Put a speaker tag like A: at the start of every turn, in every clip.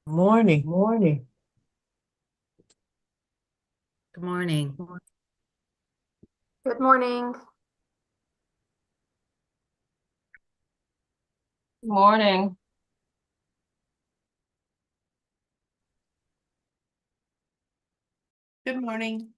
A: Morning.
B: Good morning.
C: Good morning.
D: Morning.
A: Good morning.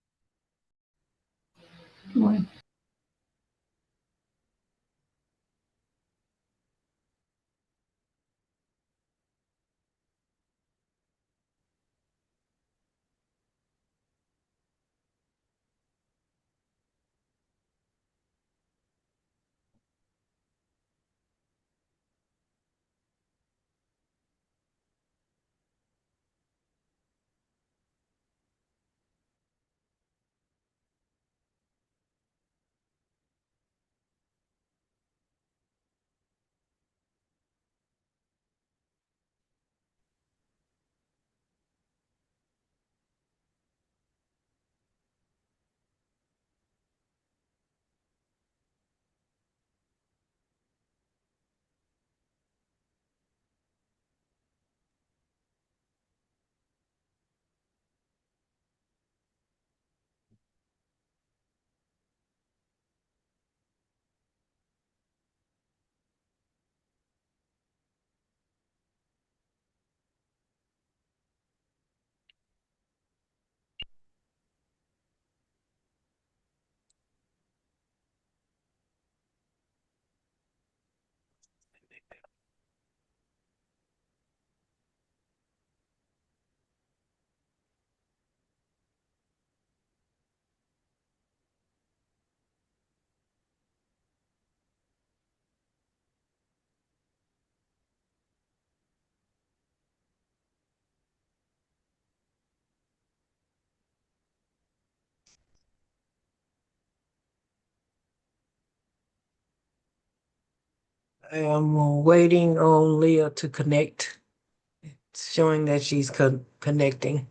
A: I am waiting on Leah to connect. It's showing that she's connecting,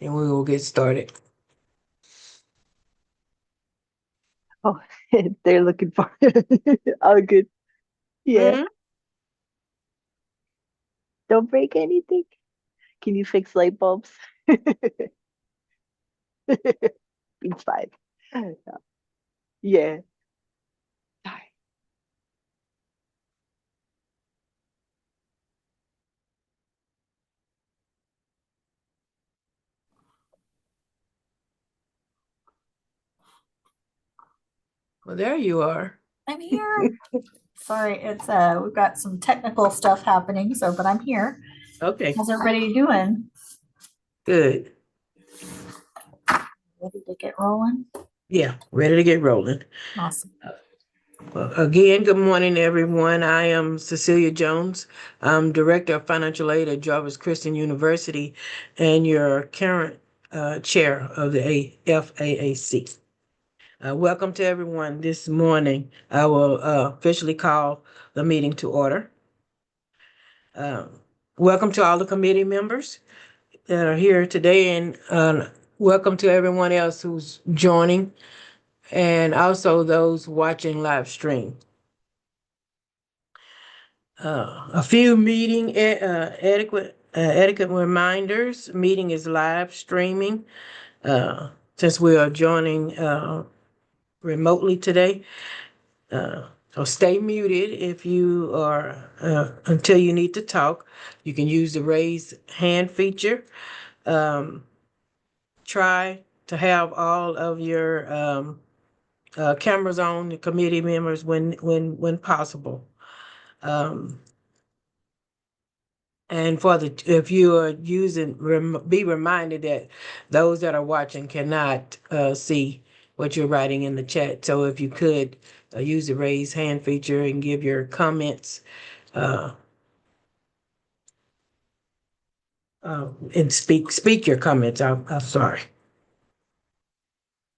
A: and we will get started.
E: Oh, they're looking for it. Oh, good. Yeah.
A: Mhm.
E: Don't break anything. Can you fix light bulbs? It's fine. Yeah. Sorry.
A: Well, there you are.
C: I'm here. Sorry, it's we've got some technical stuff happening, but I'm here.
A: Okay,
C: How's everybody doing?
A: good.
C: Ready to get rolling?
A: Yeah, ready to get rolling.
C: Awesome.
A: Well, again, good morning, everyone. I am Cecilia Jones. I'm Director of Financial Aid at Jarvis Christian University and your current chair of the FAAC. Welcome to everyone this morning. I will officially call the meeting to order. Uh, Welcome to all the committee members that are here today, and welcome to everyone else who's joining, and also those watching live stream. A few etiquette reminders. Meeting is live streaming. Since we are joining remotely today, so stay muted if you are until you need to talk. You can use the raise hand feature. Um, Try to have all of your cameras on, the committee members, when possible. Um, and if you are be reminded that those that are watching cannot see what you're writing in the chat. So if you could use the raise hand feature and give your comments uh, and speak your comments. I'm sorry.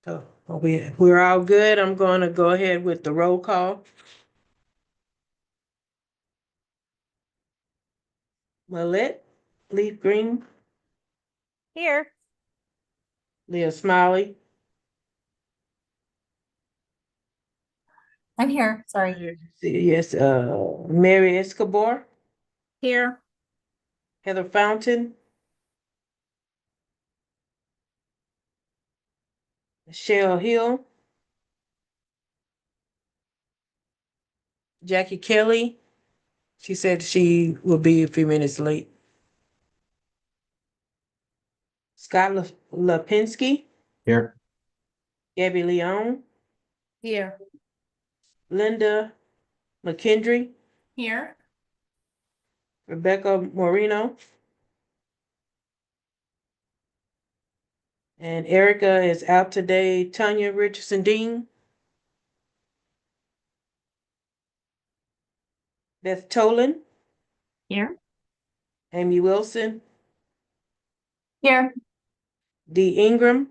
A: So We're all good. I'm going to go ahead with the roll call. Willette, Leaf Green,
D: Here.
A: Leah Smiley.
C: I'm here, sorry.
A: Yes, Mary Escobar,
D: Here.
A: Heather Fountain, Michelle Hill, Jackie Kelly. She said she will be a few minutes late. Scott Lipinski,
F: Here.
A: Gabby Leon,
D: Here.
A: Linda McKendry,
D: Here.
A: Rebecca Moreno, and Erica is out today. Tanya Richardson Dean, Beth Tolan,
D: Here.
A: Amy Wilson,
D: Here.
A: Dee Ingram,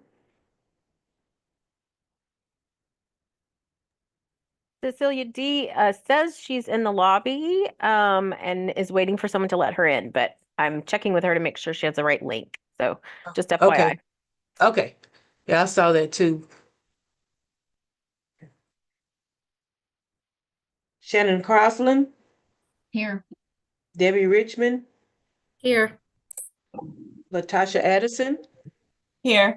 D: Cecilia D says she's in the lobby and is waiting for someone to let her in, but I'm checking with her to make sure she has the right link. So just FYI.
A: Okay. Okay. Yeah, I saw that too. Shannon Crossland,
D: Here.
A: Debbie Richmond,
D: Here.
A: Latasha Addison,
D: Here.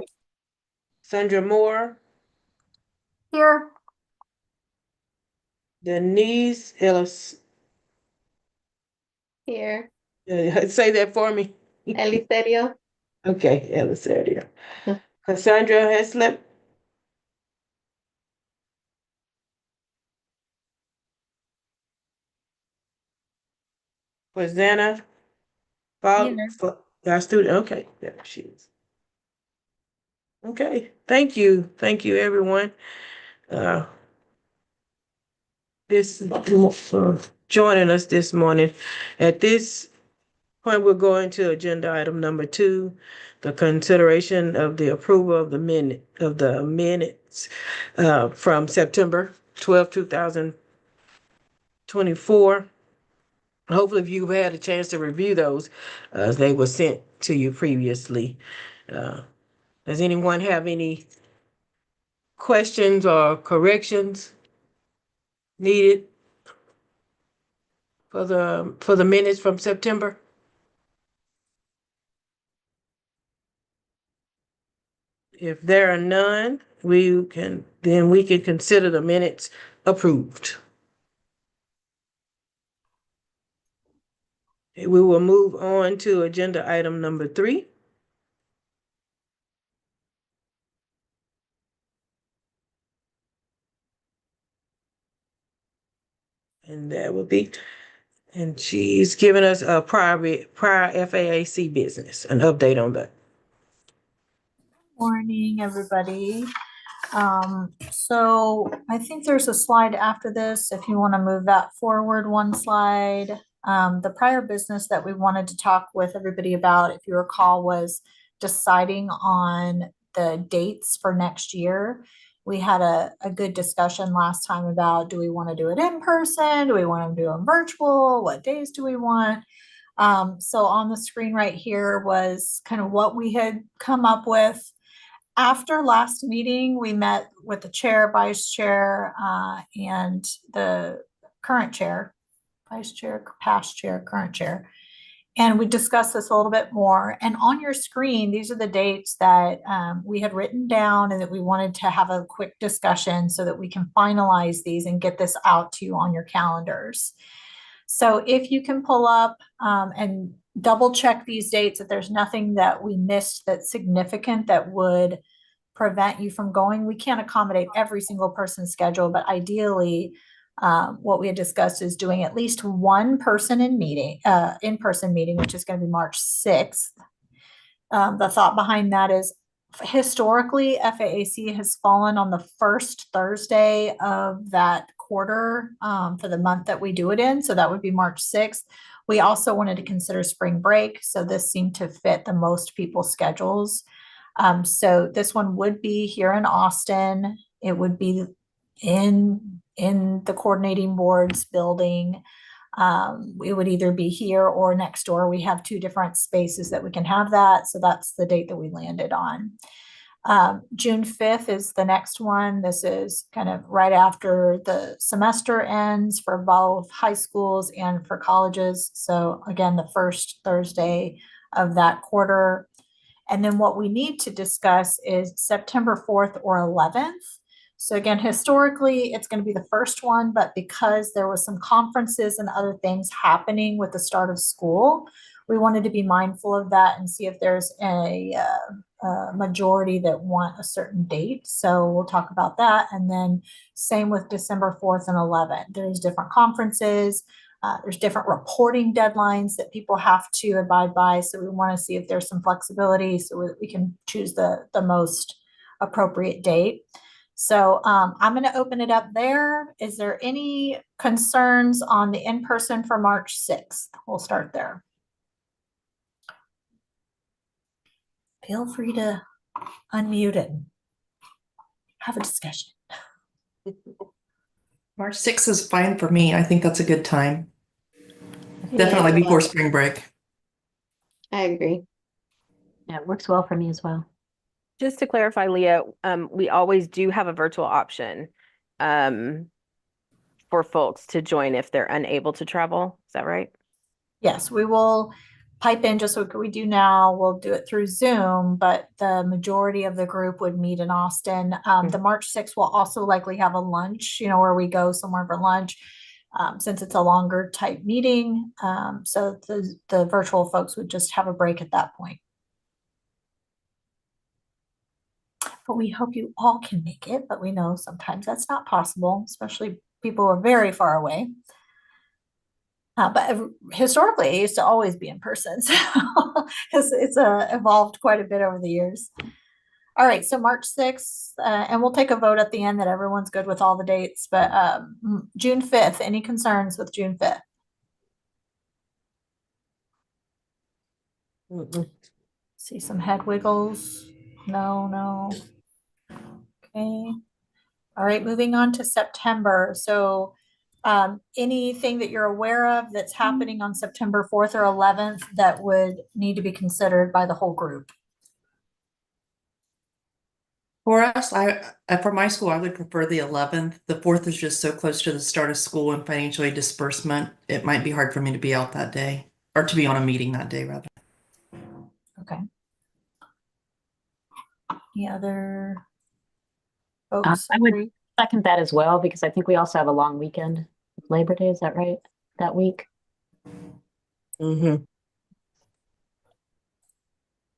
A: Sandra Moore,
C: Here.
A: Denise Ellis.
G: Here,
A: Say that for me.
G: Eliserio.
A: Okay, Elisario. Cassandra Heslip, Rosanna, our student. Okay, there she is. Okay, thank you, everyone. This for joining us this morning. At this point, we're going to agenda item number 2, the consideration of the approval of the minutes from September 12, 2024. Hopefully, if you've had a chance to review those, they were sent to you previously. Does anyone have any questions or corrections needed for the minutes from September? If there are none, we can consider the minutes approved. We will move on to agenda item number 3. And that would be, and she's given us a prior FAAC business, an update on that.
C: Morning, everybody. So I think there's a slide after this, if you want to move that forward one slide. The prior business that we wanted to talk with everybody about, if you recall, was deciding on the dates for next year. We had a good discussion last time about, do we want to do it in person? Do we want to do it virtual? What days do we want? So on the screen right here was kind of what we had come up with. After last meeting, we met with the chair, vice chair, and the current chair, vice chair, past chair, current chair. And we discussed this a little bit more. And on your screen, these are the dates that we had written down and that we wanted to have a quick discussion so that we can finalize these and get this out to you on your calendars. So if you can pull up and double check these dates, that there's nothing that we missed that's significant that would prevent you from going. We can't accommodate every single person's schedule, but ideally, what we had discussed is doing at least one person in-person meeting, which is going to be March 6th. The thought behind that is historically, FAAC has fallen on the first Thursday of that quarter for the month that we do it in. So that would be March 6th. We also wanted to consider spring break. So this seemed to fit the most people's schedules. So this one would be here in Austin. It would be in the coordinating boards building. It would either be here or next door. We have two different spaces that we can have that. So that's the date that we landed on. June 5th is the next one. This is kind of right after the semester ends for both high schools and for colleges. So again, the first Thursday of that quarter. And then what we need to discuss is September 4th or 11th. So again, historically, it's going to be the first one, but because there was some conferences and other things happening with the start of school, we wanted to be mindful of that and see if there's a majority that want a certain date. So we'll talk about that. And then same with December 4th and 11th. There's different conferences. There's different reporting deadlines that people have to abide by. So we want to see if there's some flexibility so that we can choose the most appropriate date. So I'm going to open it up there. Is there any concerns on the in-person for March 6th? We'll start there. Feel free to unmute it and have a discussion.
F: March 6th is fine for me. I think that's a good time.
E: Yeah,
F: Definitely
E: well,
F: before spring break.
E: I agree.
G: Yeah, it works well for me as well.
D: Just to clarify, Leah, we always do have a virtual option for folks to join if they're unable to travel. Is that right?
C: Yes, we will pipe in just like we do now. We'll do it through Zoom, but the majority of the group would meet in Austin. The March 6th will also likely have a lunch, where we go somewhere for lunch, since it's a longer type meeting. So the virtual folks would just have a break at that point. But we hope you all can make it, but we know sometimes that's not possible, especially people who are very far away. But historically, it used to always be in person. So it's evolved quite a bit over the years. All right, so March 6th, and we'll take a vote at the end that everyone's good with all the dates. But June 5th, any concerns with June 5th? See some head wiggles. No. Okay. All right, moving on to September. So anything that you're aware of that's happening on September 4th or 11th that would need to be considered by the whole group?
F: For us, for my school, I would prefer the 11th. The 4th is just so close to the start of school and financial aid disbursement. It might be hard for me to be out that day, or to be on a meeting that day, rather.
C: Okay. Any other folks?
G: I would second that as well, because I think we also have a long weekend. Labor Day, is that right? That week?
A: Mm-hmm.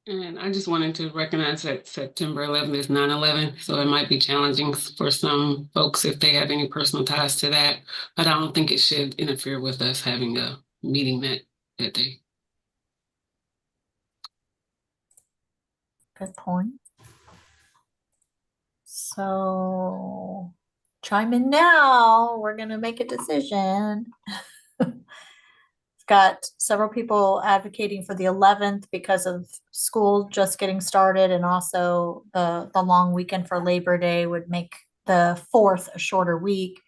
H: And I just wanted to recognize that September 11th is 9/11, so it might be challenging for some folks if they have any personal ties to that. But I don't think it should interfere with us having a meeting that day.
C: Good point. So chime in now. We're going to make a decision. Got several people advocating for the 11th because of school just getting started, and also the long weekend for Labor Day would make the 4th a shorter week.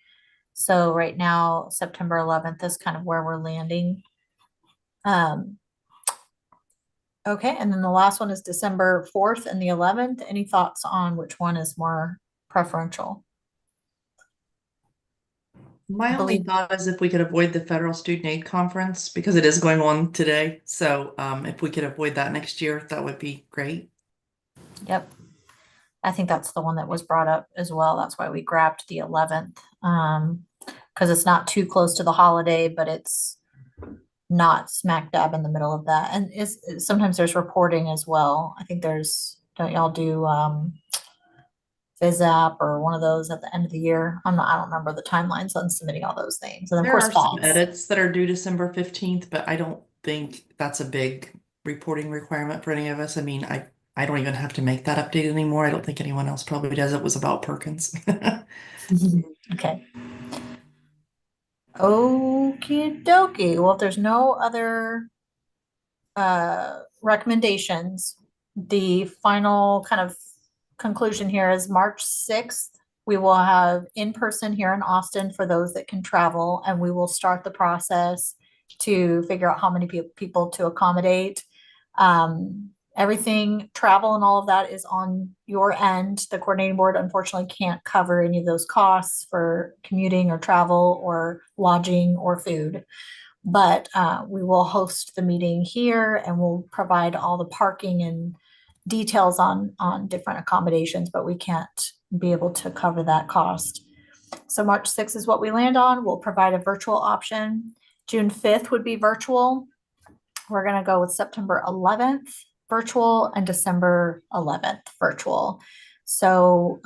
C: So right now, September 11th is kind of where we're landing. Okay, and then the last one is December 4th and the 11th. Any thoughts on which one is more preferential?
F: My only thought is if we could avoid the Federal Student Aid Conference, because it is going on today. So if we could avoid that next year, that would be great.
C: Yep. I think that's the one that was brought up as well. That's why we grabbed the 11th. Because it's not too close to the holiday, but it's not smack dab in the middle of that. And sometimes there's reporting as well. I think don't y'all do FISAP or one of those at the end of the year? I don't remember the timelines on submitting all those things. And of
F: There
C: course,
F: are some edits that are due December 15th, but I don't think that's a big reporting requirement for any of us. I mean, I don't even have to make that update anymore. I don't think anyone else probably does. It was about Perkins.
C: Okay. Okie dokie. Well, if there's no other recommendations, the final kind of conclusion here is March 6th. We will have in-person here in Austin for those that can travel, and we will start the process to figure out how many people to accommodate. Everything, travel and all of that is on your end. The coordinating board unfortunately can't cover any of those costs for commuting or travel or lodging or food. But we will host the meeting here and we'll provide all the parking and details on different accommodations, but we can't be able to cover that cost. So March 6th is what we land on. We'll provide a virtual option. June 5th would be virtual. We're going to go with September 11th virtual and December 11th virtual. So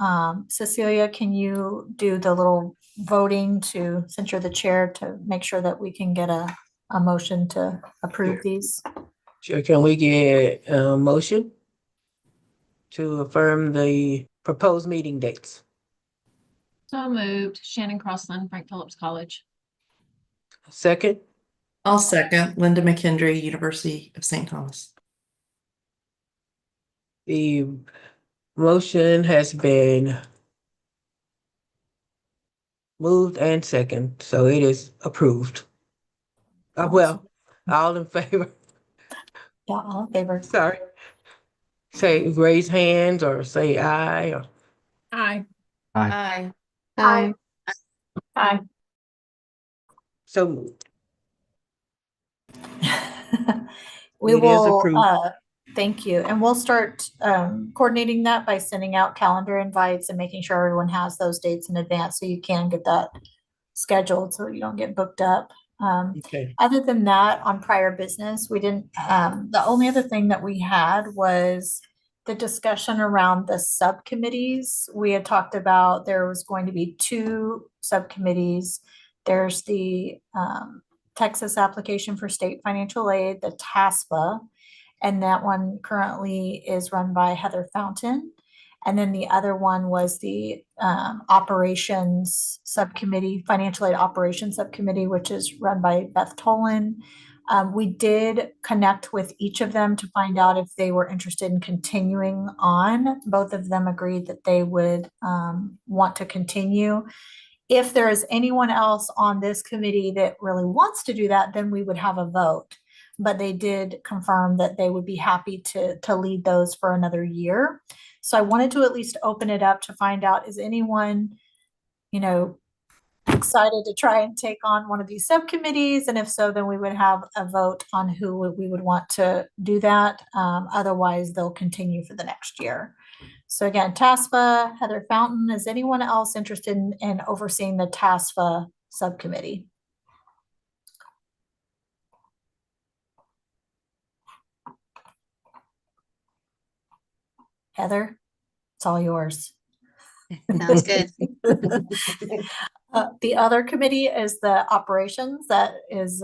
C: Cecilia, can you do the little voting to, since you're the chair, to make sure that we can get a motion to approve these?
A: Sure, can we get a motion to affirm the proposed meeting dates?
I: So moved. Shannon Crossland, Frank Phillips College.
A: Second,
F: I'll second. Linda McKendry, University of St. Thomas.
A: the motion has been moved and second, so it is approved. Well, all in favor,
C: Yeah, all in favor.
A: sorry. Say raise hands or say aye or
I: Aye.
B: Aye.
C: Aye. Aye.
A: so moved.
C: We
A: It is
C: will,
A: approved.
C: thank you. And we'll start coordinating that by sending out calendar invites and making sure everyone has those dates in advance so you can get that scheduled so you don't get booked up.
A: Okay,
C: Other than that, on prior business, we didn't, the only other thing that we had was the discussion around the subcommittees. We had talked about there was going to be 2 subcommittees. There's the Texas application for state financial aid, the TASPA, and that one currently is run by Heather Fountain. And then the other one was the operations subcommittee, financial aid operations subcommittee, which is run by Beth Tolan. We did connect with each of them to find out if they were interested in continuing on. Both of them agreed that they would want to continue. If there is anyone else on this committee that really wants to do that, then we would have a vote. But they did confirm that they would be happy to lead those for another year. So I wanted to at least open it up to find out, is anyone, excited to try and take on one of these subcommittees? And if so, then we would have a vote on who we would want to do that. Otherwise, they'll continue for the next year. So again, TASFA, Heather Fountain, is anyone else interested in overseeing the TASFA subcommittee? Heather, it's all yours.
B: Sounds good.
C: The other committee is the operations that is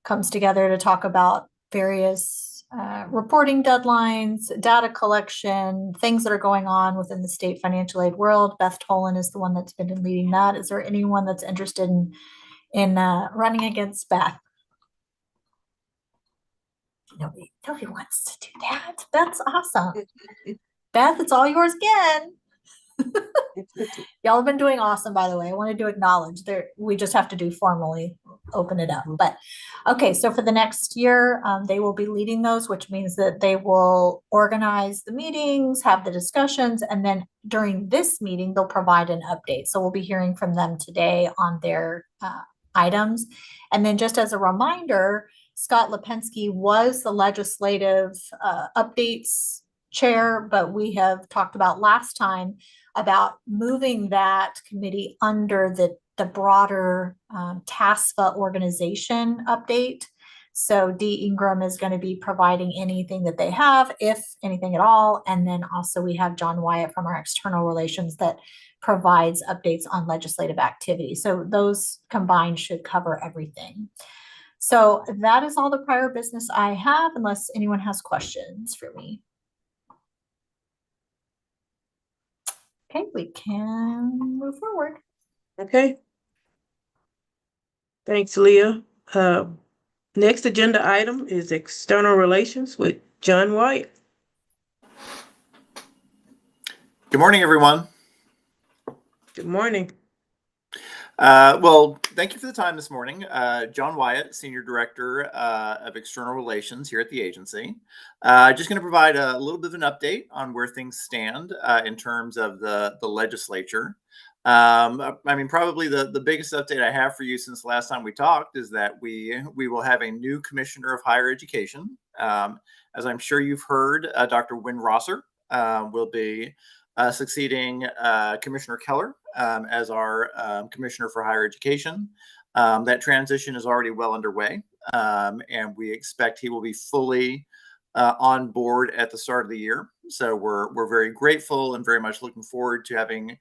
C: comes together to talk about various reporting deadlines, data collection, things that are going on within the state financial aid world. Beth Tolan is the one that's been leading that. Is there anyone that's interested in running against Beth? Nobody wants to do that. That's awesome. Beth, it's all yours again. Y'all have been doing awesome, by the way. I wanted to acknowledge there. We just have to do formally open it up. But okay, so for the next year, they will be leading those, which means that they will organize the meetings, have the discussions, and then during this meeting, they'll provide an update. So we'll be hearing from them today on their items. And then just as a reminder, Scott Lipinski was the legislative updates chair, but we have talked about last time about moving that committee under the broader TASFA organization update. So Dee Ingram is going to be providing anything that they have, if anything at all. And then also we have John Wyatt from our external relations that provides updates on legislative activity. So those combined should cover everything. So that is all the prior business I have, unless anyone has questions for me. Okay, we can move forward.
A: okay. Thanks, Leah. Next agenda item is external relations with John Wyatt.
J: Good morning, everyone.
A: Good morning.
J: Well, thank you for the time this morning. John Wyatt, Senior Director of External Relations here at the agency. Just going to provide a little bit of an update on where things stand in terms of the legislature. I mean, probably the biggest update I have for you since the last time we talked is that we will have a new Commissioner of Higher Education. As I'm sure you've heard, Dr. Wynn Rosser will be succeeding Commissioner Keller as our Commissioner for Higher Education. That transition is already well underway, and we expect he will be fully on board at the start of the year. So we're very grateful and very much looking forward to having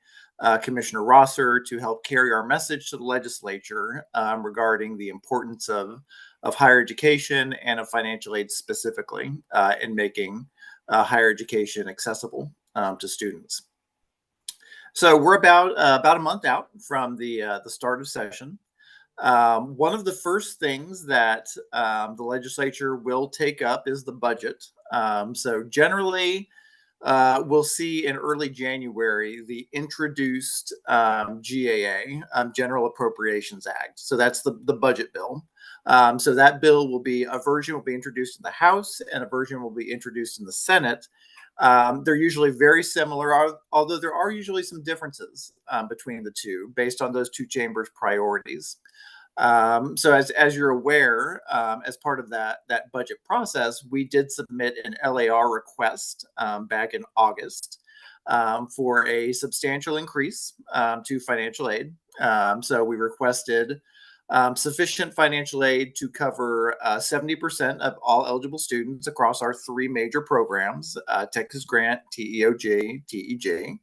J: Commissioner Rosser to help carry our message to the legislature regarding the importance of higher education and of financial aid specifically in making higher education accessible to students. So we're about a month out from the start of session. One of the first things that the legislature will take up is the budget. So generally, we'll see in early January the introduced GAA, General Appropriations Act. So that's the budget bill. So that bill will be, a version will be introduced in the House and a version will be introduced in the Senate. They're usually very similar, although there are usually some differences between the two based on those two chambers' priorities. So as you're aware, as part of that budget process, we did submit an LAR request back in August for a substantial increase to financial aid. So we requested sufficient financial aid to cover 70% of all eligible students across our three major programs, Texas Grant, TEOG, TEG.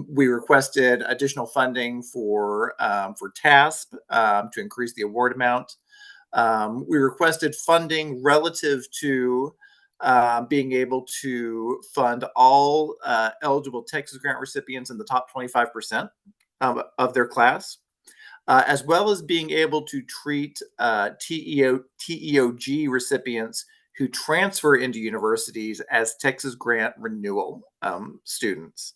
J: We requested additional funding for TASP to increase the award amount. We requested funding relative to being able to fund all eligible Texas Grant recipients in the top 25% of their class, as well as being able to treat TEOG recipients who transfer into universities as Texas Grant renewal students.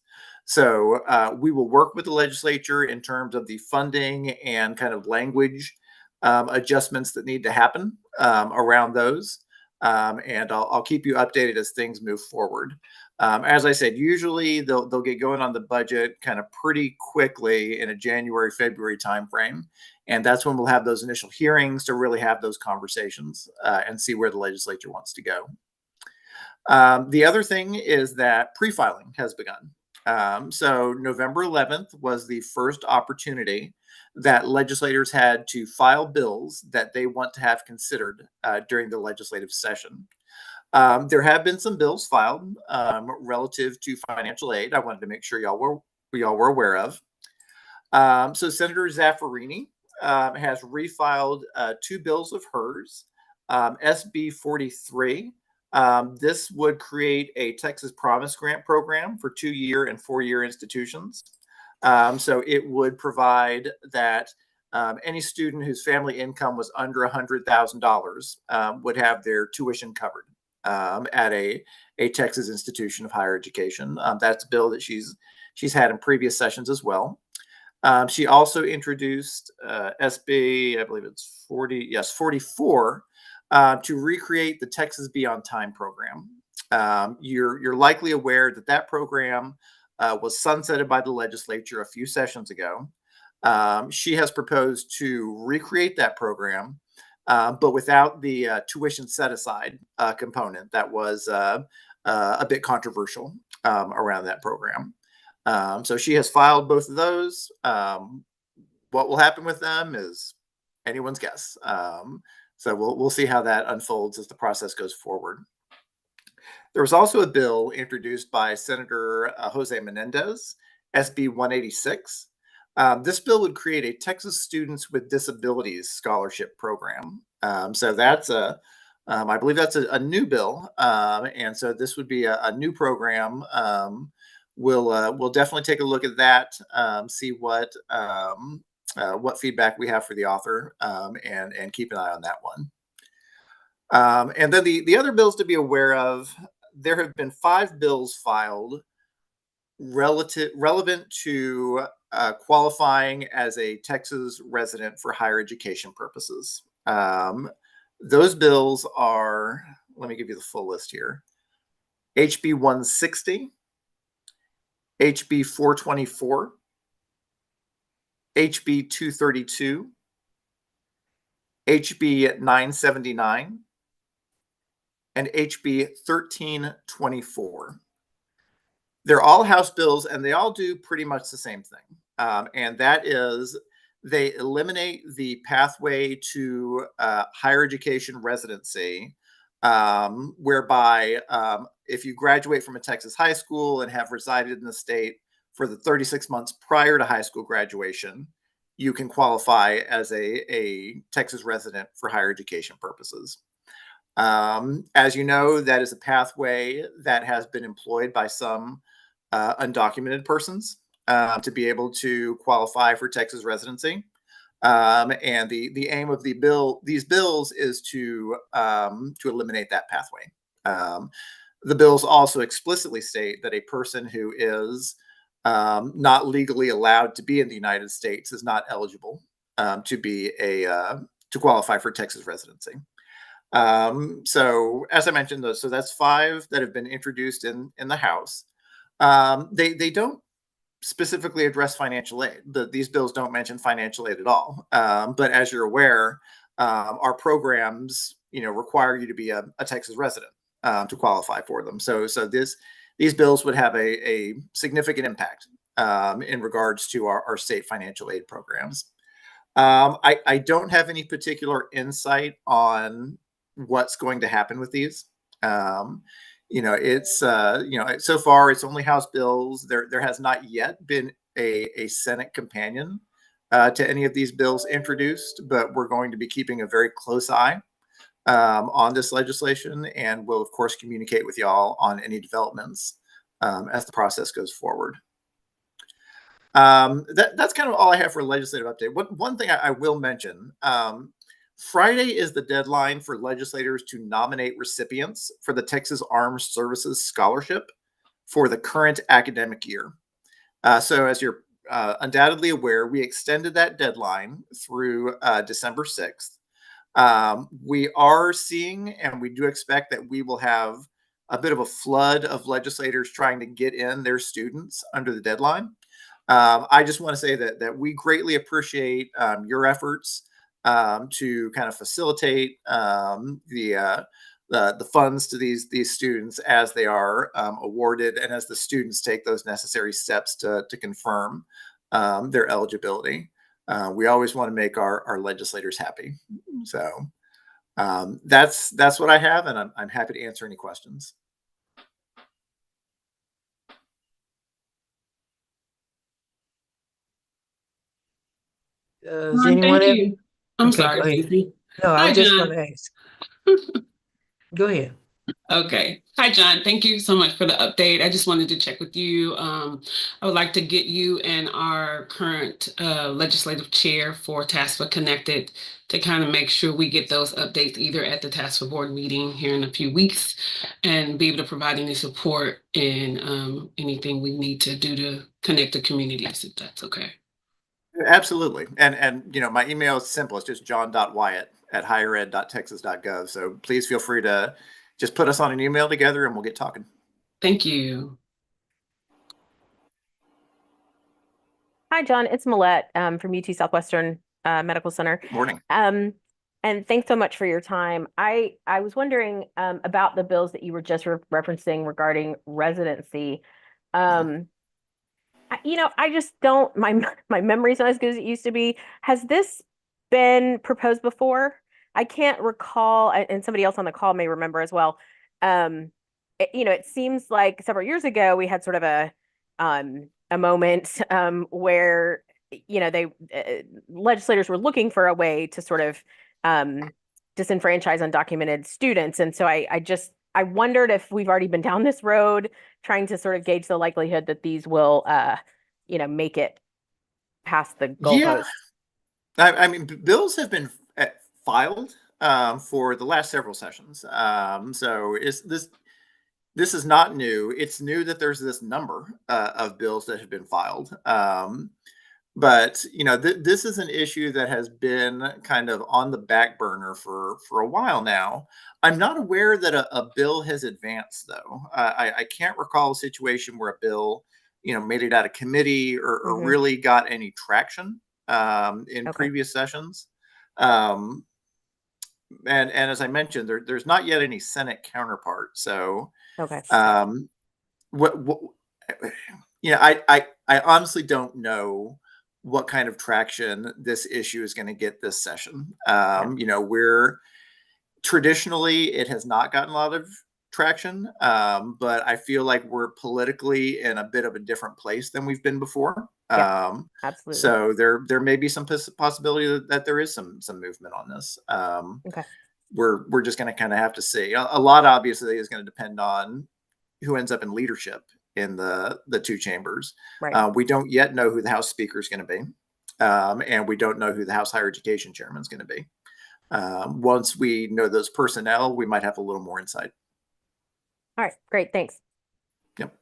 J: So we will work with the legislature in terms of the funding and kind of language adjustments that need to happen around those. And I'll keep you updated as things move forward. As I said, usually they'll get going on the budget kind of pretty quickly in a January, February timeframe. And that's when we'll have those initial hearings to really have those conversations and see where the legislature wants to go. The other thing is that pre-filing has begun. So November 11th was the first opportunity that legislators had to file bills that they want to have considered during the legislative session. There have been some bills filed relative to financial aid. I wanted to make sure y'all were aware of. So Senator Zaffirini has refiled two bills of hers, SB 43. This would create a Texas Promise Grant program for 2-year and 4-year institutions. So it would provide that any student whose family income was under $100,000 would have their tuition covered at a Texas institution of higher education. That's a bill that she's had in previous sessions as well. She also introduced SB, I believe it's 44, to recreate the Texas Be on Time program. You're likely aware that program was sunsetted by the legislature a few sessions ago. She has proposed to recreate that program, but without the tuition set aside component that was a bit controversial around that program. So she has filed both of those. What will happen with them is anyone's guess. So we'll see how that unfolds as the process goes forward. There was also a bill introduced by Senator Jose Menendez, SB 186. This bill would create a Texas Students with Disabilities Scholarship Program. So that's I believe that's a new bill. And so this would be a new program. We'll definitely take a look at that, see what feedback we have for the author, and keep an eye on that one. And then the other bills to be aware of, there have been 5 bills filed relevant to qualifying as a Texas resident for higher education purposes. Those bills are, let me give you the full list here. HB 160, HB 424, HB 232, HB 979, and HB 1324. They're all House bills, and they all do pretty much the same thing. And that is, they eliminate the pathway to higher education residency, whereby if you graduate from a Texas high school and have resided in the state for the 36 months prior to high school graduation, you can qualify as a Texas resident for higher education purposes. As you know, that is a pathway that has been employed by some undocumented persons to be able to qualify for Texas residency. And the aim of these bills is to eliminate that pathway. The bills also explicitly state that a person who is not legally allowed to be in the United States is not eligible to qualify for Texas residency. So as I mentioned, so that's 5 that have been introduced in the House. They don't specifically address financial aid. These bills don't mention financial aid at all. But as you're aware, our programs, require you to be a Texas resident to qualify for them. So these bills would have a significant impact in regards to our state financial aid programs. I don't have any particular insight on what's going to happen with these. It's so far it's only House bills. There has not yet been a Senate companion to any of these bills introduced, but we're going to be keeping a very close eye on this legislation, and we'll of course communicate with y'all on any developments as the process goes forward. That's kind of all I have for a legislative update. One thing I will mention, Friday is the deadline for legislators to nominate recipients for the Texas Armed Services Scholarship for the current academic year. So as you're undoubtedly aware, we extended that deadline through December 6th. We are seeing, and we do expect that we will have a bit of a flood of legislators trying to get in their students under the deadline. I just want to say that we greatly appreciate your efforts to kind of facilitate the funds to these students as they are awarded, and as the students take those necessary steps to confirm their eligibility. We always want to make our legislators happy. So that's what I have, and I'm happy to answer any questions.
A: Does
H: Ron,
A: anyone
H: thank
A: have?
H: you. I'm
A: Okay,
H: sorry,
A: go ahead.
H: Susie.
A: No,
H: Hi,
A: I'm just
H: John.
A: going to ask. Go ahead.
H: Okay. Hi, John. Thank you so much for the update. I just wanted to check with you. I would like to get you and our current legislative chair for TASFA connected to kind of make sure we get those updates either at the TASFA board meeting here in a few weeks, and be able to provide any support in anything we need to do to connect the communities, if that's okay.
J: Absolutely. And my email is simple. It's just john.wyatt@highered.texas.gov. So please feel free to just put us on an email together and we'll get talking.
H: Thank you.
D: Hi, John. It's Millette from UT Southwestern Medical Center.
J: Good morning.
D: And thanks so much for your time. I was wondering about the bills that you were just referencing regarding residency. I just don't, my memory's not as good as it used to be. Has this been proposed before? I can't recall, and somebody else on the call may remember as well. It seems like several years ago we had sort of a moment where legislators were looking for a way to sort of disenfranchise undocumented students, and so I wondered if we've already been down this road, trying to sort of gauge the likelihood that these will, make it past the goalpost.
J: Yeah. I mean, bills have been filed for the last several sessions. So this is not new. It's new that there's this number of bills that have been filed. But this is an issue that has been kind of on the back burner for a while now. I'm not aware that a bill has advanced, though. I can't recall a situation where a bill, made it out of committee or really got any traction in previous sessions. And as I mentioned, there's not yet any Senate counterpart. So, I honestly don't know what kind of traction this issue is going to get this session. We're traditionally, it has not gotten a lot of traction, but I feel like we're politically in a bit of a different place than we've been before.
D: Absolutely.
J: So there may be some possibility that there is some movement on this. We're just going to kind of have to see. A lot obviously is going to depend on who ends up in leadership in the two chambers.
D: Right.
J: We don't yet know who the House Speaker is going to be, and we don't know who the House Higher Education Chairman is going to be. Once we know those personnel, we might have a little more insight.
D: All right, great, thanks.
J: Yep.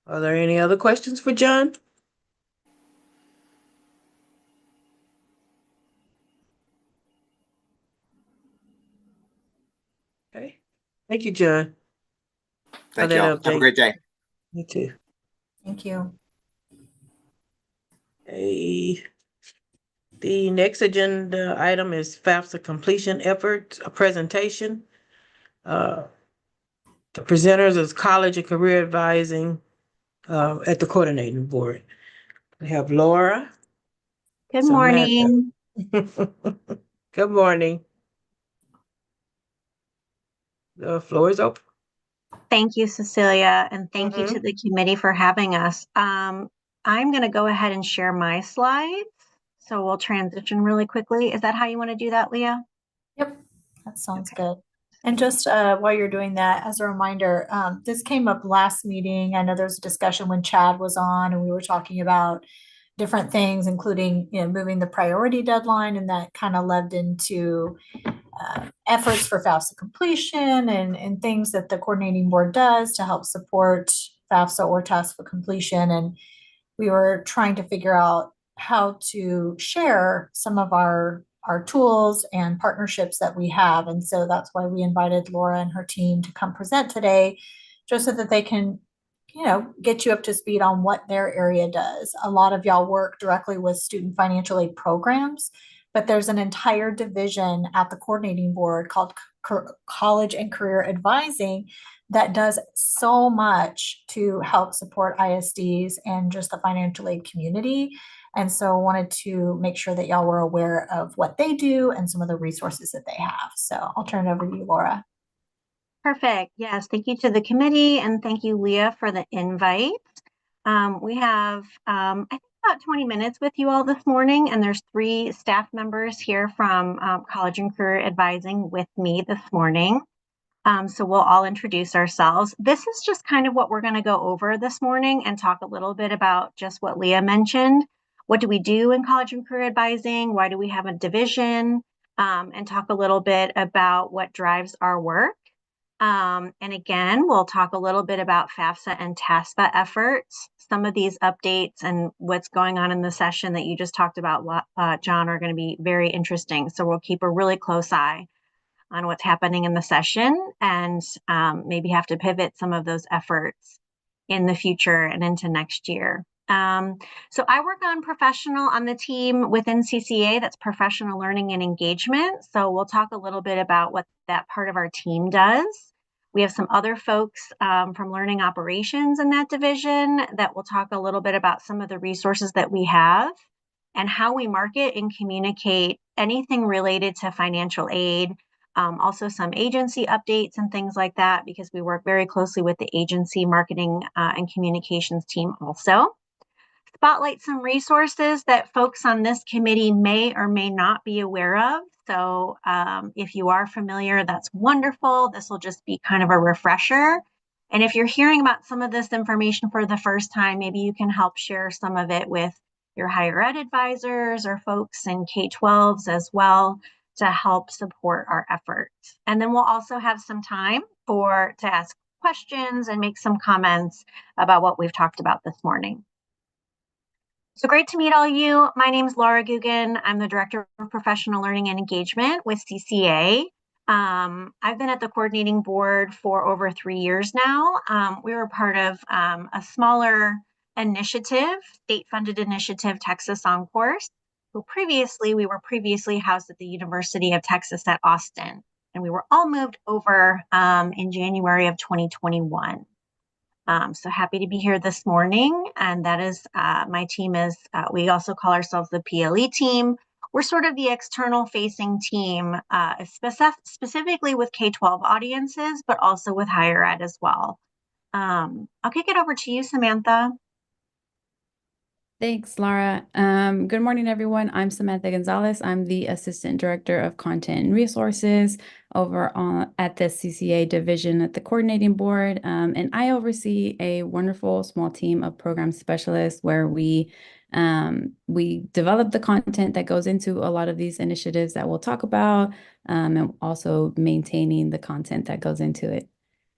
A: Are there any other questions for John? Okay. Thank you, John.
J: Thank you all. Have a great day.
A: You too.
C: Thank you.
A: Okay. The next agenda item is FAFSA completion efforts, a presentation. The presenters is College and Career Advising at the coordinating board. We have Laura.
K: Good morning.
A: Good morning. The floor is open.
K: Thank you, Cecilia, and thank you to the committee for having us. I'm going to go ahead and share my slides. So we'll transition really quickly. Is that how you want to do that, Leah?
C: Yep, that sounds good. And just while you're doing that, as a reminder, this came up last meeting. I know there was a discussion when Chad was on and we were talking about different things, including moving the priority deadline, and that kind of led into efforts for FAFSA completion and things that the coordinating board does to help support FAFSA or task for completion. And we were trying to figure out how to share some of our tools and partnerships that we have. And so that's why we invited Laura and her team to come present today, just so that they can, get you up to speed on what their area does. A lot of y'all work directly with student financial aid programs, but there's an entire division at the coordinating board called College and Career Advising that does so much to help support ISDs and just the financial aid community. And so I wanted to make sure that y'all were aware of what they do and some of the resources that they have. So I'll turn it over to you, Laura.
K: Perfect. Yes. Thank you to the committee and thank you, Leah, for the invite. We have, I think, about 20 minutes with you all this morning, and there's 3 staff members here from College and Career Advising with me this morning. So we'll all introduce ourselves. This is just kind of what we're going to go over this morning and talk a little bit about just what Leah mentioned. What do we do in College and Career Advising? Why do we have a division? And talk a little bit about what drives our work. And again, we'll talk a little bit about FAFSA and TASPA efforts. Some of these updates and what's going on in the session that you just talked about, John, are going to be very interesting. So we'll keep a really close eye on what's happening in the session and maybe have to pivot some of those efforts in the future and into next year. So I work on the team within CCA, that's professional learning and engagement. So we'll talk a little bit about what that part of our team does. We have some other folks from learning operations in that division that will talk a little bit about some of the resources that we have and how we market and communicate anything related to financial aid. Also some agency updates and things like that, because we work very closely with the agency marketing and communications team also. Spotlight some resources that folks on this committee may or may not be aware of. So if you are familiar, that's wonderful. This will just be kind of a refresher. And if you're hearing about some of this information for the first time, maybe you can help share some of it with your higher ed advisors or folks in K-12s as well to help support our efforts. And then we'll also have some time to ask questions and make some comments about what we've talked about this morning. So great to meet all of you. My name is Laura Guggen. I'm the Director of Professional Learning and Engagement with CCA. I've been at the coordinating board for over 3 years now. We were part of a smaller initiative, state-funded initiative, Texas OnCourse. We were previously housed at the University of Texas at Austin, and we were all moved over in January of 2021. So happy to be here this morning, and that is my team is, we also call ourselves the PLE team. We're sort of the external facing team, specifically with K-12 audiences, but also with higher ed as well. I'll kick it over to you, Samantha.
L: Thanks, Laura. Good morning, everyone. I'm Samantha Gonzalez. I'm the Assistant Director of Content and Resources over at the CCA division at the Coordinating Board. And I oversee a wonderful small team of program specialists where we develop the content that goes into a lot of these initiatives that we'll talk about, and also maintaining the content that goes into it.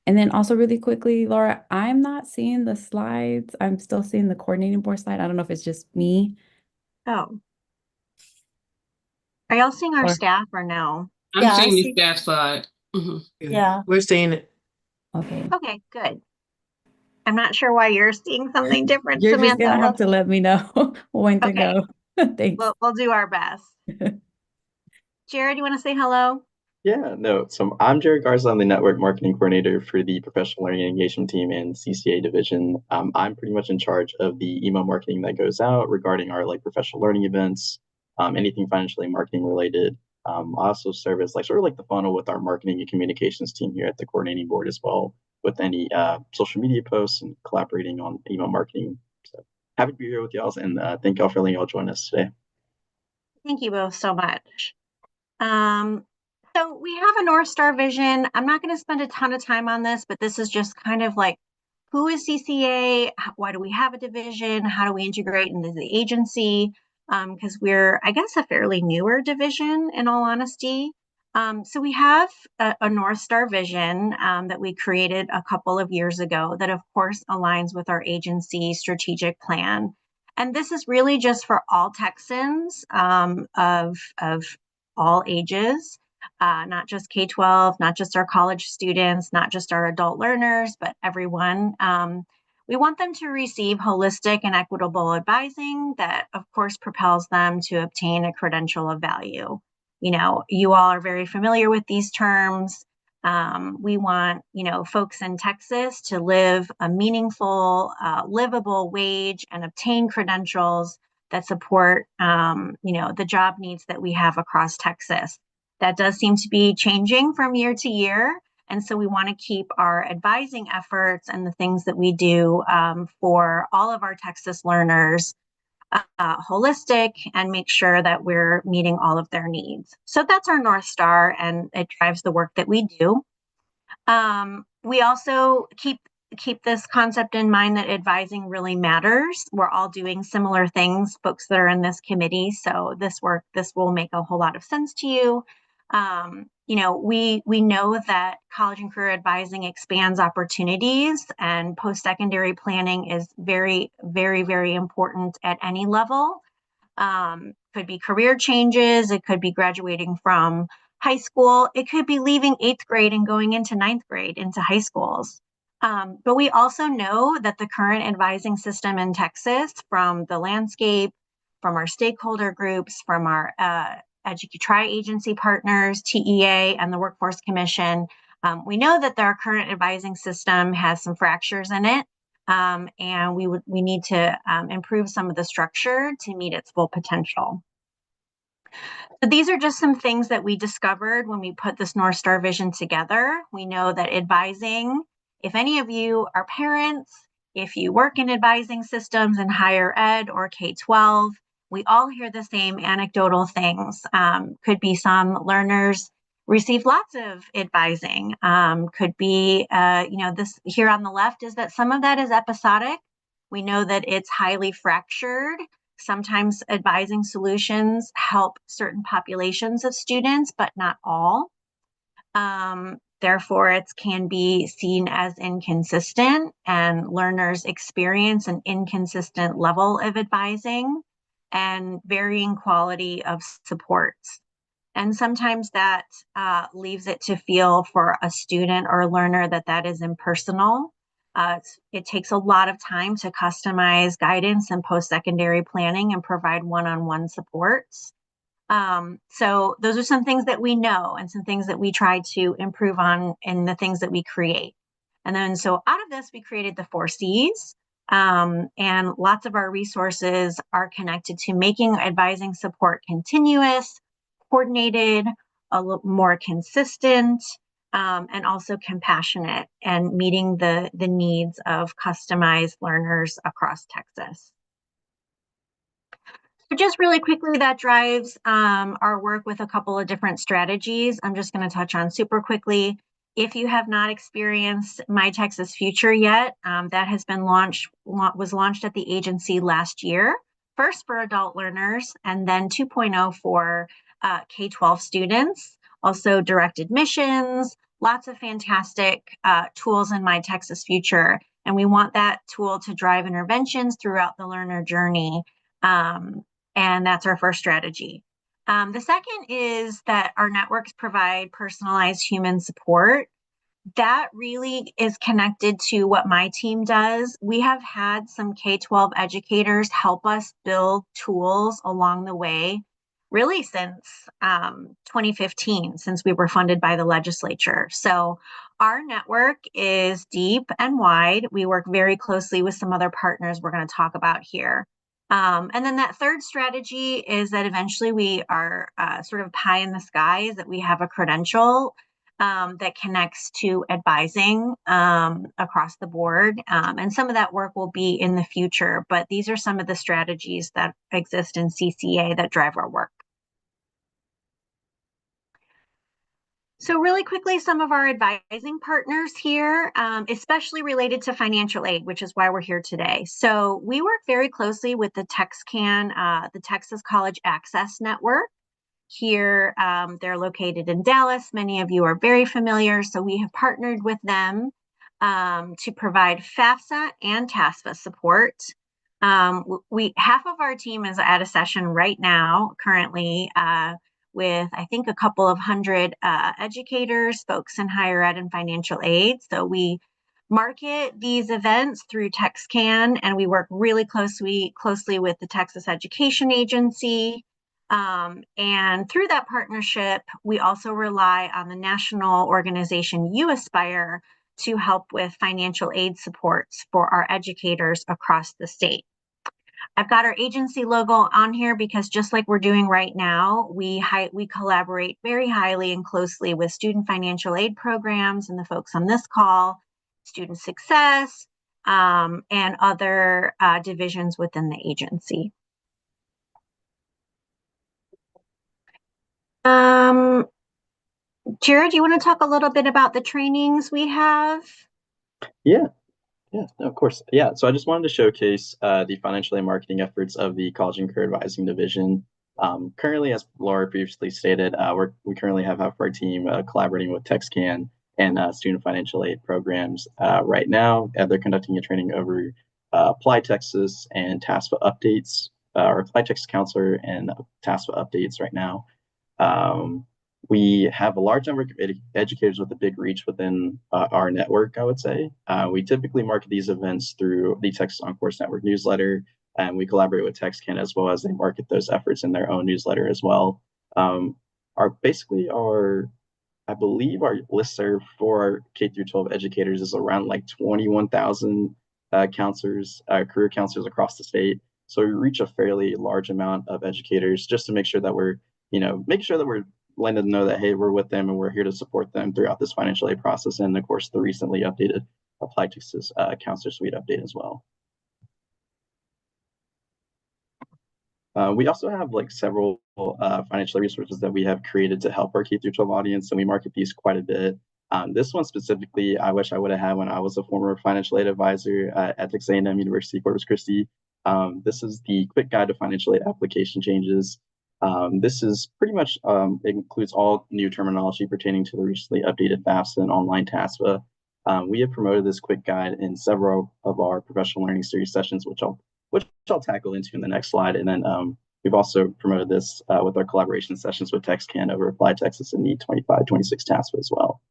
L: And then also really quickly, Laura, I'm not seeing the slides. I'm still seeing the coordinating board slide. I don't know if it's just me.
K: Oh. Are y'all seeing our staff or no?
H: I'm seeing the staff slide.
A: Yeah, we're seeing it.
L: Okay.
K: Okay, good. I'm not sure why you're seeing something different,
L: You're
K: Samantha.
L: just gonna have to let me know when to go. Thanks.
K: We'll do our best. Jared, you want to say hello?
M: Yeah, no. So I'm Jared Garza. I'm the network marketing coordinator for the professional learning and engagement team in CCA division. I'm pretty much in charge of the email marketing that goes out regarding our professional learning events, anything financially marketing related. I also serve as sort of the funnel with our marketing and communications team here at the coordinating board as well, with any social media posts and collaborating on email marketing. So happy to be here with y'all, and thank y'all for letting y'all join us today.
K: Thank you both so much. So we have a North Star vision. I'm not going to spend a ton of time on this, but this is just kind of who is CCA? Why do we have a division? How do we integrate into the agency? Because we're, I guess, a fairly newer division in all honesty. So we have a North Star vision that we created a couple of years ago that of course aligns with our agency strategic plan. And this is really just for all Texans of all ages. Not just K-12, not just our college students, not just our adult learners, but everyone. We want them to receive holistic and equitable advising that, of course, propels them to obtain a credential of value. You know, you all are very familiar with these terms. We want, folks in Texas to live a meaningful, livable wage and obtain credentials that support, the job needs that we have across Texas. That does seem to be changing from year to year. And so we want to keep our advising efforts and the things that we do for all of our Texas learners holistic and make sure that we're meeting all of their needs. So that's our North Star, and it drives the work that we do. We also keep this concept in mind that advising really matters. We're all doing similar things, folks that are in this committee. So this will make a whole lot of sense to you. We know that college and career advising expands opportunities, and post-secondary planning is very, very, very important at any level. Could be career changes. It could be graduating from high school. It could be leaving 8th grade and going into 9th grade into high schools. But we also know that the current advising system in Texas, from the landscape, from our stakeholder groups, from our tri-agency partners, TEA, and the Workforce Commission, we know that our current advising system has some fractures in it, and we need to improve some of the structure to meet its full potential. So these are just some things that we discovered when we put this North Star vision together. We know that advising, if any of you are parents, if you work in advising systems in higher ed or K-12, we all hear the same anecdotal things. Could be some learners receive lots of advising. Could be, this here on the left is that some of that is episodic. We know that it's highly fractured. Sometimes advising solutions help certain populations of students, but not all. Therefore, it can be seen as inconsistent, and learners experience an inconsistent level of advising and varying quality of supports. And sometimes that leaves it to feel for a student or a learner that is impersonal. It takes a lot of time to customize guidance and post-secondary planning and provide one-on-one supports. So those are some things that we know and some things that we try to improve on in the things that we create. And then so out of this, we created the 4 C's. And lots of our resources are connected to making advising support continuous, coordinated, a little more consistent, and also compassionate, and meeting the needs of customized learners across Texas. So just really quickly, that drives our work with a couple of different strategies. I'm just going to touch on super quickly. If you have not experienced My Texas Future yet, that has been was launched at the agency last year, first for adult learners, and then 2.0 for K-12 students. Also direct admissions, lots of fantastic tools in My Texas Future. And we want that tool to drive interventions throughout the learner journey. And that's our first strategy. The second is that our networks provide personalized human support. That really is connected to what my team does. We have had some K-12 educators help us build tools along the way, really since 2015, since we were funded by the legislature. So our network is deep and wide. We work very closely with some other partners we're going to talk about here. And then that third strategy is that eventually we are sort of pie in the sky, is that we have a credential that connects to advising across the board. And some of that work will be in the future, but these are some of the strategies that exist in CCA that drive our work. So really quickly, some of our advising partners here, especially related to financial aid, which is why we're here today. So we work very closely with the TexCAN, the Texas College Access Network. Here, they're located in Dallas. Many of you are very familiar. So we have partnered with them to provide FAFSA and TASFA support. Half of our team is at a session right now, currently, with I think a couple of hundred educators, folks in higher ed and financial aid. So we market these events through TexCAN, and we work really closely with the Texas Education Agency. And through that partnership, we also rely on the national organization UAspire to help with financial aid supports for our educators across the state. I've got our agency logo on here because just like we're doing right now, we collaborate very highly and closely with student financial aid programs and the folks on this call, student success, and other divisions within the agency. Jared, do you want to talk a little bit about the trainings we have?
M: Yeah, of course. Yeah, so I just wanted to showcase the financial aid marketing efforts of the College and Career Advising Division. Currently, as Laura previously stated, we currently have half of our team collaborating with TexCAN and student financial aid programs right now. They're conducting a training over Apply Texas and TASFA updates, or Apply Texas Counselor and TASFA updates right now. We have a large number of educators with a big reach within our network, I would say. We typically market these events through the Texas OnCourse Network newsletter, and we collaborate with TexCAN as well as they market those efforts in their own newsletter as well. I believe our listserv for our K-12 educators is around like 21,000 counselors, career counselors across the state. So we reach a fairly large amount of educators just to make sure that we're letting them know that, hey, we're with them and we're here to support them throughout this financial aid process. And of course, the recently updated Apply Texas Counselor Suite update as well. We also have like several financial resources that we have created to help our K-12 audience, and we market these quite a bit. This one specifically, I wish I would have had when I was a former financial aid advisor at Texas A&M University Corpus Christi. This is the quick guide to financial aid application changes. This is pretty much, it includes all new terminology pertaining to the recently updated FAFSA and online TASFA. We have promoted this quick guide in several of our professional learning series sessions, which I'll tackle into in the next slide. And then we've also promoted this with our collaboration sessions with TextCan over Applied Texas and the 25-26 TASFA as well.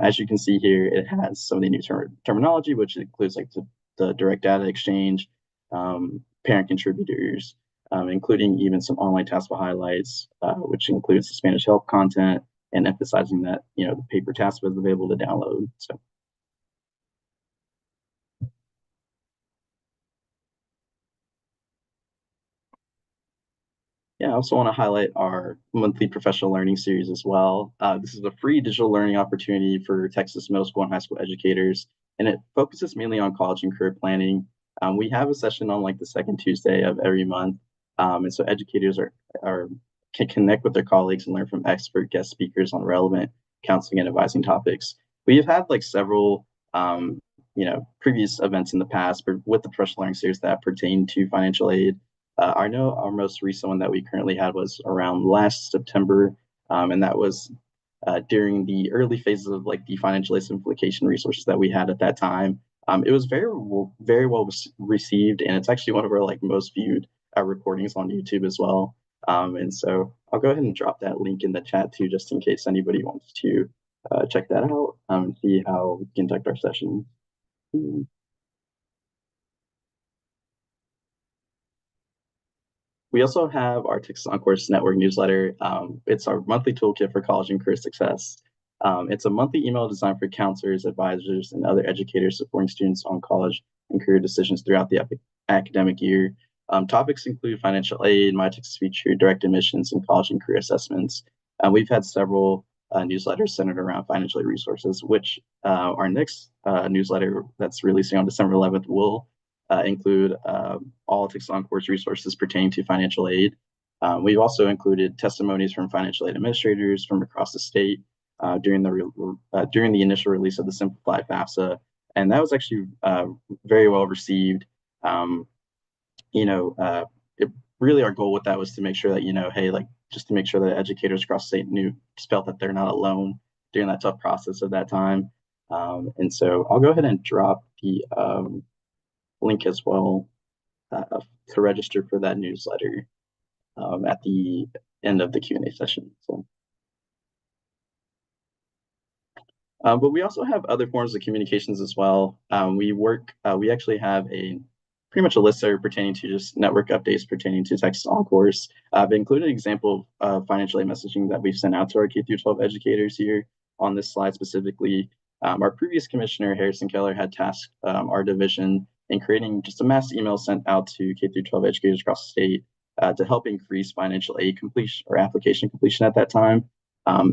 M: As you can see here, it has some of the new terminology, which includes like the direct data exchange, parent contributors, including even some online TASFA highlights, which includes the Spanish help content and emphasizing that, the paper TASFA is available to download. So. Yeah, I also want to highlight our monthly professional learning series as well. This is a free digital learning opportunity for Texas middle school and high school educators, and it focuses mainly on college and career planning. We have a session on like the second Tuesday of every month, and so educators can connect with their colleagues and learn from expert guest speakers on relevant counseling and advising topics. We have had like several, previous events in the past with the professional learning series that pertain to financial aid. I know our most recent one that we currently had was around last September, and that was during the early phases of like the financial aid simplification resources that we had at that time. It was very well received, and it's actually one of our like most viewed recordings on YouTube as well. And so I'll go ahead and drop that link in the chat too, just in case anybody wants to check that out and see how we conduct our session. We also have our Texas OnCourse Network newsletter. It's our monthly toolkit for college and career success. It's a monthly email designed for counselors, advisors, and other educators supporting students on college and career decisions throughout the academic year. Topics include financial aid, My Texas Future, direct admissions, and college and career assessments. We've had several newsletters centered around financial aid resources, which our next newsletter that's releasing on December 11th will include all Texas OnCourse resources pertaining to financial aid. We've also included testimonies from financial aid administrators from across the state during the initial release of the simplified FAFSA, and that was actually very well received. Really our goal with that was to make sure that just to make sure that educators across the state felt that they're not alone during that tough process of that time. And so I'll go ahead and drop the link as well to register for that newsletter at the end of the Q&A session. So. But we also have other forms of communications as well. We actually have pretty much a listserv pertaining to just network updates pertaining to Texas OnCourse. I've included an example of financial aid messaging that we've sent out to our K-12 educators here on this slide specifically. Our previous commissioner, Harrison Keller, had tasked our division in creating just a mass email sent out to K-12 educators across the state to help increase financial aid completion or application completion at that time.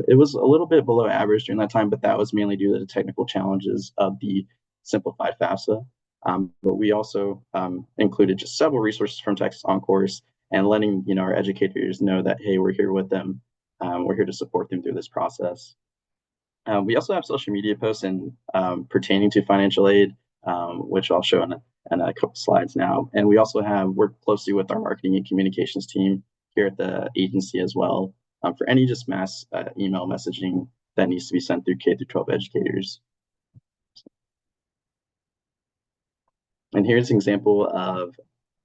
M: It was a little bit below average during that time, but that was mainly due to the technical challenges of the simplified FAFSA. But we also included just several resources from Texas OnCourse and letting our educators know that, hey, we're here with them. We're here to support them through this process. We also have social media posts pertaining to financial aid, which I'll show in a couple slides now. And we also have worked closely with our marketing and communications team here at the agency as well for any just mass email messaging that needs to be sent through K-12 educators. And here's an example of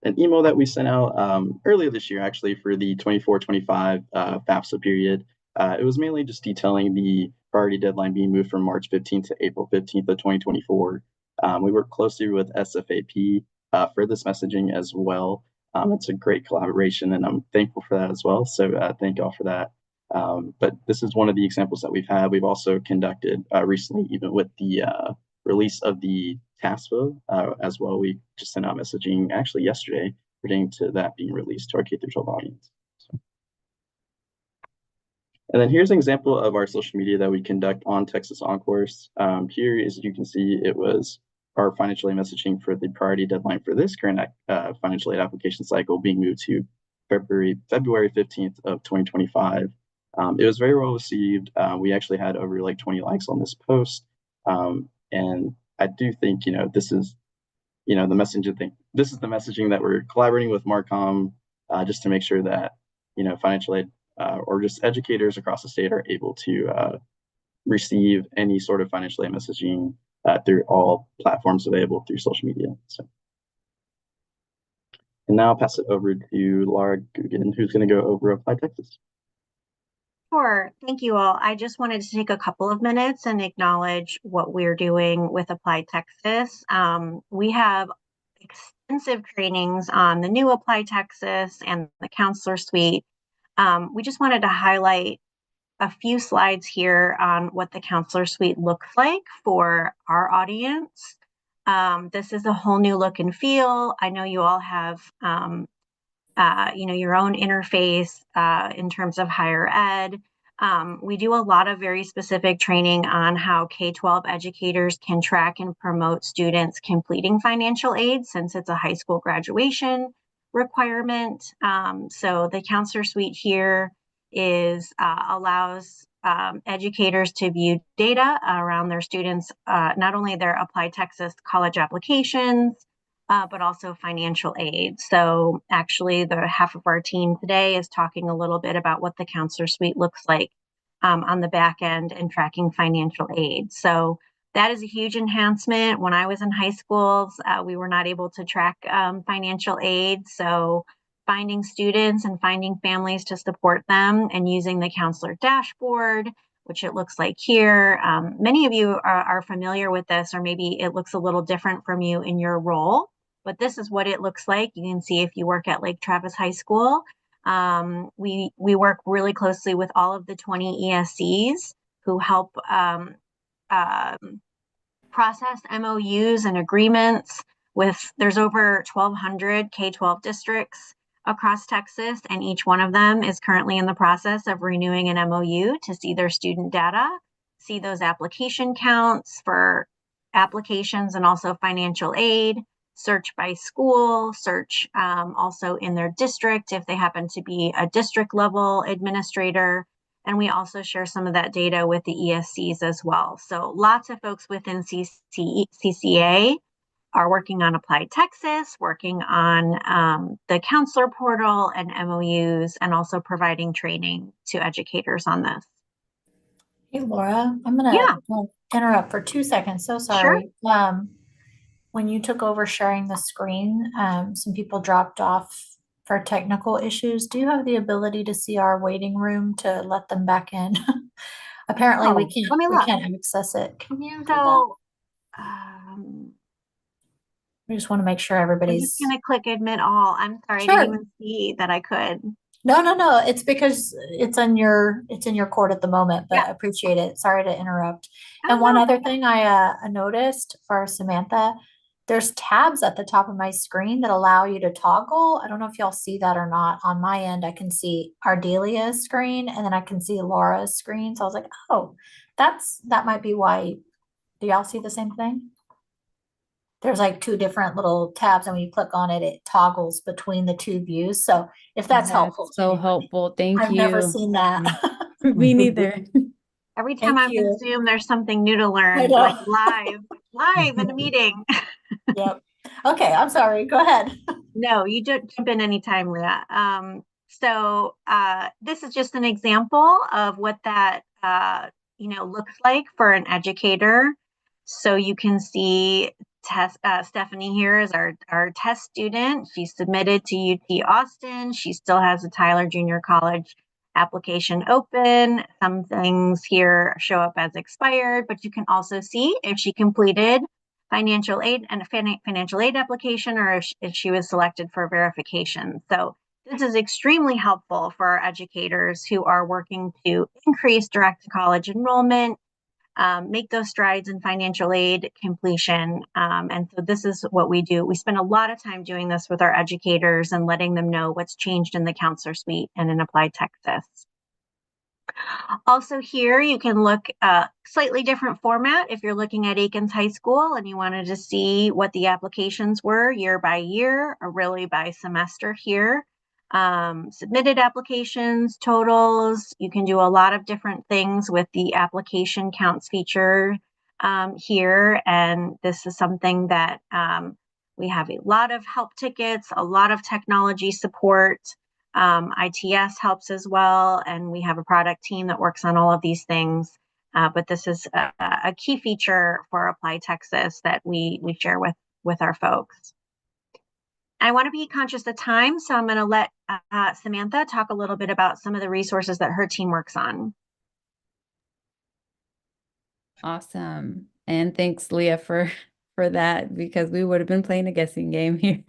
M: an email that we sent out earlier this year, actually, for the 24-25 FAFSA period. It was mainly just detailing the priority deadline being moved from March 15th to April 15th of 2024. We worked closely with SFAP for this messaging as well. It's a great collaboration, and I'm thankful for that as well. So thank y'all for that. But this is one of the examples that we've had. We've also conducted recently, even with the release of the TASFA as well. We just sent out messaging actually yesterday pertaining to that being released to our K-12 audience. So. And then here's an example of our social media that we conduct on Texas OnCourse. Here, as you can see, it was our financial aid messaging for the priority deadline for this current financial aid application cycle being moved to February 15th of 2025. It was very well received. We actually had over like 20 likes on this post. And I do think, this is, the messaging thing. This is the messaging that we're collaborating with Marcom just to make sure that, financial aid or just educators across the state are able to receive any sort of financial aid messaging through all platforms available through social media. So, and now I'll pass it over to Laura Guggen, who's going to go over Applied Texas.
K: Sure. Thank you all. I just wanted to take a couple of minutes and acknowledge what we're doing with Applied Texas. We have extensive trainings on the new Applied Texas and the Counselor Suite. We just wanted to highlight a few slides here on what the Counselor Suite looks like for our audience. This is a whole new look and feel. I know you all have your own interface in terms of higher ed. We do a lot of very specific training on how K-12 educators can track and promote students completing financial aid, since it's a high school graduation requirement. So the Counselor Suite here allows educators to view data around their students, not only their Applied Texas college applications, but also financial aid. So actually the half of our team today is talking a little bit about what the Counselor Suite looks like on the back end and tracking financial aid. So that is a huge enhancement. When I was in high schools, we were not able to track financial aid. So finding students and finding families to support them and using the counselor dashboard, which it looks like here. Many of you are familiar with this, or maybe it looks a little different from you in your role, but this is what it looks like. You can see if you work at Lake Travis High School. We work really closely with all of the 20 ESCs who help process MOUs and agreements there's over 1,200 K-12 districts across Texas, and each one of them is currently in the process of renewing an MOU to see their student data, see those application counts for applications and also financial aid, search by school, search also in their district if they happen to be a district level administrator. And we also share some of that data with the ESCs as well. So lots of folks within CCA are working on Applied Texas, working on the counselor portal and MOUs, and also providing training to educators on this.
C: Hey, Laura, I'm gonna interrupt for 2 seconds. So sorry. Sure. When you took over sharing the screen, some people dropped off for technical issues. Do you have the ability to see our waiting room to let them back in? Apparently we can't access it. Can you do that? We just want to make sure everybody's.
K: I'm just gonna click admit all. I'm sorry,
C: Sure.
K: I didn't even see that I could.
C: No. It's because it's in your court at the moment, but I appreciate it. Sorry to interrupt. And one other thing I noticed for Samantha, there's tabs at the top of my screen that allow you to toggle. I don't know if y'all see that or not. On my end, I can see Ardelia's screen and then I can see Laura's screen. So I was like, oh, that might be why. Do y'all see the same thing? There's like two different little tabs, and when you click on it, it toggles between the two views. So if that's helpful.
L: So helpful. Thank you.
C: I've never seen that.
L: Me neither.
K: Every time I'm in Zoom, there's something new to learn, like live in a meeting.
C: Yep. Okay, I'm sorry. Go ahead.
K: No, you don't jump in anytime, Leah. So this is just an example of what that looks like for an educator. So you can see Stephanie here is our test student. She submitted to UT Austin. She still has a Tyler Junior College application open. Some things here show up as expired, but you can also see if she completed financial aid and a financial aid application, or if she was selected for verification. So this is extremely helpful for our educators who are working to increase direct to college enrollment, make those strides in financial aid completion. And so this is what we do. We spend a lot of time doing this with our educators and letting them know what's changed in the Counselor Suite and in Applied Texas. Also here, you can look slightly different format if you're looking at Aikens High School and you wanted to see what the applications were year by year, or really by semester here. Submitted applications, totals. You can do a lot of different things with the application counts feature here. And this is something that We have a lot of help tickets, a lot of technology support. ITS helps as well, and we have a product team that works on all of these things. But this is a key feature for Apply Texas that we share with our folks. I want to be conscious of time, so I'm going to let Samantha talk a little bit about some of the resources that her team works on.
L: Awesome. And thanks, Leah, for that, because we would have been playing a guessing game here.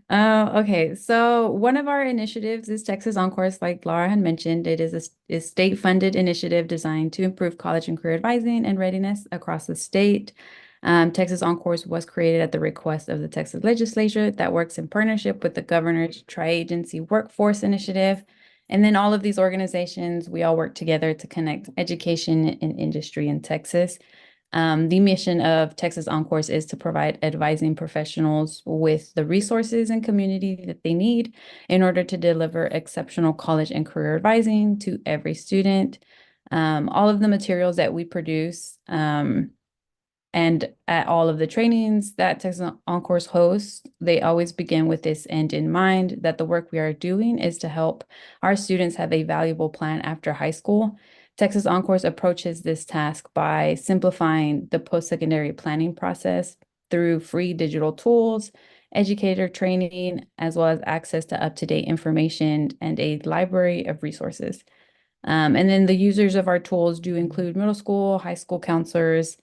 L: Okay, so one of our initiatives is Texas OnCourse, like Laura had mentioned. It is a state-funded initiative designed to improve college and career advising and readiness across the state. Texas OnCourse was created at the request of the Texas legislature that works in partnership with the governor's tri-agency workforce initiative. And then all of these organizations, we all work together to connect education and industry in Texas. The mission of Texas OnCourse is to provide advising professionals with the resources and community that they need in order to deliver exceptional college and career advising to every student. All of the materials that we produce and at all of the trainings that Texas OnCourse hosts, they always begin with this end in mind, that the work we are doing is to help our students have a valuable plan after high school. Texas OnCourse approaches this task by simplifying the post-secondary planning process through free digital tools, educator training, as well as access to up-to-date information and a library of resources. And then the users of our tools do include middle school, high school counselors,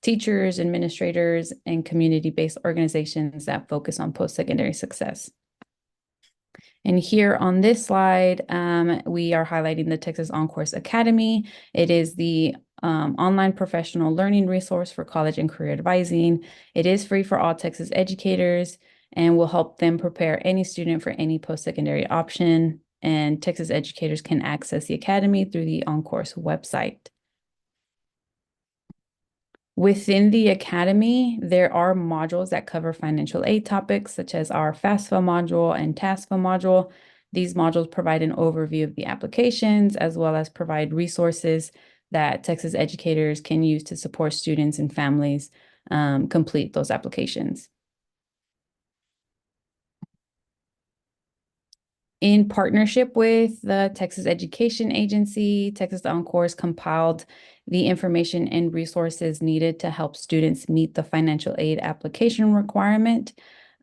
L: teachers, administrators, and community-based organizations that focus on post-secondary success. And here on this slide, we are highlighting the Texas OnCourse Academy. It is the online professional learning resource for college and career advising. It is free for all Texas educators and will help them prepare any student for any post-secondary option. And Texas educators can access the Academy through the OnCourse website. Within the Academy, there are modules that cover financial aid topics, such as our FAFSA module and TASFA module. These modules provide an overview of the applications, as well as provide resources that Texas educators can use to support students and families complete those applications. In partnership with the Texas Education Agency, Texas OnCourse compiled the information and resources needed to help students meet the financial aid application requirement.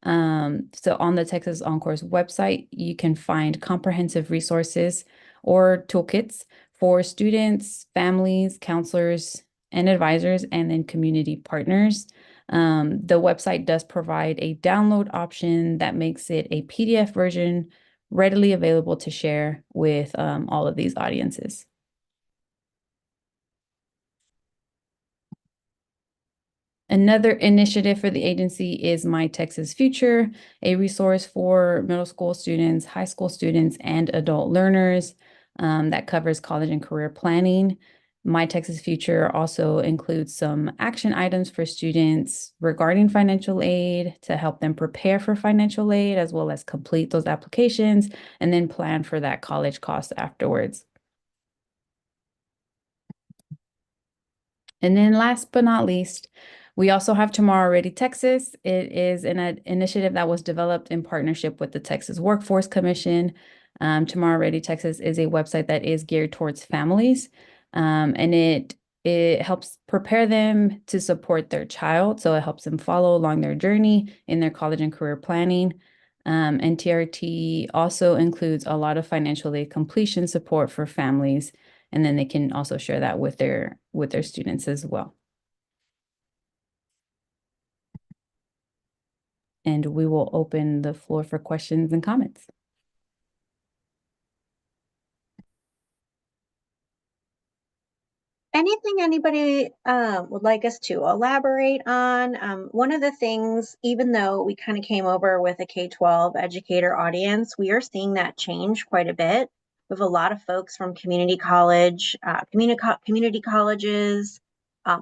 L: So on the Texas OnCourse website, you can find comprehensive resources or toolkits for students, families, counselors, and advisors, and then community partners. The website does provide a download option that makes it a PDF version readily available to share with all of these audiences. Another initiative for the agency is My Texas Future, a resource for middle school students, high school students, and adult learners that covers college and career planning. My Texas Future also includes some action items for students regarding financial aid to help them prepare for financial aid, as well as complete those applications and then plan for that college cost afterwards. And then last but not least, we also have Tomorrow Ready Texas. It is an initiative that was developed in partnership with the Texas Workforce Commission. Tomorrow Ready Texas is a website that is geared towards families. And it helps prepare them to support their child. So it helps them follow along their journey in their college and career planning. And TRT also includes a lot of financial aid completion support for families. And then they can also share that with their students as well. And we will open the floor for questions and comments.
K: Anything anybody would like us to elaborate on? One of the things, even though we kind of came over with a K-12 educator audience, we are seeing that change quite a bit. We have a lot of folks from community college, community colleges,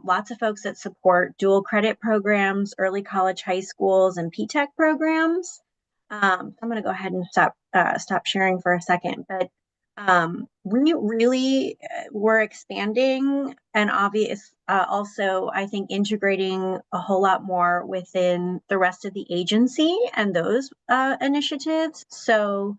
K: lots of folks that support dual credit programs, early college, high schools, and P-TECH programs. I'm going to go ahead and stop sharing for a second, but We really were expanding and also, I think, integrating a whole lot more within the rest of the agency and those initiatives. So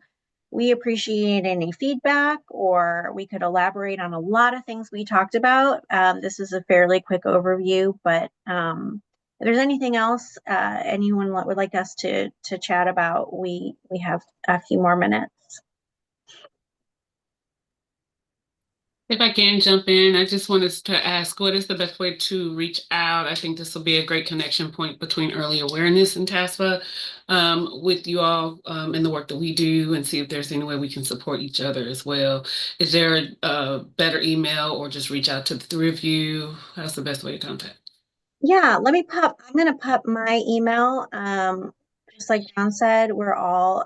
K: we appreciate any feedback, or we could elaborate on a lot of things we talked about. This is a fairly quick overview, but if there's anything else anyone would like us to chat about, we have a few more minutes.
H: If I can jump in, I just wanted to ask, what is the best way to reach out? I think this will be a great connection point between early awareness and TASFA with you all in the work that we do, and see if there's any way we can support each other as well. Is there a better email, or just reach out to the three of you? How's the best way to contact?
K: Yeah, I'm going to pop my email. Just like John said, we're all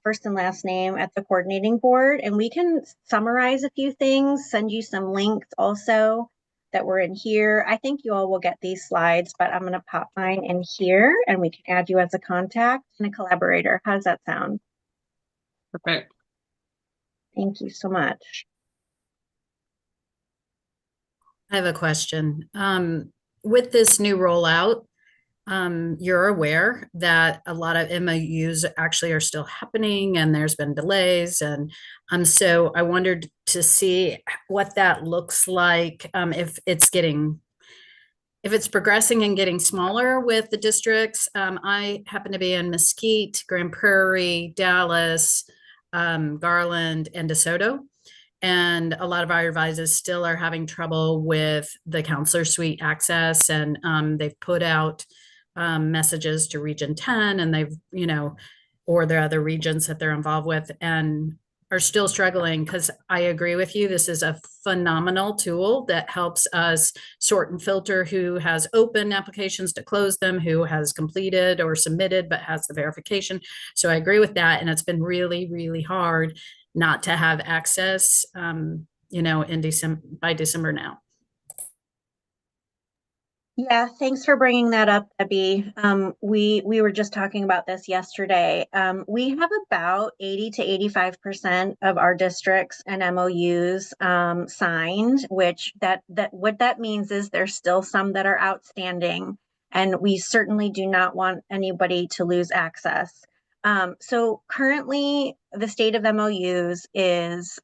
K: first and last name at the coordinating board, and we can summarize a few things, send you some links also that were in here. I think you all will get these slides, but I'm going to pop mine in here, and we can add you as a contact and a collaborator. How does that sound?
H: Perfect.
K: Thank you so much.
N: I have a question. With this new rollout, you're aware that a lot of MOUs actually are still happening, and there's been delays. And so I wondered to see what that looks like, if it's progressing and getting smaller with the districts. I happen to be in Mesquite, Grand Prairie, Dallas, Garland, and DeSoto. And a lot of our advisors still are having trouble with the counselor suite access. And they've put out messages to Region 10, and they've, or the other regions that they're involved with, and are still struggling. Because I agree with you, this is a phenomenal tool that helps us sort and filter who has open applications to close them, who has completed or submitted but has the verification. So I agree with that. And it's been really, really hard not to have access, in December, by December now.
K: Yeah, thanks for bringing that up, Debbie. We were just talking about this yesterday. We have about 80 to 85% of our districts and MOUs signed, which what that means is there's still some that are outstanding, and we certainly do not want anybody to lose access. So currently, the state of MOUs is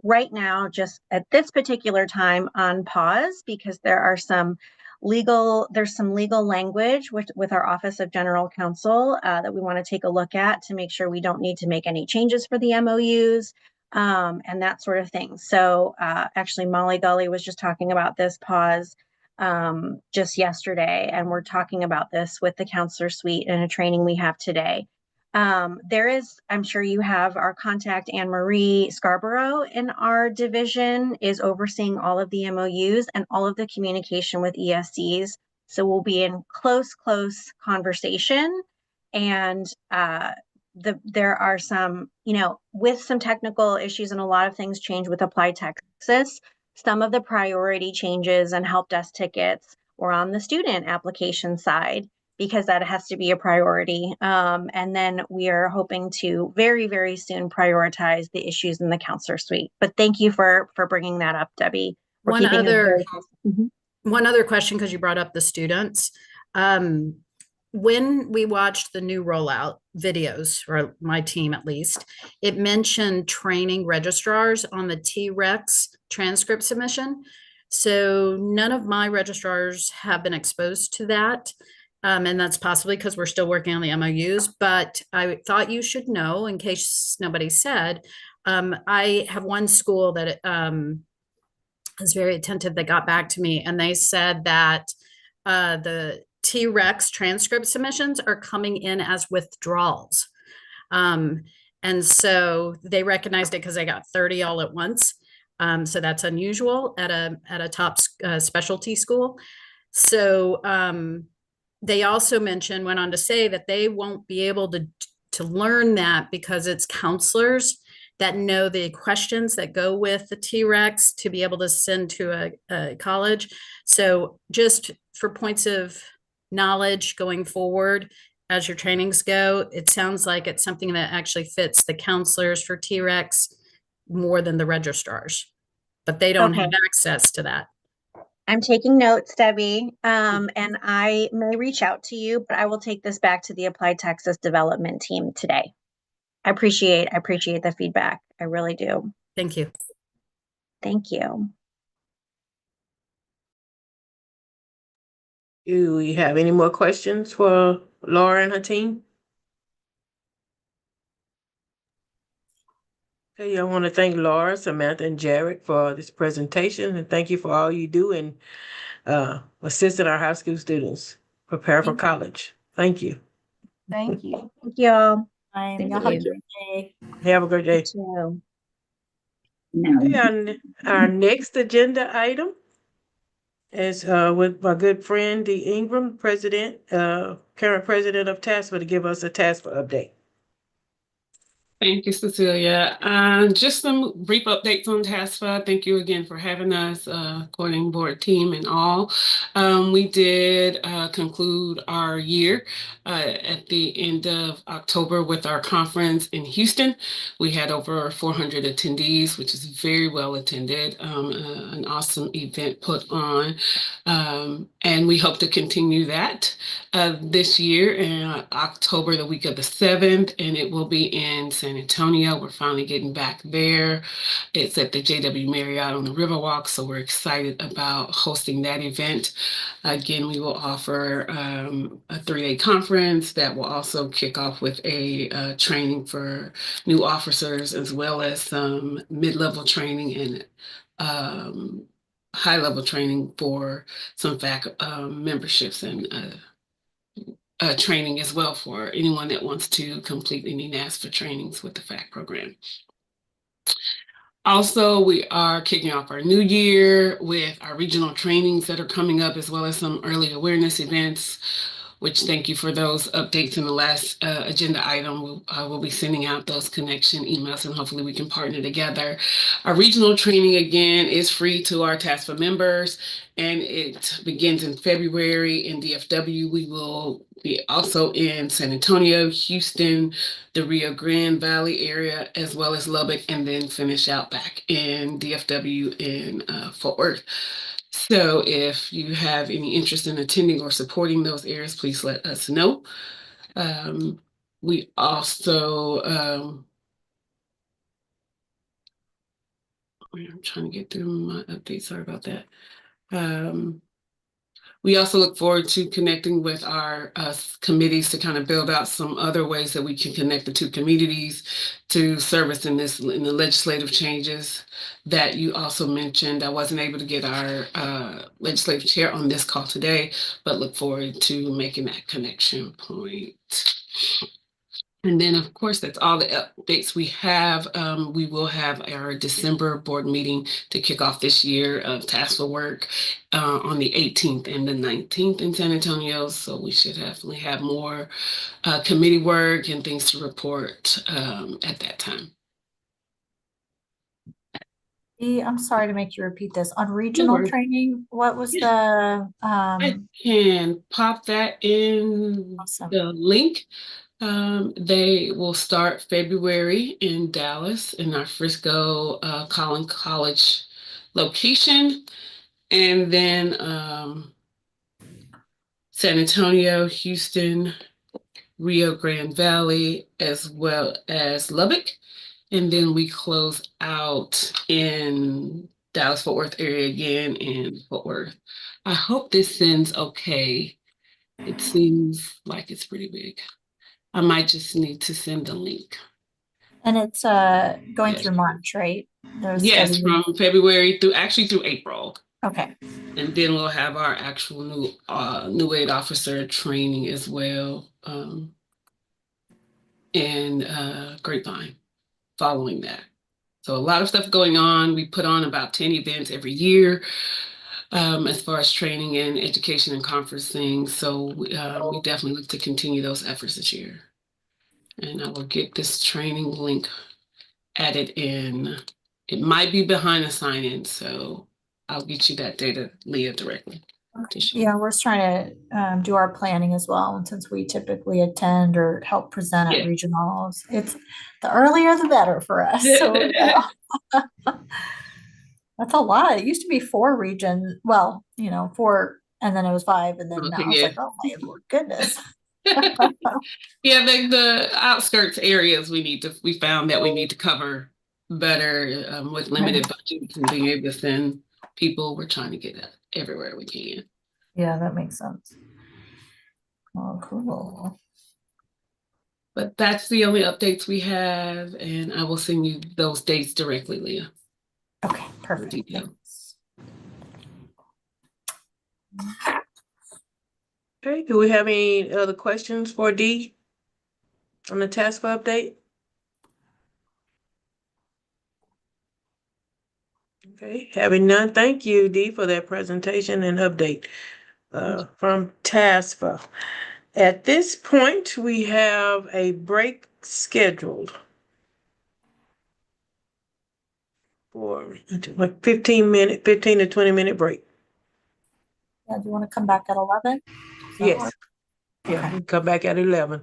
K: right now, just at this particular time, on pause, because there's some legal language with our Office of General Counsel that we want to take a look at to make sure we don't need to make any changes for the MOUs and that sort of thing. So actually, Molly Gully was just talking about this pause just yesterday, and we're talking about this with the counselor suite in a training we have today. I'm sure you have our contact, Anne Marie Scarborough in our division is overseeing all of the MOUs and all of the communication with ESCs. So we'll be in close conversation. And there are some, with some technical issues, and a lot of things change with Apply Texas. Some of the priority changes and help desk tickets were on the student application side, because that has to be a priority. And then we are hoping to very, very soon prioritize the issues in the counselor suite. But thank you for bringing that up, Debbie.
N: One other question, because you brought up the students. When we watched the new rollout videos, or my team at least, it mentioned training registrars on the TREX transcript submission. So none of my registrars have been exposed to that. And that's possibly because we're still working on the MOUs, but I thought you should know, in case nobody said, I have one school that is very attentive that got back to me, and they said that the TREX transcript submissions are coming in as withdrawals. And so they recognized it because they got 30 all at once. So that's unusual at a top specialty school. So they also went on to say that they won't be able to learn that, because it's counselors that know the questions that go with the TREX to be able to send to a college. So just for points of knowledge going forward, as your trainings go, it sounds like it's something that actually fits the counselors for TREX more than the registrars, but they don't have
K: Okay.
N: access to that.
K: I'm taking notes, Debbie, and I may reach out to you, but I will take this back to the Applied Texas Development Team today. I appreciate the feedback. I really do.
N: Thank you.
K: Thank you.
A: Do we have any more questions for Laura and her team? Okay, I want to thank Laura, Samantha, and Jared for this presentation, and thank you for all you do in assisting our high school students prepare for college. Thank you.
C: Thank you.
K: Thank you all.
C: Y'all
L: Thank
C: have a
L: you.
C: great day.
A: Have a great day.
K: Too.
A: Okay, our next agenda item is with my good friend Dee Ingram, current president of TASFA, to give us a TASFA update.
H: Thank you, Cecilia. Just some brief updates on TASFA. Thank you again for having us, coordinating board team and all. We did conclude our year at the end of October with our conference in Houston. We had over 400 attendees, which is very well attended, an awesome event put on. And we hope to continue that this year in October, the week of the 7th, and it will be in San Antonio. We're finally getting back there. It's at the JW Marriott on the Riverwalk, so we're excited about hosting that event. Again, we will offer a 3-day conference that will also kick off with a training for new officers, as well as some mid-level training and high-level training for some FAC memberships and training as well for anyone that wants to complete any NASFA trainings with the FAC program. Also, we are kicking off our new year with our regional trainings that are coming up, as well as some early awareness events, which thank you for those updates in the last agenda item. We'll be sending out those connection emails, and hopefully we can partner together. Our regional training, again, is free to our TASFA members, and it begins in February in DFW. We will be also in San Antonio, Houston, the Rio Grande Valley area, as well as Lubbock, and then finish out back in DFW in Fort Worth. So if you have any interest in attending or supporting those areas, please let us know. We also, I'm trying to get through my updates, sorry about that. We also look forward to connecting with our committees to kind of build out some other ways that we can connect the two communities to service in the legislative changes that you also mentioned. I wasn't able to get our legislative chair on this call today, but look forward to making that connection point. And then, of course, that's all the updates we have. We will have our December board meeting to kick off this year of TASFA work on the 18th and the 19th in San Antonio. So we should definitely have more committee work and things to report at that time.
C: I'm sorry to make you repeat this. On regional training, what was the
H: I can pop that in the link. They will start February in Dallas in our Frisco Collin College location, and then San Antonio, Houston, Rio Grande Valley, as well as Lubbock. And then we close out in Dallas-Fort Worth area again in Fort Worth. I hope this sends okay. It seems like it's pretty big. I might just need to send a link.
C: And it's going through March, right?
H: Yes, from February through April.
C: Okay.
H: And then we'll have our actual new aid officer training as well in Grapevine following that. So a lot of stuff going on. We put on about 10 events every year as far as training and education and conferencing. So we definitely look to continue those efforts this year. And I will get this training link added in. It might be behind the sign-in, so I'll get you that data, Leah, directly. to share.
C: Yeah, we're just trying to do our planning as well. And since we typically attend or help present at
H: Yeah.
C: regionals, it's the earlier the better for us. So yeah. That's a lot. It used to be 4 regions. Well, 4, and then it was 5, and then now it's
H: Yeah.
C: like, oh my Lord, goodness.
H: Yeah, the outskirts areas we found that we need to cover better with limited budgets and being able to send people. We're trying to get that everywhere we can.
C: Yeah, that makes sense. Oh, cool.
H: But that's the only updates we have, and I will send you those dates directly, Leah.
C: Okay, perfect.
A: Okay, do we have any other questions for Dee on the TASFA update? Okay, having none, thank you, Dee, for that presentation and update from TASFA. At this point, we have a break scheduled for like 15 to 20-minute break.
C: Yeah, do you want to come back at 11?
A: Yes. Yeah, we come back at 11.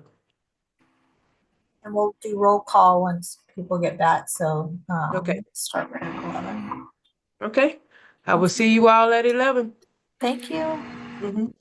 C: And we'll do roll call once people get back. So
A: Okay.
C: Start right at 11.
A: Okay, I will see you all at 11.
C: Thank you.
A: Mhm.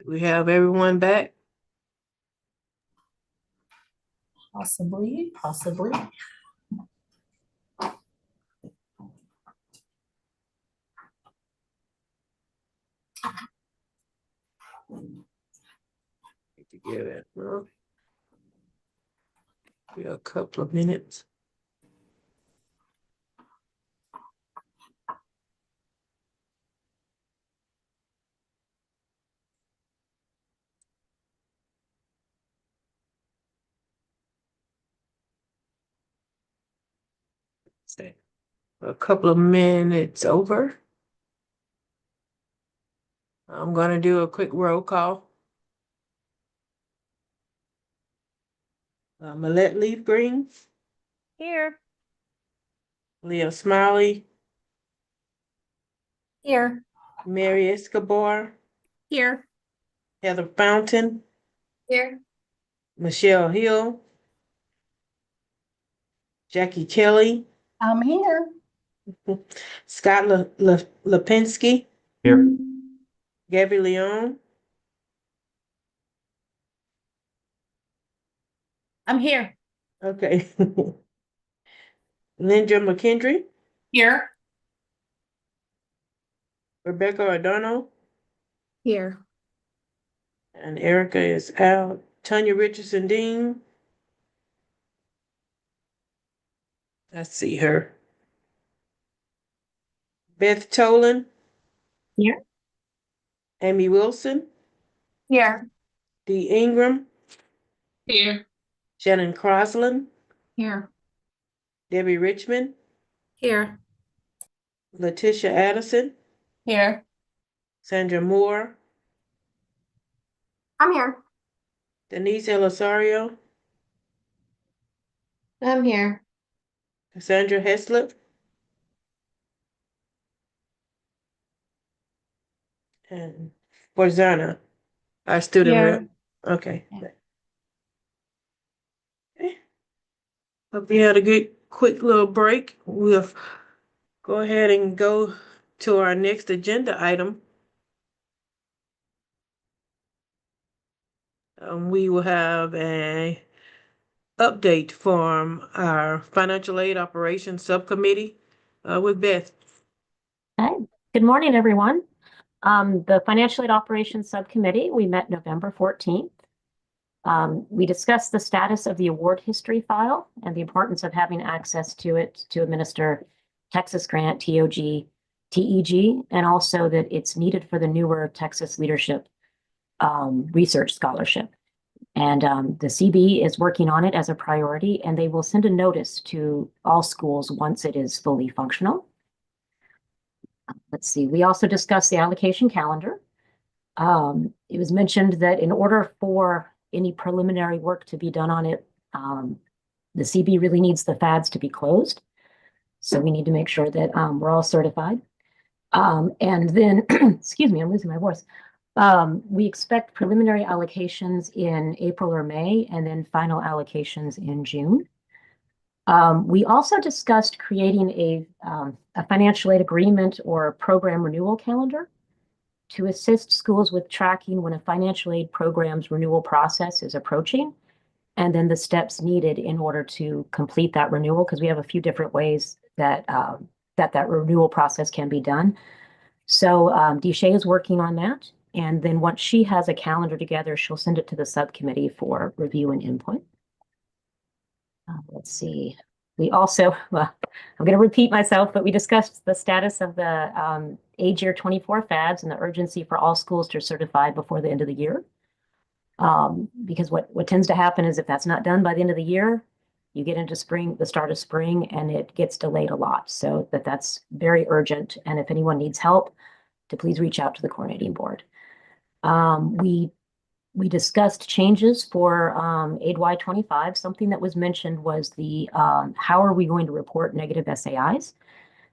A: We have everyone back.
C: Possibly.
A: Together. Well, we have a couple of minutes. Stay. A couple of minutes over. I'm gonna do a quick roll call. Millette Leaf Green,
D: Here.
A: Leah Smiley,
C: Here.
A: Mary Escobar,
N: Here.
A: Heather Fountain,
B: Here.
A: Michelle Hill, Jackie Kelly,
C: I'm here.
A: Scott Lipinski,
M: Here.
A: Gabby Leon,
B: I'm here.
A: okay. Linda McKendry,
B: Here.
A: Rebecca O'Donnell,
N: Here.
A: and Erica is out. Tanya Richardson Dean. I see her. Beth Tolan.
G: Here.
A: Amy Wilson.
B: Here.
A: Dee Ingram.
H: Here.
A: Shannon Crosland.
I: Here.
A: Debbie Richmond.
N: Here.
A: Letitia Addison.
B: Here.
A: Sandra Moore.
K: I'm here.
A: Denise Elisario.
B: I'm here.
A: Cassandra Heslop. And Borzana, our student
B: Here.
A: rep. Okay. Okay. Hope you had a good, quick little break. We'll go ahead and go to our next agenda item. We will have a update from our Financial Aid Operations Subcommittee with Beth.
G: Hi, good morning, everyone. The Financial Aid Operations Subcommittee, we met November 14th. We discussed the status of the award history file and the importance of having access to it to administer Texas Grant, TOG, TEG, and also that it's needed for the newer Texas Leadership Research Scholarship. And the CB is working on it as a priority, and they will send a notice to all schools once it is fully functional. Let's see, we also discussed the allocation calendar. It was mentioned that in order for any preliminary work to be done on it, the CB really needs the FADs to be closed. So we need to make sure that we're all certified. And then, excuse me, I'm losing my voice. We expect preliminary allocations in April or May, and then final allocations in June. We also discussed creating a financial aid agreement or program renewal calendar to assist schools with tracking when a financial aid program's renewal process is approaching, and then the steps needed in order to complete that renewal, because we have a few different ways that that renewal process can be done. So Deshay is working on that. And then once she has a calendar together, she'll send it to the subcommittee for review and input. Let's see. We also, well, I'm going to repeat myself, but we discussed the status of the age year 24 FADs and the urgency for all schools to certify before the end of the year. Because what tends to happen is if that's not done by the end of the year, you get into spring, the start of spring, and it gets delayed a lot. So that's very urgent. And if anyone needs help, to please reach out to the coordinating board. We discussed changes for AID 25. Something that was mentioned was the how are we going to report negative SAIs?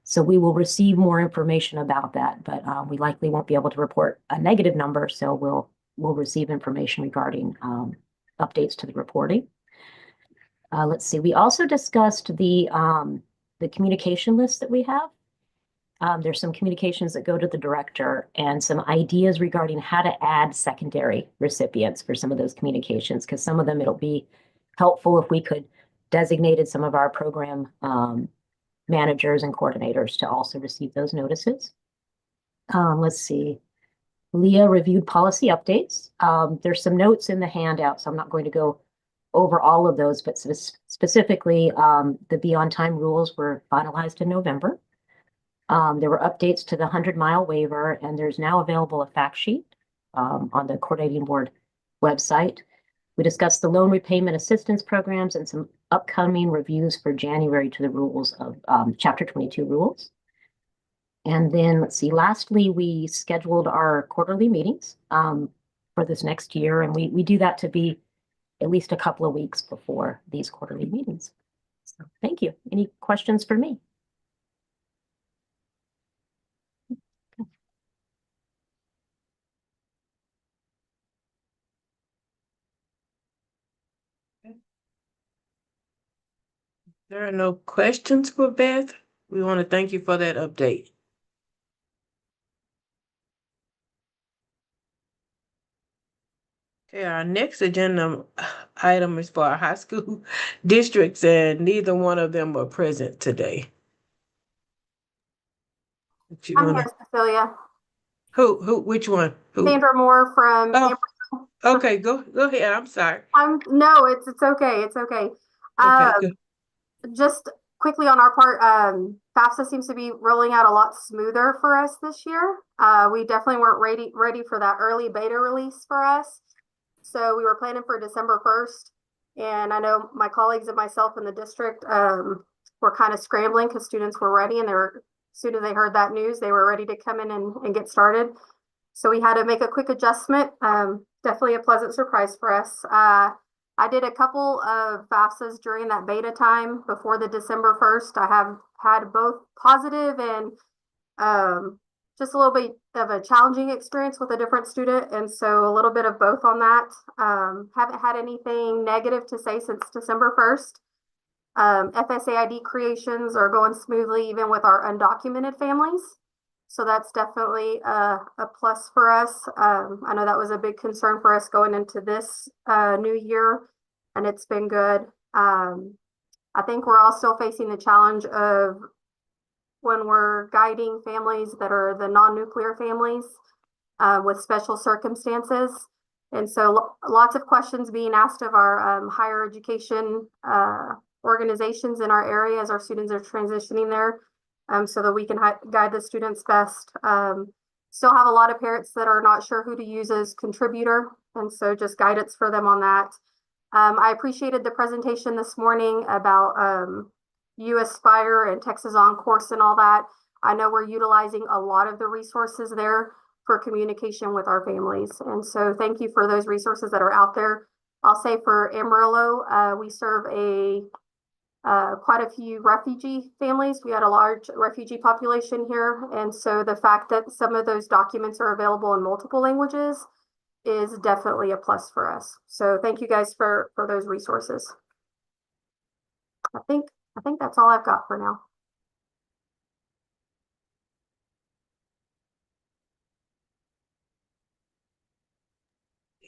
G: So we will receive more information about that, but we likely won't be able to report a negative number. So we'll receive information regarding updates to the reporting. Let's see. We also discussed the communication list that we have. There's some communications that go to the director and some ideas regarding how to add secondary recipients for some of those communications, because some of them it'll be helpful if we could designated some of our program managers and coordinators to also receive those notices. Let's see. Leah reviewed policy updates. There's some notes in the handout, so I'm not going to go over all of those, but specifically, the Be On Time rules were finalized in November. There were updates to the 100-mile waiver, and there's now available a fact sheet on the coordinating board website. We discussed the loan repayment assistance programs and some upcoming reviews for January to the rules of Chapter 22 rules. And then let's see, lastly, we scheduled our quarterly meetings for this next year, and we do that to be at least a couple of weeks before these quarterly meetings. So thank you. Any questions for me?
A: There are no questions for Beth. We want to thank you for that update. Okay, our next agenda item is for our high school districts, and neither one of them are present today.
O: I'm here, Cecilia.
A: Which one? Who?
O: Sandra Moore from.
A: Oh, okay, go ahead. I'm sorry.
O: No, it's okay. It's okay.
A: Okay, good.
O: Just quickly on our part, FAFSA seems to be rolling out a lot smoother for us this year. We definitely weren't ready for that early beta release for us. So we were planning for December 1st. And I know my colleagues and myself in the district were kind of scrambling because students were ready, and as soon as they heard that news, they were ready to come in and get started. So we had to make a quick adjustment. Definitely a pleasant surprise for us. I did a couple of FAFSAs during that beta time before the December 1st. I have had both positive and just a little bit of a challenging experience with a different student. And so a little bit of both on that. Haven't had anything negative to say since December 1st. FSAID creations are going smoothly even with our undocumented families. So that's definitely a plus for us. I know that was a big concern for us going into this new year, and it's been good. I think we're all still facing the challenge of when we're guiding families that are the non-nuclear families with special circumstances. And so lots of questions being asked of our higher education organizations in our area as our students are transitioning there. So that we can guide the students best. Still have a lot of parents that are not sure who to use as contributor, and so just guidance for them on that. I appreciated the presentation this morning about US Spire and Texas OnCourse and all that. I know we're utilizing a lot of the resources there for communication with our families, and so thank you for those resources that are out there. I'll say for Amarillo, we serve quite a few refugee families. We had a large refugee population here. And so the fact that some of those documents are available in multiple languages is definitely a plus for us. So thank you guys for those resources. I think that's all I've got for now.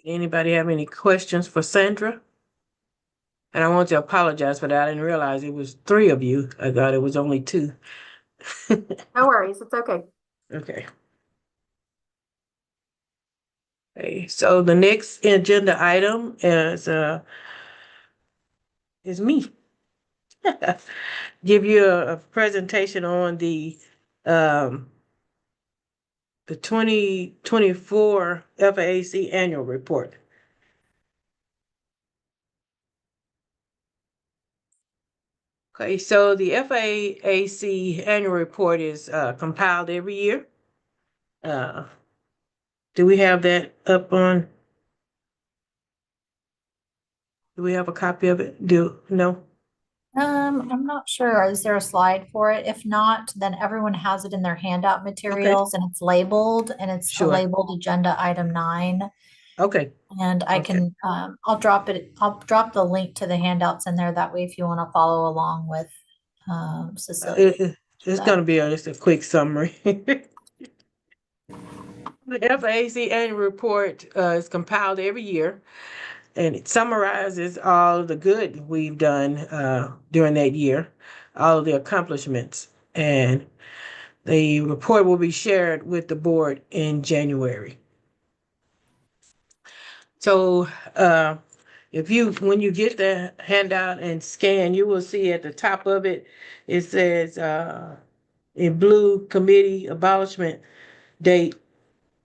A: Anybody have any questions for Sandra? And I want to apologize for that. I didn't realize it was 3 of you. I thought it was only 2.
O: No worries. It's okay.
A: Okay. Okay. So the next agenda item is me. Give you a presentation on the 2024 FAAC annual report. Okay, so the FAAC annual report is compiled every year. Do we have that up on? Do we have a copy of it? No?
C: I'm not sure. Is there a slide for it? If not, then everyone has it in their handout materials, and it's labeled, and it's labeled agenda item 9.
A: Okay.
C: And I can, I'll drop the link to the handouts in there. That way, if you want to follow along with Cecilia.
A: It's going to be just a quick summary. The FAAC annual report is compiled every year, and it summarizes all of the good we've done during that year, all of the accomplishments. And the report will be shared with the board in January. So when you get the handout and scan, you will see at the top of it, it says in blue, committee abolishment date,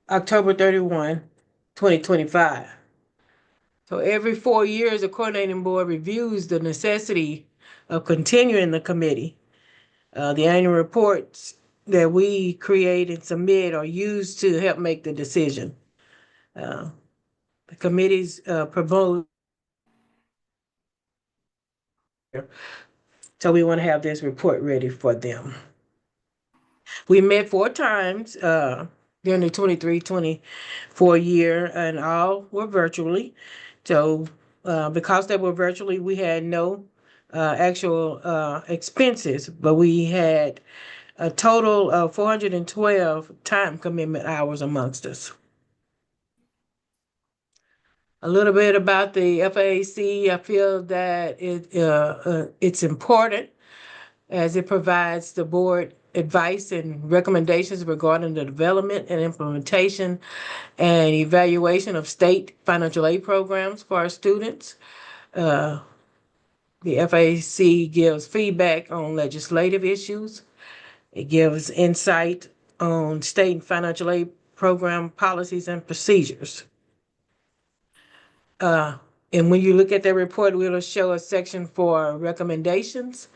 A: October 31, 2025. So every 4 years, the coordinating board reviews the necessity of continuing the committee. The annual reports that we create and submit are used to help make the decision. The committees promote. So we want to have this report ready for them. We met 4 times during the 23-24 year, and all were virtually. So because they were virtually, we had no actual expenses, but we had a total of 412 time commitment hours amongst us. A little bit about the FAAC. I feel that it's important as it provides the board advice and recommendations regarding the development and implementation and evaluation of state financial aid programs for our students. The FAAC gives feedback on legislative issues. It gives insight on state financial aid program policies and procedures. And when you look at that report, we'll show a section for recommendations.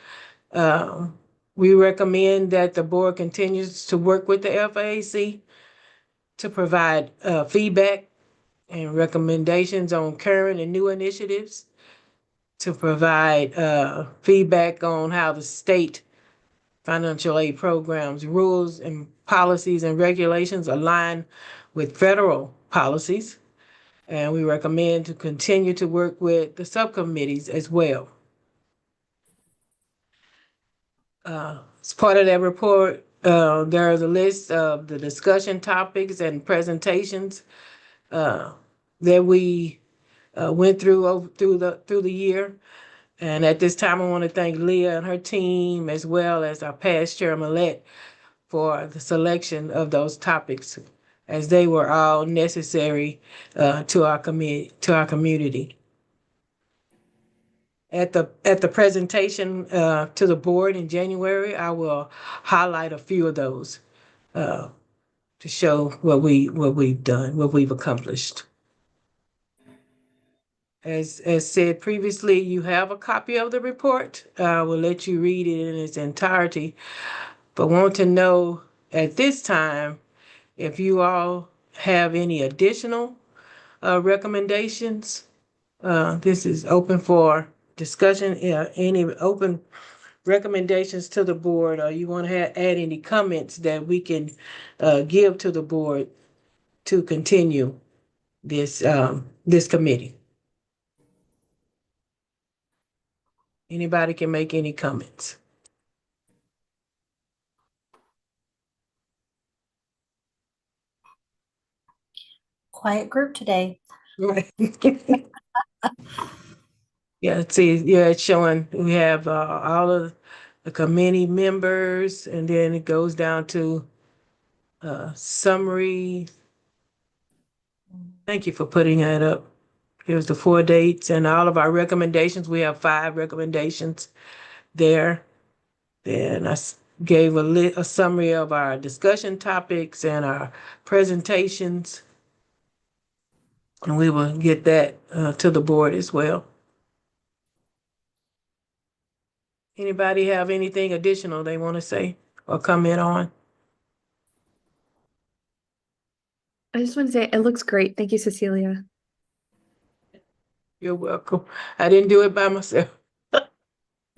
A: We recommend that the board continues to work with the FAAC to provide feedback and recommendations on current and new initiatives, to provide feedback on how the state financial aid programs, rules and policies and regulations align with federal policies. And we recommend to continue to work with the subcommittees as well. As part of that report, there is a list of the discussion topics and presentations that we went through the year. And at this time, I want to thank Leah and her team, as well as our past chairman-elect, for the selection of those topics, as they were all necessary to our community. At the presentation to the board in January, I will highlight a few of those to show what we've done, what we've accomplished. As said previously, you have a copy of the report. I will let you read it in its entirety, but want to know at this time if you all have any additional recommendations. This is open for discussion. Any open recommendations to the board, or you want to add any comments that we can give to the board to continue this committee? Anybody can make any comments.
C: Quiet group today.
A: Right. Yeah, see, yeah, it's showing we have all of the committee members, and then it goes down to summary. Thank you for putting that up. Here's the 4 dates and all of our recommendations. We have 5 recommendations there. And I gave a summary of our discussion topics and our presentations. And we will get that to the board as well. Anybody have anything additional they want to say or comment on?
P: I just want to say it looks great. Thank you, Cecilia.
A: You're welcome. I didn't do it by myself.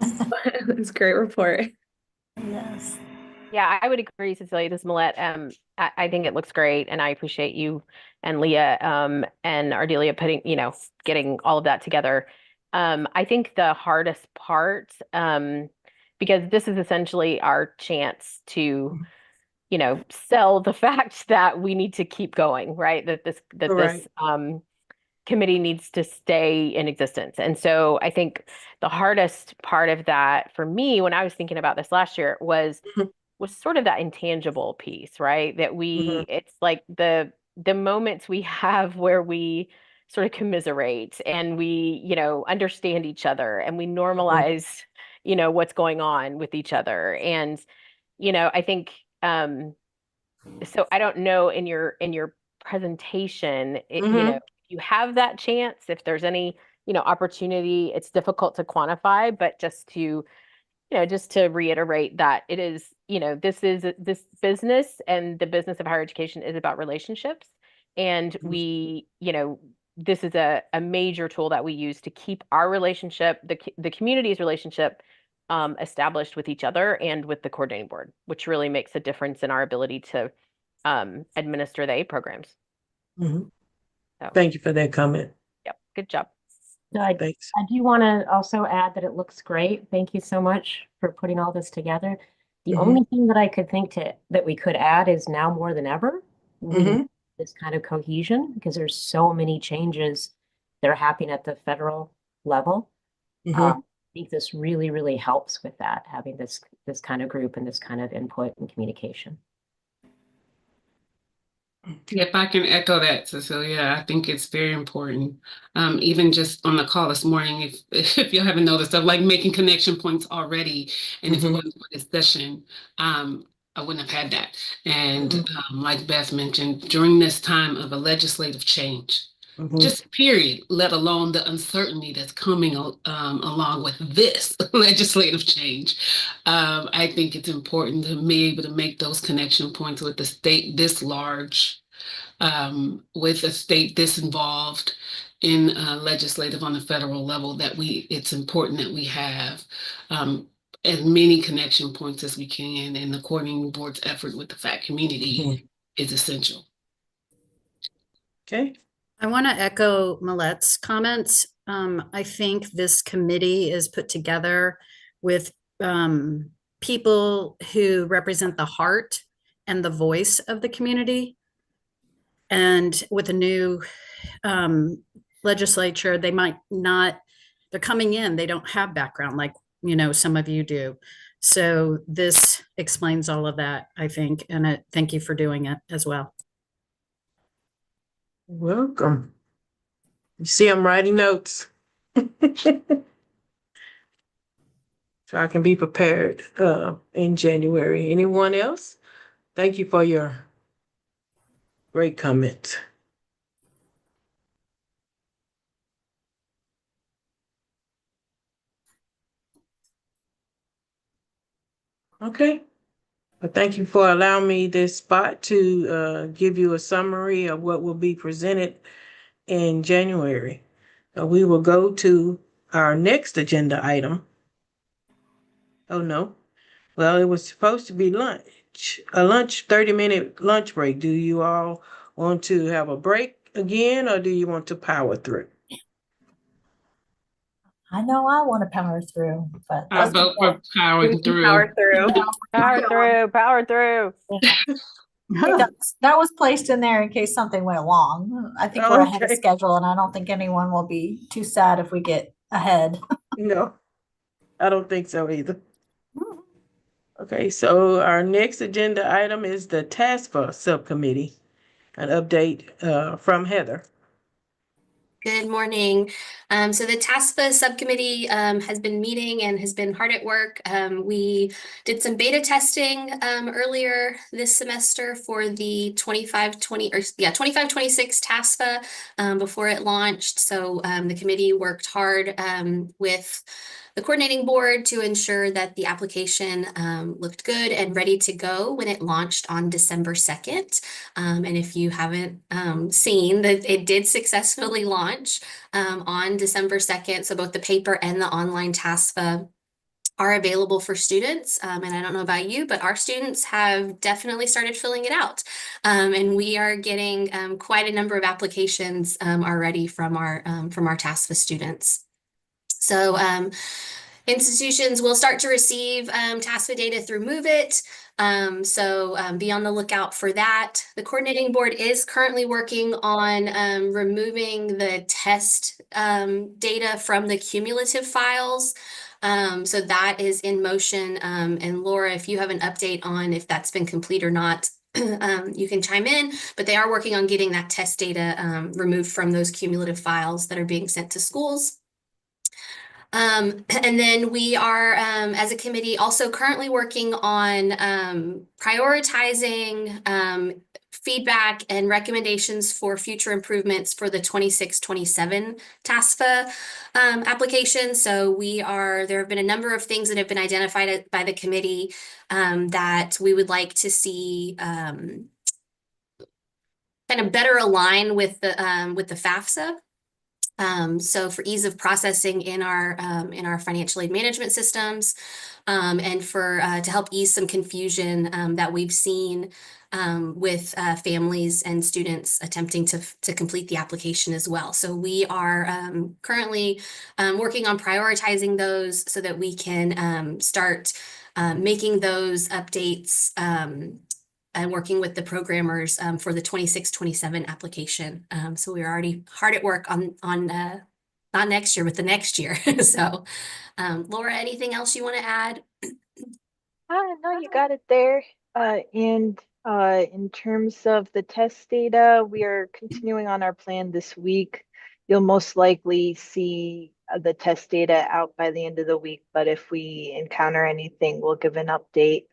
P: It's a great report.
C: Yes.
D: Yeah, I would agree, Cecilia. This is Millette. I think it looks great, and I appreciate you and Leah and Ardelia putting, getting all of that together. I think the hardest part because this is essentially our chance to, you know, sell the fact that we need to keep going, right? That this
A: Right.
D: committee needs to stay in existence. And so I think the hardest part of that for me when I was thinking about this last year was sort of that intangible piece, right? That it's like the moments we have where we sort of commiserate and we, you know, understand each other and we normalize, you know, what's going on with each other. And, you know, I think so I don't know in your presentation, you know, you have that chance, if there's any, you know, opportunity, it's difficult to quantify, but just to, you know, just to reiterate that it is, you know, this business and the business of higher education is about relationships. And we, you know, this is a major tool that we use to keep our relationship, the community's relationship established with each other and with the coordinating board, which really makes a difference in our ability to administer the A programs. So,
A: Thank you for that comment.
D: yep, good job.
A: Thanks.
G: I do want to also add that it looks great. Thank you so much for putting all this together. The only thing that I could think that we could add is now more than ever, we need this kind of cohesion because there's so many changes that are happening at the federal level. I think this really, really helps with that, having this kind of group and this kind of input and communication.
H: If I can echo that, Cecilia, I think it's very important. Even just on the call this morning, if you haven't noticed, of like making connection points already, and if it wasn't for this session, I wouldn't have had that. And like Beth mentioned, during this time of a legislative change, just period, let alone the uncertainty that's coming along with this legislative change. I think it's important to be able to make those connection points with the state this large, with a state this involved in legislative on the federal level, that it's important that we have as many connection points as we can, and the coordinating board's effort with the FACT community is essential.
A: Okay.
N: I want to echo Millette's comments. I think this committee is put together with people who represent the heart and the voice of the community. And with a new legislature, they might not, they're coming in, they don't have background like, you know, some of you do. So this explains all of that, I think, and thank you for doing it as well.
A: Welcome. You see, I'm writing notes. So I can be prepared in January. Anyone else? Thank you for your great comment. Okay. Well, thank you for allowing me this spot to give you a summary of what will be presented in January. We will go to our next agenda item. Oh, no. Well, it was supposed to be lunch, a 30-minute lunch break. Do you all want to have a break again, or do you want to power through?
C: I know I want to power through, but
H: I vote for powering through.
D: Power through.
C: That was placed in there in case something went wrong. I think we're ahead of schedule, and I don't think anyone will be too sad if we get ahead.
A: No, I don't think so either. Okay, so our next agenda item is the task force subcommittee. An update from Heather.
Q: Good morning. So the TASFA subcommittee has been meeting and has been hard at work. We did some beta testing earlier this semester for the 25-26 TASFA before it launched. So the committee worked hard with the coordinating board to ensure that the application looked good and ready to go when it launched on December 2nd. And if you haven't seen that, it did successfully launch on December 2nd. So both the paper and the online TASFA are available for students. And I don't know about you, but our students have definitely started filling it out. And we are getting quite a number of applications already from our TASFA students. So Institutions will start to receive TASFA data through Move It. So be on the lookout for that. The coordinating board is currently working on removing the test data from the cumulative files. So that is in motion. And Laura, if you have an update on if that's been complete or not, you can chime in, but they are working on getting that test data removed from those cumulative files that are being sent to schools. And then we are, as a committee, also currently working on prioritizing feedback and recommendations for future improvements for the 26-27 TASFA application. So there have been a number of things that have been identified by the committee that we would like to see kind of better align with the FAFSA. So for ease of processing in our financial aid management systems, and for to help ease some confusion that we've seen with families and students attempting to complete the application as well. So we are currently working on prioritizing those so that we can start making those updates and working with the programmers for the 26-27 application. So we're already hard at work on not next year, but the next year. So Laura, anything else you want to add?
E: No, you got it there. And in terms of the test data, we are continuing on our plan this week. You'll most likely see the test data out by the end of the week, but if we encounter anything, we'll give an update.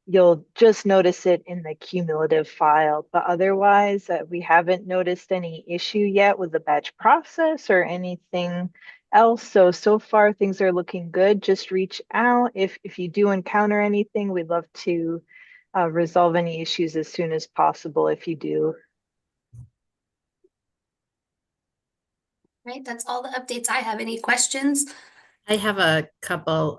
E: You'll just notice it in the cumulative file, but otherwise we haven't noticed any issue yet with the batch process or anything else. So far things are looking good. Just reach out if you do encounter anything. We'd love to resolve any issues as soon as possible if you do.
Q: Right, that's all the updates I have. Any questions?
N: I have a couple.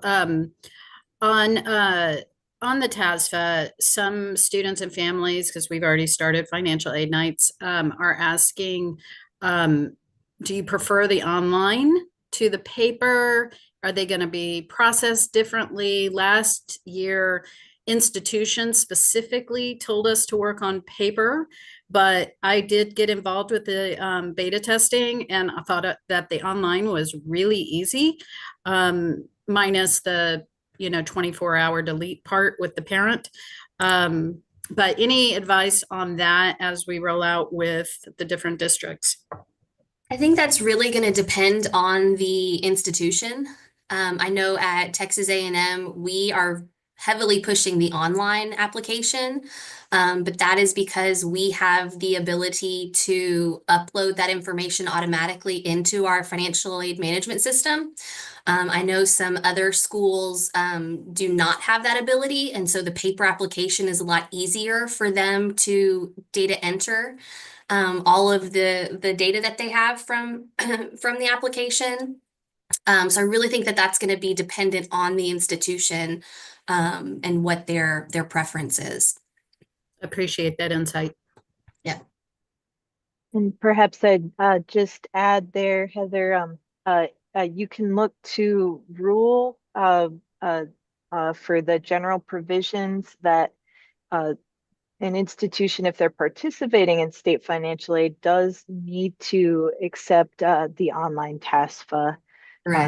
N: On the TASFA, some students and families, because we've already started financial aid nights, are asking, do you prefer the online to the paper? Are they going to be processed differently? Last year, institutions specifically told us to work on paper, but I did get involved with the beta testing, and I thought that the online was really easy, minus the 24-hour delete part with the parent. But any advice on that as we roll out with the different districts?
Q: I think that's really going to depend on the institution. I know at Texas A&M, we are heavily pushing the online application, but that is because we have the ability to upload that information automatically into our financial aid management system. I know some other schools do not have that ability, and so the paper application is a lot easier for them to data enter all of the data that they have from the application. So I really think that that's going to be dependent on the institution and what their preference is.
N: Appreciate that insight.
Q: Yeah.
E: And perhaps I'd just add there, Heather, you can look to rule for the general provisions that an institution, if they're participating in state financial aid, does need to accept the online TASFA.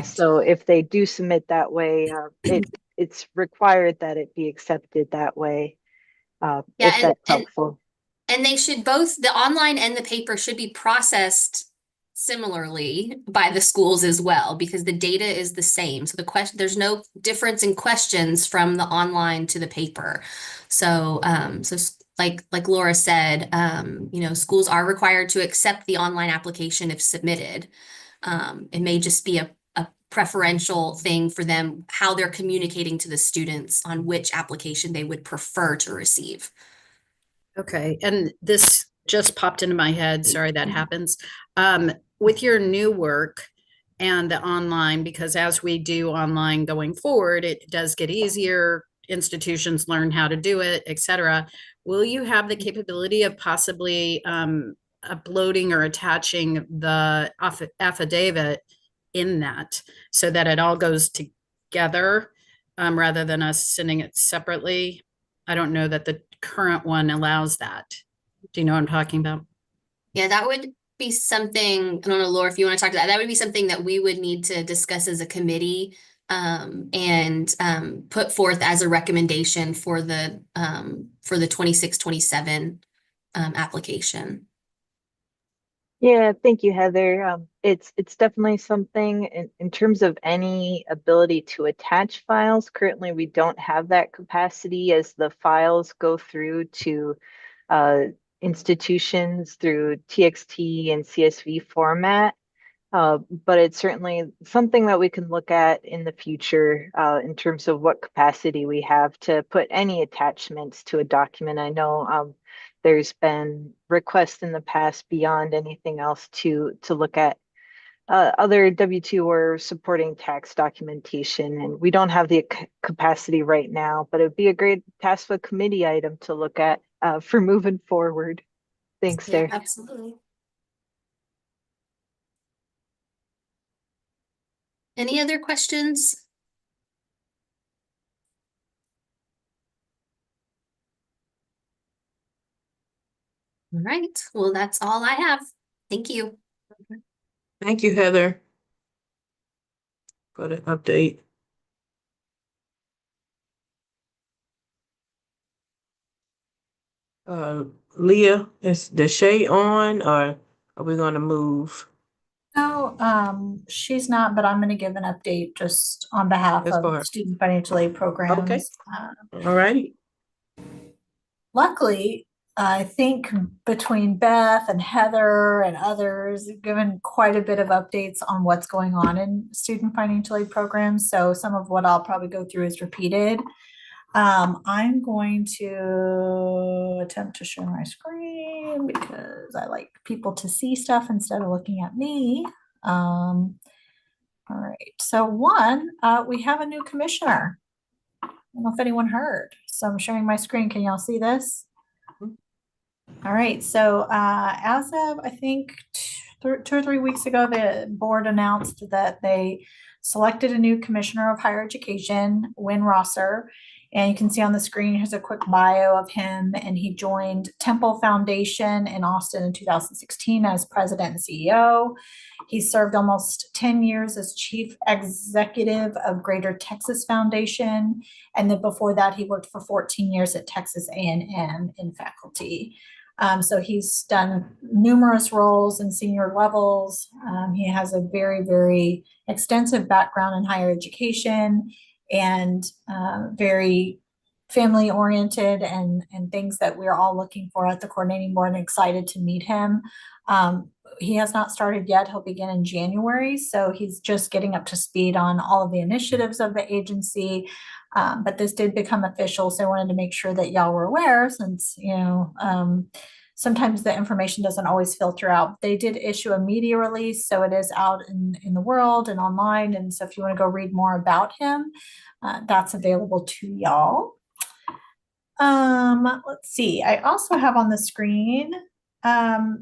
E: So if they do submit that way, it's required that it be accepted that way, if that's helpful.
Q: And they should both, the online and the paper should be processed similarly by the schools as well, because the data is the same. So there's no difference in questions from the online to the paper. So, like Laura said, schools are required to accept the online application if submitted. It may just be a preferential thing for them, how they're communicating to the students on which application they would prefer to receive.
N: Okay, and this just popped into my head. Sorry that happens. With your new work and the online, because as we do online going forward, it does get easier. Institutions learn how to do it, etc. Will you have the capability of possibly uploading or attaching the affidavit in that so that it all goes together rather than us sending it separately. I don't know that the current one allows that. Do you know what I'm talking about?
Q: Yeah, that would be something, I don't know, Laura, if you want to talk to that, that would be something that we would need to discuss as a committee and put forth as a recommendation for the 26-27 application.
E: Yeah, thank you, Heather. It's definitely something in terms of any ability to attach files. Currently, we don't have that capacity as the files go through to institutions through TXT and CSV format. But it's certainly something that we can look at in the future in terms of what capacity we have to put any attachments to a document. I know there's been requests in the past beyond anything else to look at other W-2 or supporting tax documentation, and we don't have the capacity right now, but it'd be a great TASFA committee item to look at for moving forward. Thanks,
Q: Yeah,
E: Sarah.
Q: absolutely. Any other questions? All right, well, that's all I have. Thank you.
A: Thank you, Heather, for the update. Leah, is Deshay on, or are we gonna move?
C: No, she's not, but I'm going to give an update just on behalf
A: That's for her.
C: of student financial aid programs.
A: Okay. All righty.
C: Luckily, I think between Beth and Heather and others, given quite a bit of updates on what's going on in student financial aid programs. So some of what I'll probably go through is repeated. I'm going to attempt to share my screen because I like people to see stuff instead of looking at me. All right, so we have a new commissioner. I don't know if anyone heard. So I'm sharing my screen. Can y'all see this? All right, so as of, I think, 2 or 3 weeks ago, the board announced that they selected a new commissioner of higher education, Wynn Rosser. And you can see on the screen, here's a quick bio of him. And he joined Temple Foundation in Austin in 2016 as president and CEO. He served almost 10 years as chief executive of Greater Texas Foundation. And then before that, he worked for 14 years at Texas A&M in faculty. So he's done numerous roles in senior levels. He has a very, very extensive background in higher education and very family oriented and things that we're all looking for at the coordinating board, and excited to meet him. He has not started yet. He'll begin in January. So he's just getting up to speed on all of the initiatives of the agency. But this did become official. So I wanted to make sure that y'all were aware, since, sometimes the information doesn't always filter out. They did issue a media release, so it is out in the world and online. And so if you want to go read more about him, that's available to y'all. Let's see. I also have on the screen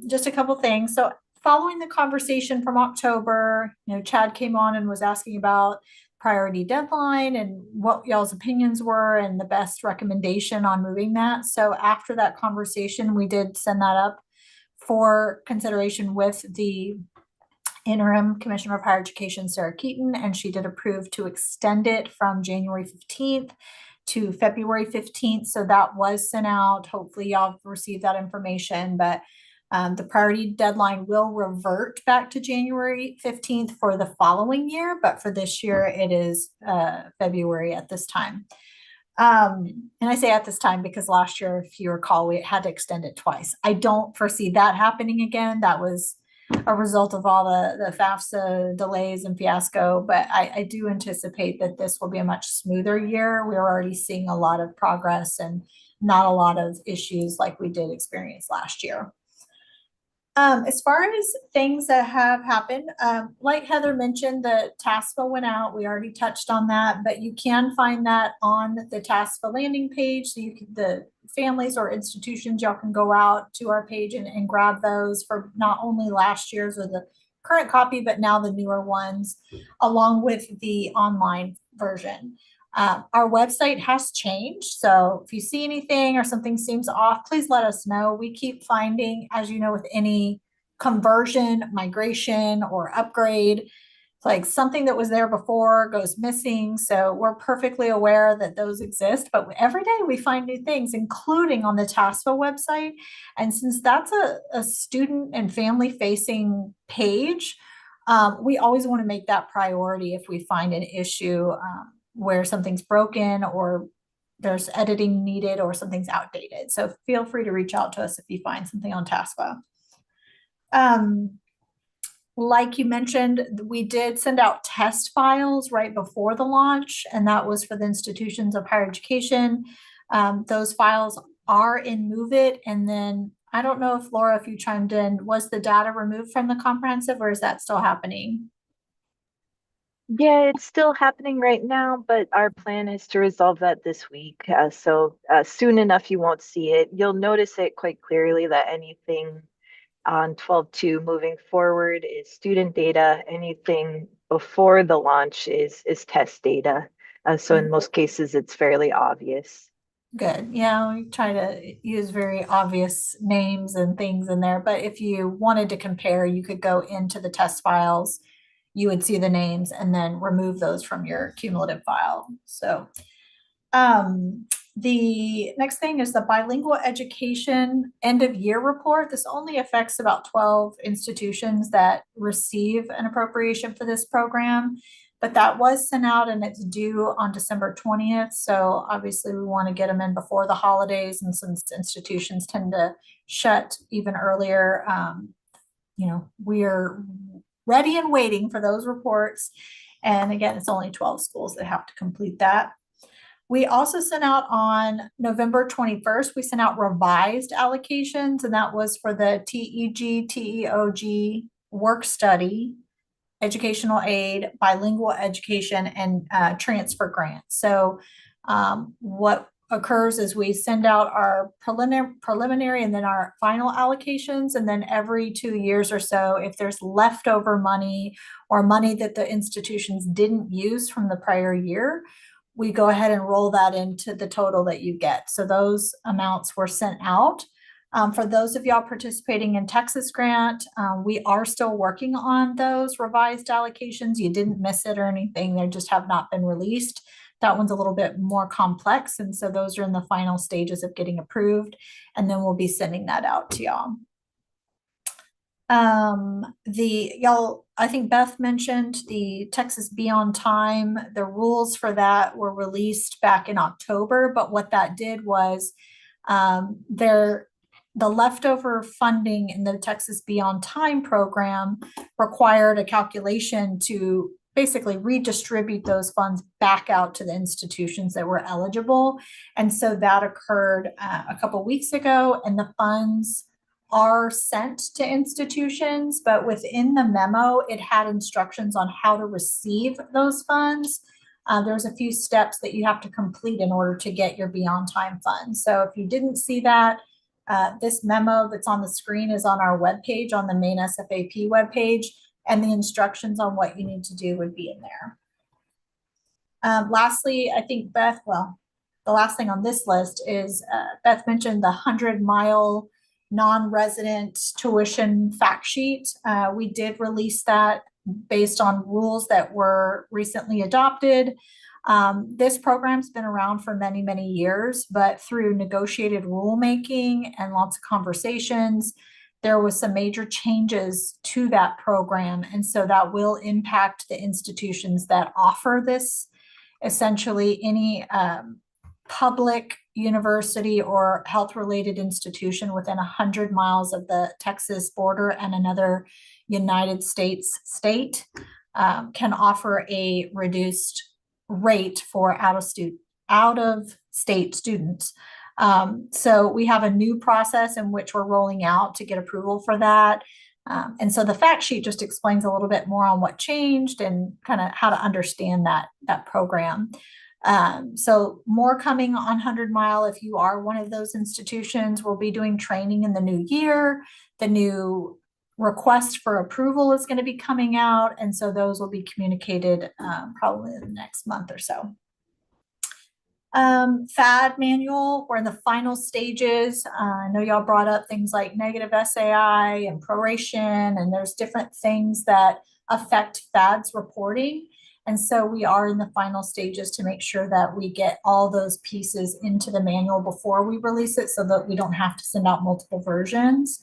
C: just a couple things. So following the conversation from October, Chad came on and was asking about priority deadline and what y'all's opinions were and the best recommendation on moving that. So after that conversation, we did send that up for consideration with the interim commissioner of higher education, Sarah Keaton, and she did approve to extend it from January 15th to February 15th. So that was sent out. Hopefully y'all received that information, but the priority deadline will revert back to January 15th for the following year, but for this year it is February at this time. And I say at this time because last year, if you recall, we had to extend it twice. I don't foresee that happening again. That was a result of all the FAFSA delays and fiasco, but I do anticipate that this will be a much smoother year. We're already seeing a lot of progress and not a lot of issues like we did experience last year. As far as things that have happened, like Heather mentioned, the TASFA went out. We already touched on that, but you can find that on the TASFA landing page. So the families or institutions, y'all can go out to our page and grab those for not only last year's or the current copy, but now the newer ones, along with the online version. Our website has changed, so if you see anything or something seems off, please let us know. We keep finding, as you know, with any conversion, migration, or upgrade, like something that was there before goes missing. So we're perfectly aware that those exist, but every day we find new things, including on the TASFA website. And since that's a student and family facing page, we always want to make that priority if we find an issue where something's broken or there's editing needed or something's outdated. So feel free to reach out to us if you find something on TASFA. Like you mentioned, we did send out test files right before the launch, and that was for the institutions of higher education. Those files are in Move It. And then I don't know if Laura, if you chimed in, was the data removed from the comprehensive or is that still happening?
E: Yeah, it's still happening right now, but our plan is to resolve that this week. So soon enough, you won't see it. You'll notice it quite clearly that anything on 12.2 moving forward is student data. Anything before the launch is test data. So in most cases, it's fairly obvious.
C: Good. Yeah, we try to use very obvious names and things in there. But if you wanted to compare, you could go into the test files, you would see the names and then remove those from your cumulative file. So the next thing is the bilingual education end of year report. This only affects about 12 institutions that receive an appropriation for this program, but that was sent out and it's due on December 20th. So obviously we want to get them in before the holidays, and since institutions tend to shut even earlier, we're ready and waiting for those reports. And again, it's only 12 schools that have to complete that. We also sent out on November 21st, we sent out revised allocations, and that was for the TEG, TEOG work study, educational aid, bilingual education, and transfer grants. So what occurs is we send out our preliminary and then our final allocations, and then every 2 years or so, if there's leftover money or money that the institutions didn't use from the prior year, we go ahead and roll that into the total that you get. So those amounts were sent out. For those of y'all participating in Texas Grant, we are still working on those revised allocations. You didn't miss it or anything. They just have not been released. That one's a little bit more complex. And so those are in the final stages of getting approved. And then we'll be sending that out to y'all. I think Beth mentioned the Texas Be On Time. The rules for that were released back in October, but what that did was the leftover funding in the Texas Be On Time program required a calculation to basically redistribute those funds back out to the institutions that were eligible. And so that occurred a couple weeks ago, and the funds are sent to institutions, but within the memo, it had instructions on how to receive those funds. There's a few steps that you have to complete in order to get your Be On Time funds. So if you didn't see that, this memo that's on the screen is on our webpage, on the main SFAP webpage, and the instructions on what you need to do would be in there. Lastly, I think Beth, well, the last thing on this list is Beth mentioned the 100-mile non-resident tuition fact sheet. We did release that based on rules that were recently adopted. This program's been around for many, many years, but through negotiated rulemaking and lots of conversations, there was some major changes to that program. And so that will impact the institutions that offer this. Essentially, any public university or health-related institution within 100 miles of the Texas border and another United States state can offer a reduced rate for out-of-state students. So we have a new process in which we're rolling out to get approval for that. And so the fact sheet just explains a little bit more on what changed and kind of how to understand that program. So more coming on 100 Mile. If you are one of those institutions, we'll be doing training in the new year. The new request for approval is going to be coming out. And so those will be communicated probably in the next month or so. FAD manual, we're in the final stages. I know y'all brought up things like negative SAI and proration, and there's different things that affect FAD's reporting. And so we are in the final stages to make sure that we get all those pieces into the manual before we release it so that we don't have to send out multiple versions.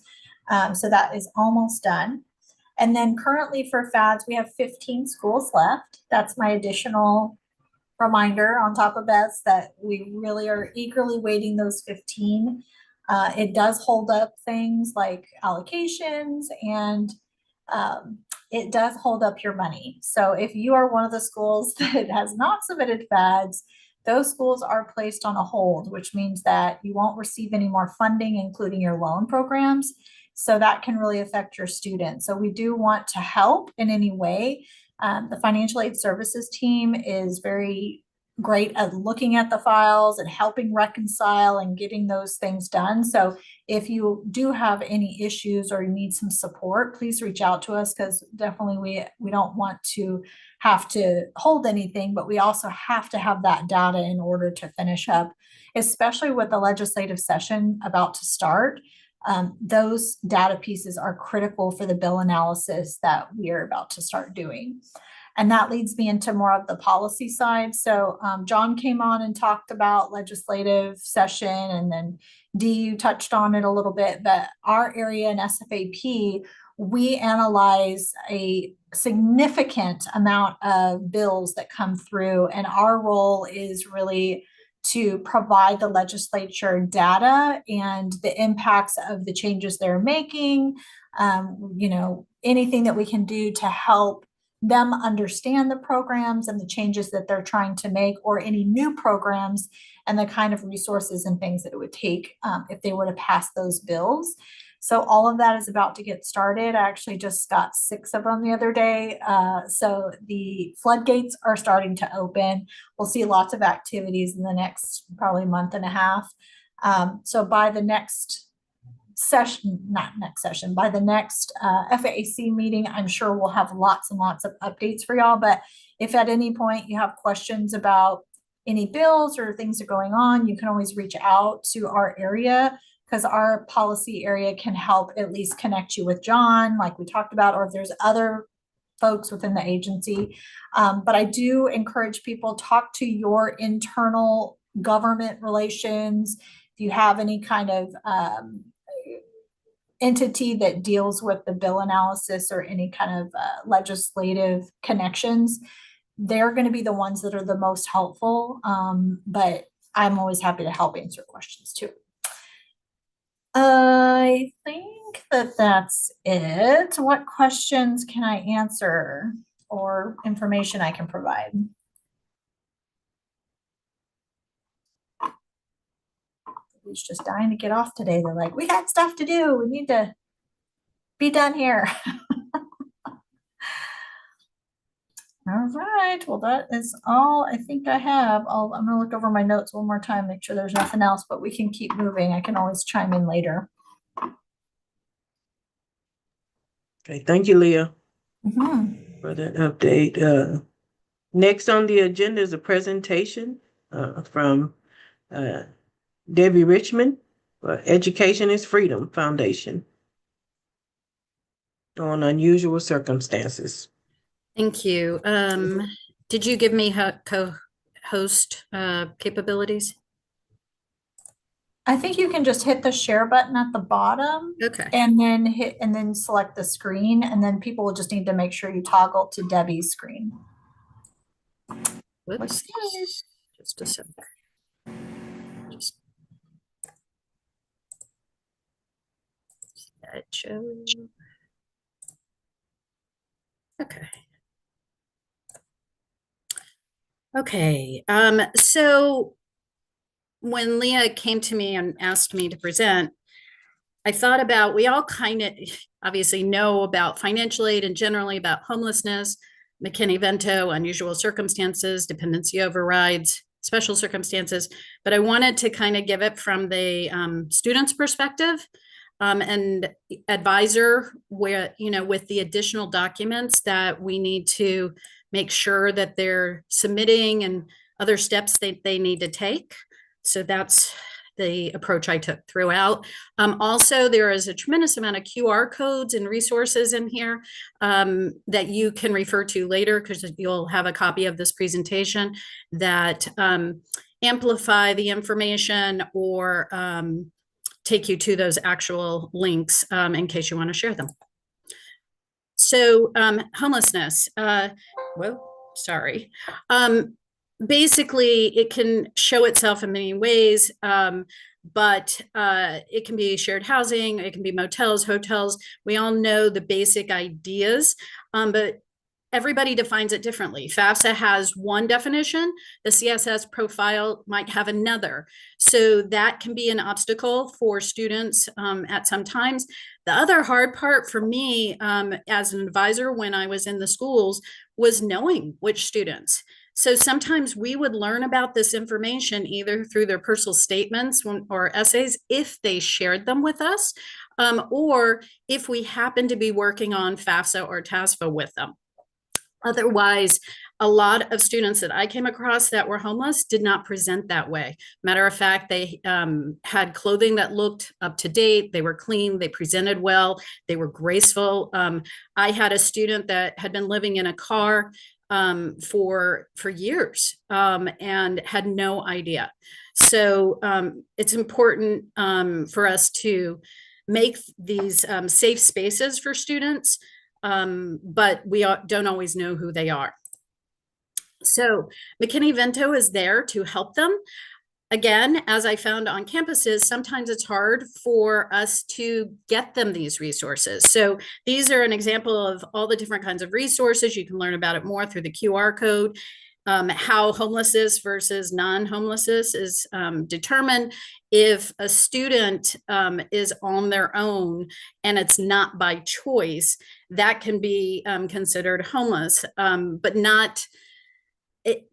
C: So that is almost done. And then currently for FADs, we have 15 schools left. That's my additional reminder on top of Beth's that we really are eagerly waiting those 15. It does hold up things like allocations, and it does hold up your money. So if you are one of the schools that has not submitted FADs, those schools are placed on a hold, which means that you won't receive any more funding, including your loan programs. So that can really affect your students. So we do want to help in any way. The financial aid services team is very great at looking at the files and helping reconcile and getting those things done. So if you do have any issues or you need some support, please reach out to us, because definitely we don't want to have to hold anything, but we also have to have that data in order to finish up, especially with the legislative session about to start. Those data pieces are critical for the bill analysis that we are about to start doing. And that leads me into more of the policy side. So John came on and talked about legislative session, and then Dee, you touched on it a little bit, but our area in SFAP, we analyze a significant amount of bills that come through, and our role is really to provide the legislature data and the impacts of the changes they're making, you know, anything that we can do to help them understand the programs and the changes that they're trying to make, or any new programs and the kind of resources and things that it would take if they were to pass those bills. So all of that is about to get started. I actually just got 6 of them the other day. So the floodgates are starting to open. We'll see lots of activities in the next probably month and a half. So by the next session, not next session, by the next FAAC meeting, I'm sure we'll have lots and lots of updates for y'all. But if at any point you have questions about any bills or things that are going on, you can always reach out to our area, because our policy area can help at least connect you with John, like we talked about, or if there's other folks within the agency. But I do encourage people, talk to your internal government relations. If you have any kind of entity that deals with the bill analysis or any kind of legislative connections, they're going to be the ones that are the most helpful. But I'm always happy to help answer questions too. I think that that's it. What questions can I answer or information I can provide? He's just dying to get off today. They're like, we got stuff to do. We need to be done here. All right. Well, that is all I think I have. I'm going to look over my notes one more time, make sure there's nothing else, but we can keep moving. I can always chime in later.
A: Okay. Thank you, Leah, for that update. Next on the agenda is a presentation from Debbie Richmond, Education is Freedom Foundation, on unusual circumstances.
N: Thank you. Did you give me co-host capabilities?
C: I think you can just hit the share button at the bottom.
N: Okay.
C: And then select the screen, and then people will just need to make sure you toggle to Debbie's screen.
N: Whoops. Just a sec. Okay. Okay. So when Leah came to me and asked me to present, I thought about, we all kind of obviously know about financial aid and generally about homelessness, McKinney-Vento, unusual circumstances, dependency overrides, special circumstances, but I wanted to kind of give it from the student's perspective. and advisor where, with the additional documents that we need to make sure that they're submitting and other steps they need to take. So that's the approach I took throughout. Also, there is a tremendous amount of QR codes and resources in here that you can refer to later, because you'll have a copy of this presentation that amplify the information or take you to those actual links in case you want to share them. So homelessness, basically, it can show itself in many ways, but it can be shared housing, it can be motels, hotels. We all know the basic ideas, but everybody defines it differently. FAFSA has one definition, the CSS profile might have another. So that can be an obstacle for students at some times. The other hard part for me as an advisor when I was in the schools was knowing which students. So sometimes we would learn about this information either through their personal statements or essays, if they shared them with us, or if we happen to be working on FAFSA or TASFA with them. Otherwise, a lot of students that I came across that were homeless did not present that way. Matter of fact, they had clothing that looked up to date. They were clean. They presented well. They were graceful. I had a student that had been living in a car for years and had no idea. So it's important for us to make these safe spaces for students, but we don't always know who they are. So McKinney-Vento is there to help them. Again, as I found on campuses, sometimes it's hard for us to get them these resources. So these are an example of all the different kinds of resources. You can learn about it more through the QR code. How homelessness versus non-homelessness is determined. If a student is on their own and it's not by choice, that can be considered homeless,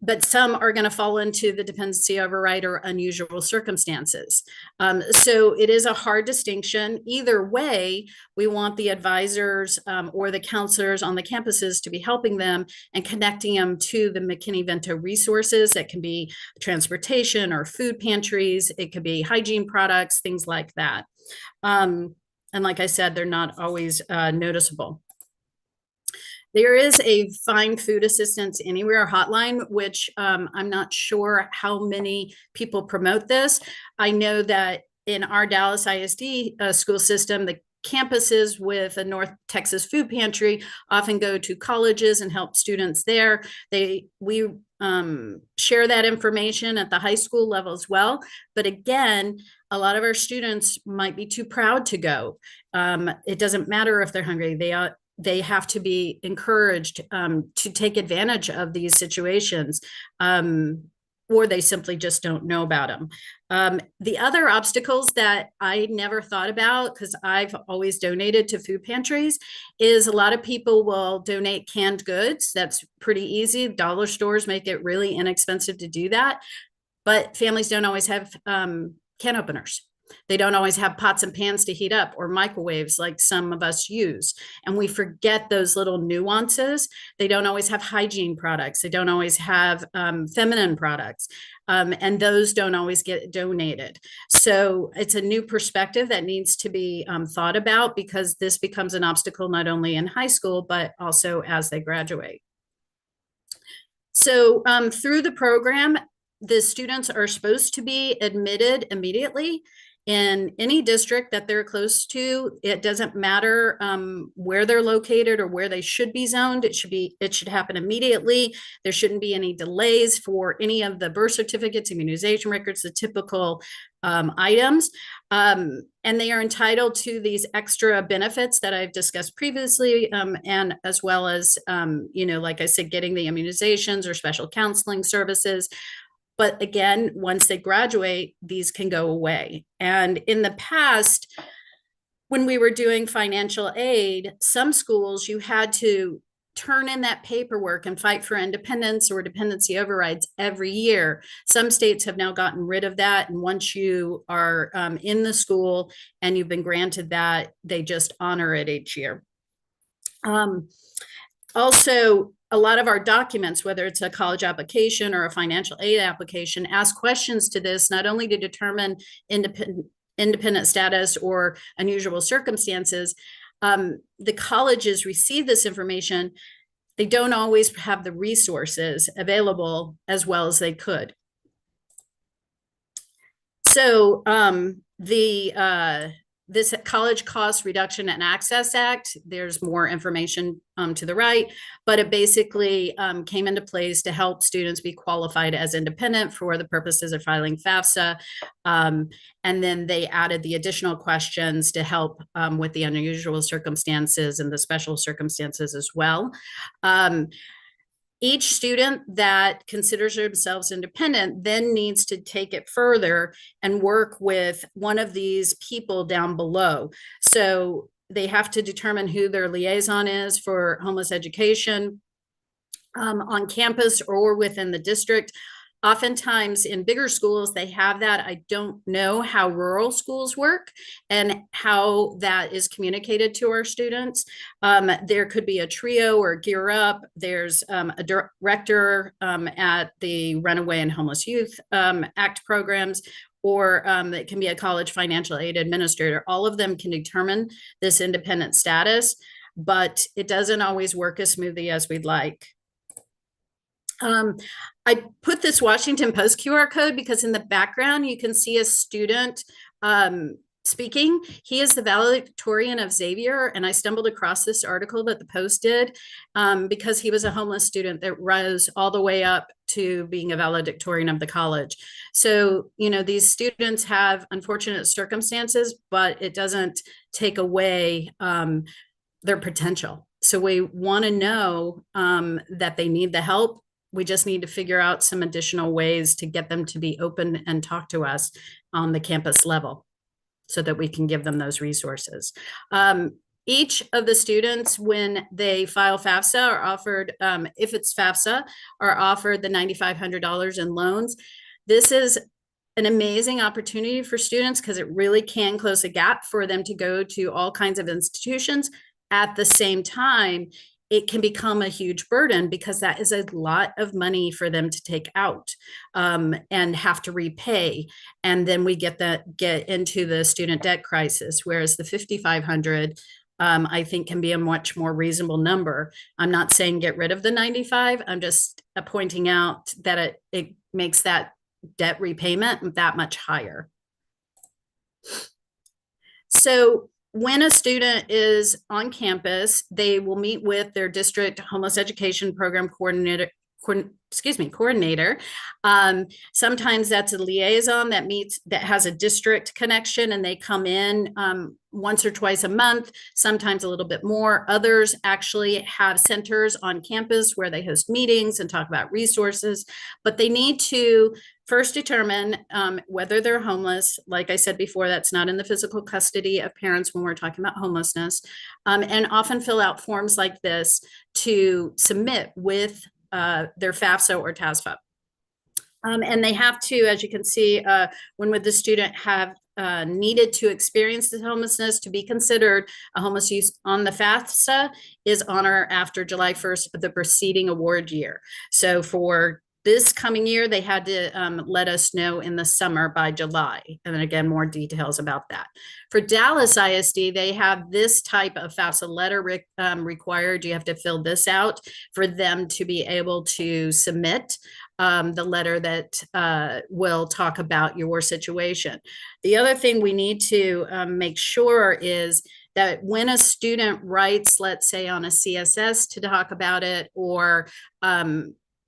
N: but some are going to fall into the dependency override or unusual circumstances. So it is a hard distinction. Either way, we want the advisors or the counselors on the campuses to be helping them and connecting them to the McKinney-Vento resources. That can be transportation or food pantries. It could be hygiene products, things like that. And like I said, they're not always noticeable. There is a Find Food Assistance Anywhere hotline, which I'm not sure how many people promote this. I know that in our Dallas ISD school system, the campuses with a North Texas food pantry often go to colleges and help students there. We share that information at the high school level as well. But again, a lot of our students might be too proud to go. It doesn't matter if they're hungry. They have to be encouraged to take advantage of these situations, or they simply just don't know about them. The other obstacles that I never thought about, because I've always donated to food pantries, is a lot of people will donate canned goods. That's pretty easy. Dollar stores make it really inexpensive to do that. But families don't always have can openers. They don't always have pots and pans to heat up or microwaves like some of us use. And we forget those little nuances. They don't always have hygiene products. They don't always have feminine products. And those don't always get donated. So it's a new perspective that needs to be thought about, because this becomes an obstacle not only in high school, but also as they graduate. So through the program, the students are supposed to be admitted immediately in any district that they're close to. It doesn't matter where they're located or where they should be zoned. It should happen immediately. There shouldn't be any delays for any of the birth certificates, immunization records, the typical items. And they are entitled to these extra benefits that I've discussed previously, and as well as, like I said, getting the immunizations or special counseling services. But again, once they graduate, these can go away. And in the past, when we were doing financial aid, some schools, you had to turn in that paperwork and fight for independence or dependency overrides every year. Some states have now gotten rid of that. And once you are in the school and you've been granted that, they just honor it each year. Also, a lot of our documents, whether it's a college application or a financial aid application, ask questions to this, not only to determine independent status or unusual circumstances. The colleges receive this information. They don't always have the resources available as well as they could. So this College Cost Reduction and Access Act, there's more information to the right, but it basically came into place to help students be qualified as independent for the purposes of filing FAFSA. And then they added the additional questions to help with the unusual circumstances and the special circumstances as well. Each student that considers themselves independent then needs to take it further and work with one of these people down below. So they have to determine who their liaison is for homeless education on campus or within the district. Oftentimes in bigger schools, they have that. I don't know how rural schools work and how that is communicated to our students. There could be a trio or Gear Up. There's a director at the Runaway and Homeless Youth Act programs, or it can be a college financial aid administrator. All of them can determine this independent status, but it doesn't always work as smoothly as we'd like. I put this Washington Post QR code because in the background, you can see a student speaking. He is the valedictorian of Xavier, and I stumbled across this article that the Post did because he was a homeless student that rose all the way up to being a valedictorian of the college. So, you know, these students have unfortunate circumstances, but it doesn't take away their potential. So we want to know that they need the help. We just need to figure out some additional ways to get them to be open and talk to us on the campus level so that we can give them those resources. Each of the students, when they file FAFSA, are offered, if it's FAFSA, are offered the $9,500 in loans. This is an amazing opportunity for students because it really can close a gap for them to go to all kinds of institutions. At the same time, it can become a huge burden because that is a lot of money for them to take out and have to repay. And then we get into the student debt crisis, whereas the $5,500 I think can be a much more reasonable number. I'm not saying get rid of the 95. I'm just pointing out that it makes that debt repayment that much higher. So when a student is on campus, they will meet with their district homeless education program coordinator. Sometimes that's a liaison that has a district connection, and they come in once or twice a month, sometimes a little bit more. Others actually have centers on campus where they host meetings and talk about resources, but they need to first determine whether they're homeless. Like I said before, that's not in the physical custody of parents when we're talking about homelessness, and often fill out forms like this to submit with their FAFSA or TASFA. And they have to, as you can see, when would the student have needed to experience the homelessness to be considered a homeless youth on the FAFSA is on or after July 1st of the preceding award year. So for this coming year, they had to let us know in the summer by July. And then again, more details about that. For Dallas ISD, they have this type of FAFSA letter required. You have to fill this out for them to be able to submit the letter that will talk about your situation. The other thing we need to make sure is that when a student writes, let's say on a CSS to talk about it, or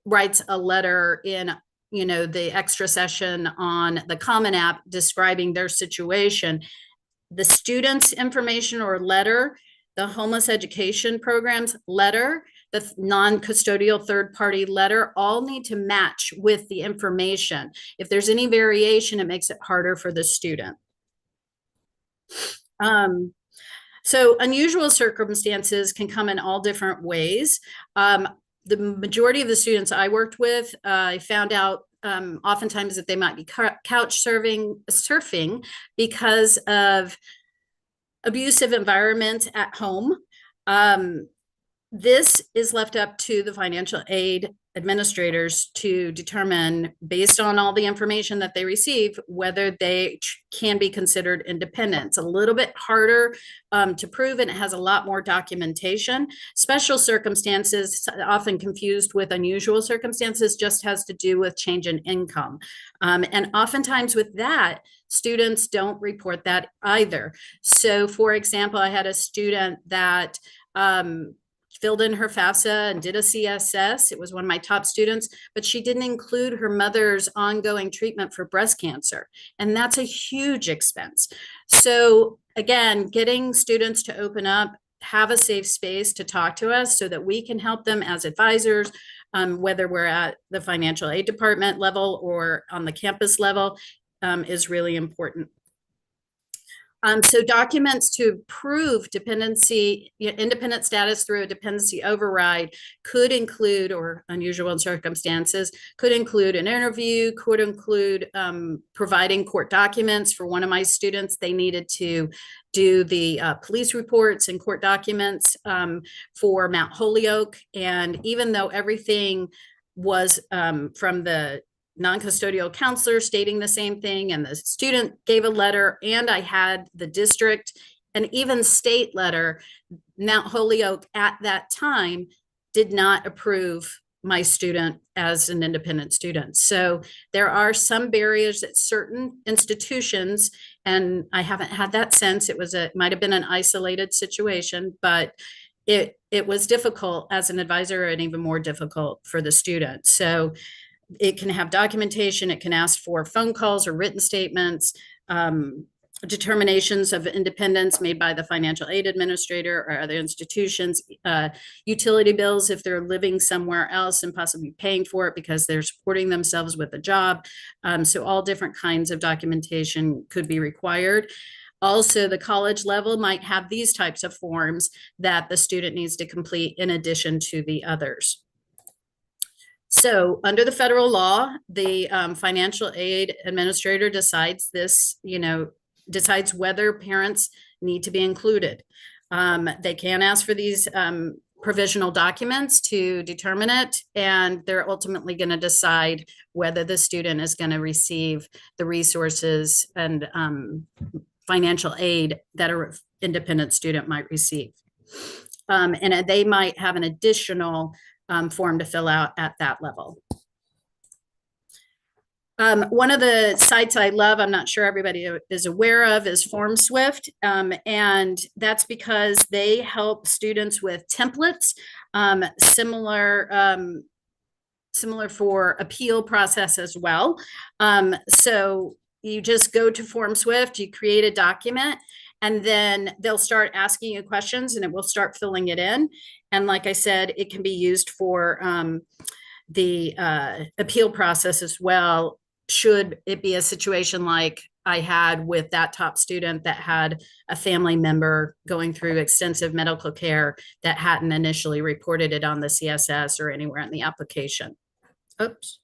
N: writes a letter in, the extra session on the Common App describing their situation, the student's information or letter, the homeless education programs letter, the non-custodial third-party letter, all need to match with the information. If there's any variation, it makes it harder for the student. So unusual circumstances can come in all different ways. The majority of the students I worked with, I found out oftentimes that they might be couch surfing because of abusive environments at home. This is left up to the financial aid administrators to determine, based on all the information that they receive, whether they can be considered independent. It's a little bit harder to prove, and it has a lot more documentation. Special circumstances, often confused with unusual circumstances, just has to do with change in income. And oftentimes with that, students don't report that either. So for example, I had a student that filled in her FAFSA and did a CSS. It was one of my top students, but she didn't include her mother's ongoing treatment for breast cancer. And that's a huge expense. So again, getting students to open up, have a safe space to talk to us so that we can help them as advisors, whether we're at the financial aid department level or on the campus level, is really important. So documents to prove independent status through a dependency override could include, or unusual circumstances, could include an interview, could include providing court documents. For one of my students, they needed to do the police reports and court documents for Mount Holyoke. And even though everything was from the non-custodial counselor stating the same thing, and the student gave a letter, and I had the district and even state letter, Mount Holyoke at that time did not approve my student as an independent student. So there are some barriers at certain institutions, and I haven't had that since. It might have been an isolated situation, but it was difficult as an advisor, and even more difficult for the student. So it can have documentation, it can ask for phone calls or written statements, determinations of independence made by the financial aid administrator or other institutions, utility bills if they're living somewhere else and possibly paying for it because they're supporting themselves with a job. So all different kinds of documentation could be required. Also, the college level might have these types of forms that the student needs to complete in addition to the others. So under the federal law, the financial aid administrator decides decides whether parents need to be included. They can ask for these provisional documents to determine it, and they're ultimately going to decide whether the student is going to receive the resources and financial aid that an independent student might receive. And they might have an additional form to fill out at that level. One of the sites I love, I'm not sure everybody is aware of, is FormSwift. And that's because they help students with templates, similar for appeal process as well. So you just go to FormSwift, you create a document, and then they'll start asking you questions and it will start filling it in. And like I said, it can be used for the appeal process as well, should it be a situation like I had with that top student that had a family member going through extensive medical care that hadn't initially reported it on the CSS or anywhere in the application. Oops.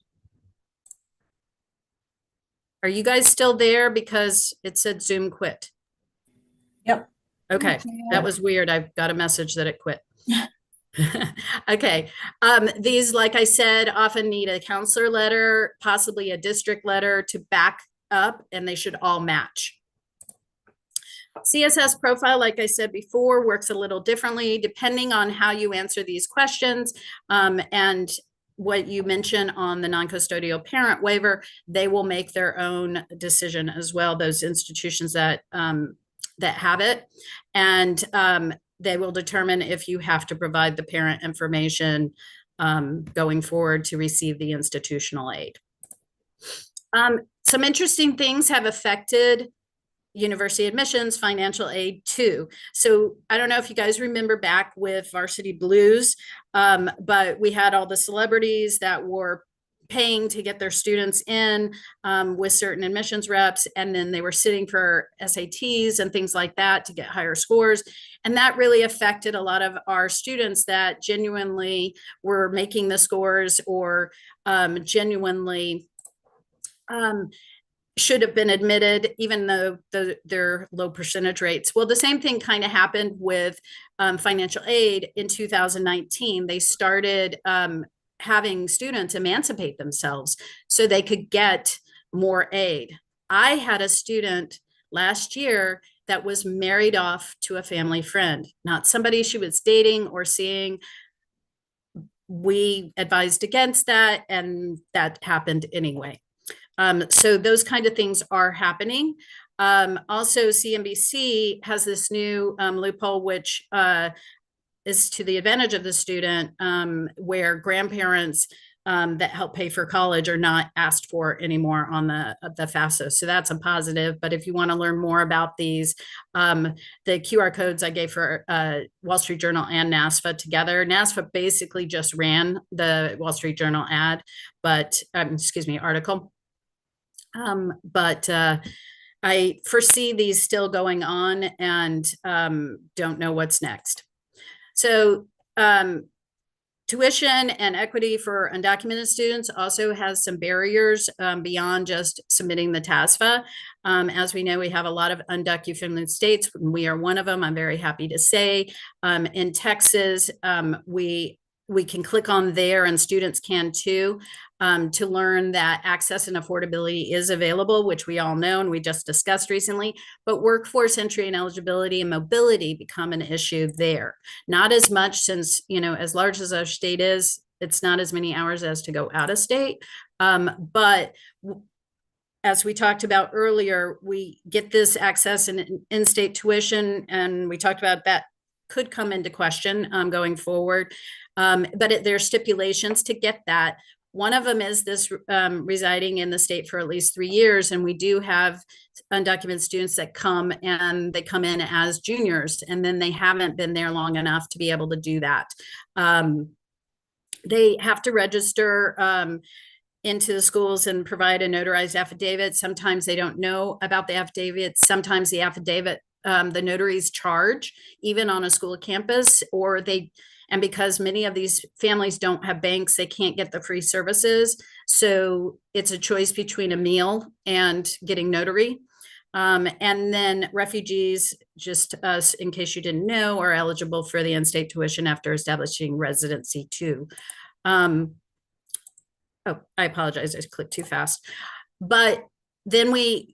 N: Are you guys still there? Because it said Zoom quit.
C: Yep.
N: Okay, that was weird. I got a message that it quit. Okay. These, like I said, often need a counselor letter, possibly a district letter to back up, and they should all match. CSS profile, like I said before, works a little differently depending on how you answer these questions. And what you mention on the non-custodial parent waiver, they will make their own decision as well, those institutions that that have it. And they will determine if you have to provide the parent information going forward to receive the institutional aid. Some interesting things have affected university admissions, financial aid too. So I don't know if you guys remember back with Varsity Blues, but we had all the celebrities that wore paying to get their students in with certain admissions reps, and then they were sitting for SATs and things like that to get higher scores. And that really affected a lot of our students that genuinely were making the scores or genuinely should have been admitted, even though their low percentage rates. Well, the same thing kind of happened with financial aid in 2019. They started having students emancipate themselves so they could get more aid. I had a student last year that was married off to a family friend, not somebody she was dating or seeing. We advised against that, and that happened anyway. So those kind of things are happening. Also, CNBC has this new loophole, which is to the advantage of the student, where grandparents that help pay for college are not asked for anymore on the FAFSA. So that's a positive. But if you want to learn more about these, the QR codes I gave for Wall Street Journal and NASFA together. NASFA basically just ran the Wall Street Journal ad, but article. But I foresee these still going on, and don't know what's next. So tuition and equity for undocumented students also has some barriers beyond just submitting the TASFA. As we know, we have a lot of undocumented states. We are one of them, I'm very happy to say. In Texas, we can click on there, and students can too, to learn that access and affordability is available, which we all know and we just discussed recently. But workforce entry and eligibility and mobility become an issue there. Not as much, since, as large as our state is, it's not as many hours as to go out of state. But as we talked about earlier, we get this access and in-state tuition, and we talked about that could come into question going forward. But there are stipulations to get that. One of them is this residing in the state for at least 3 years. And we do have undocumented students that come, and they come in as juniors, and then they haven't been there long enough to be able to do that. They have to register into the schools and provide a notarized affidavit. Sometimes they don't know about the affidavit. Sometimes the affidavit, the notaries charge even on a school campus, and because many of these families don't have banks, they can't get the free services. So it's a choice between a meal and getting notary. And then refugees, just in case you didn't know, are eligible for the in-state tuition after establishing residency too. Oh, I apologize, I clicked too fast. But then we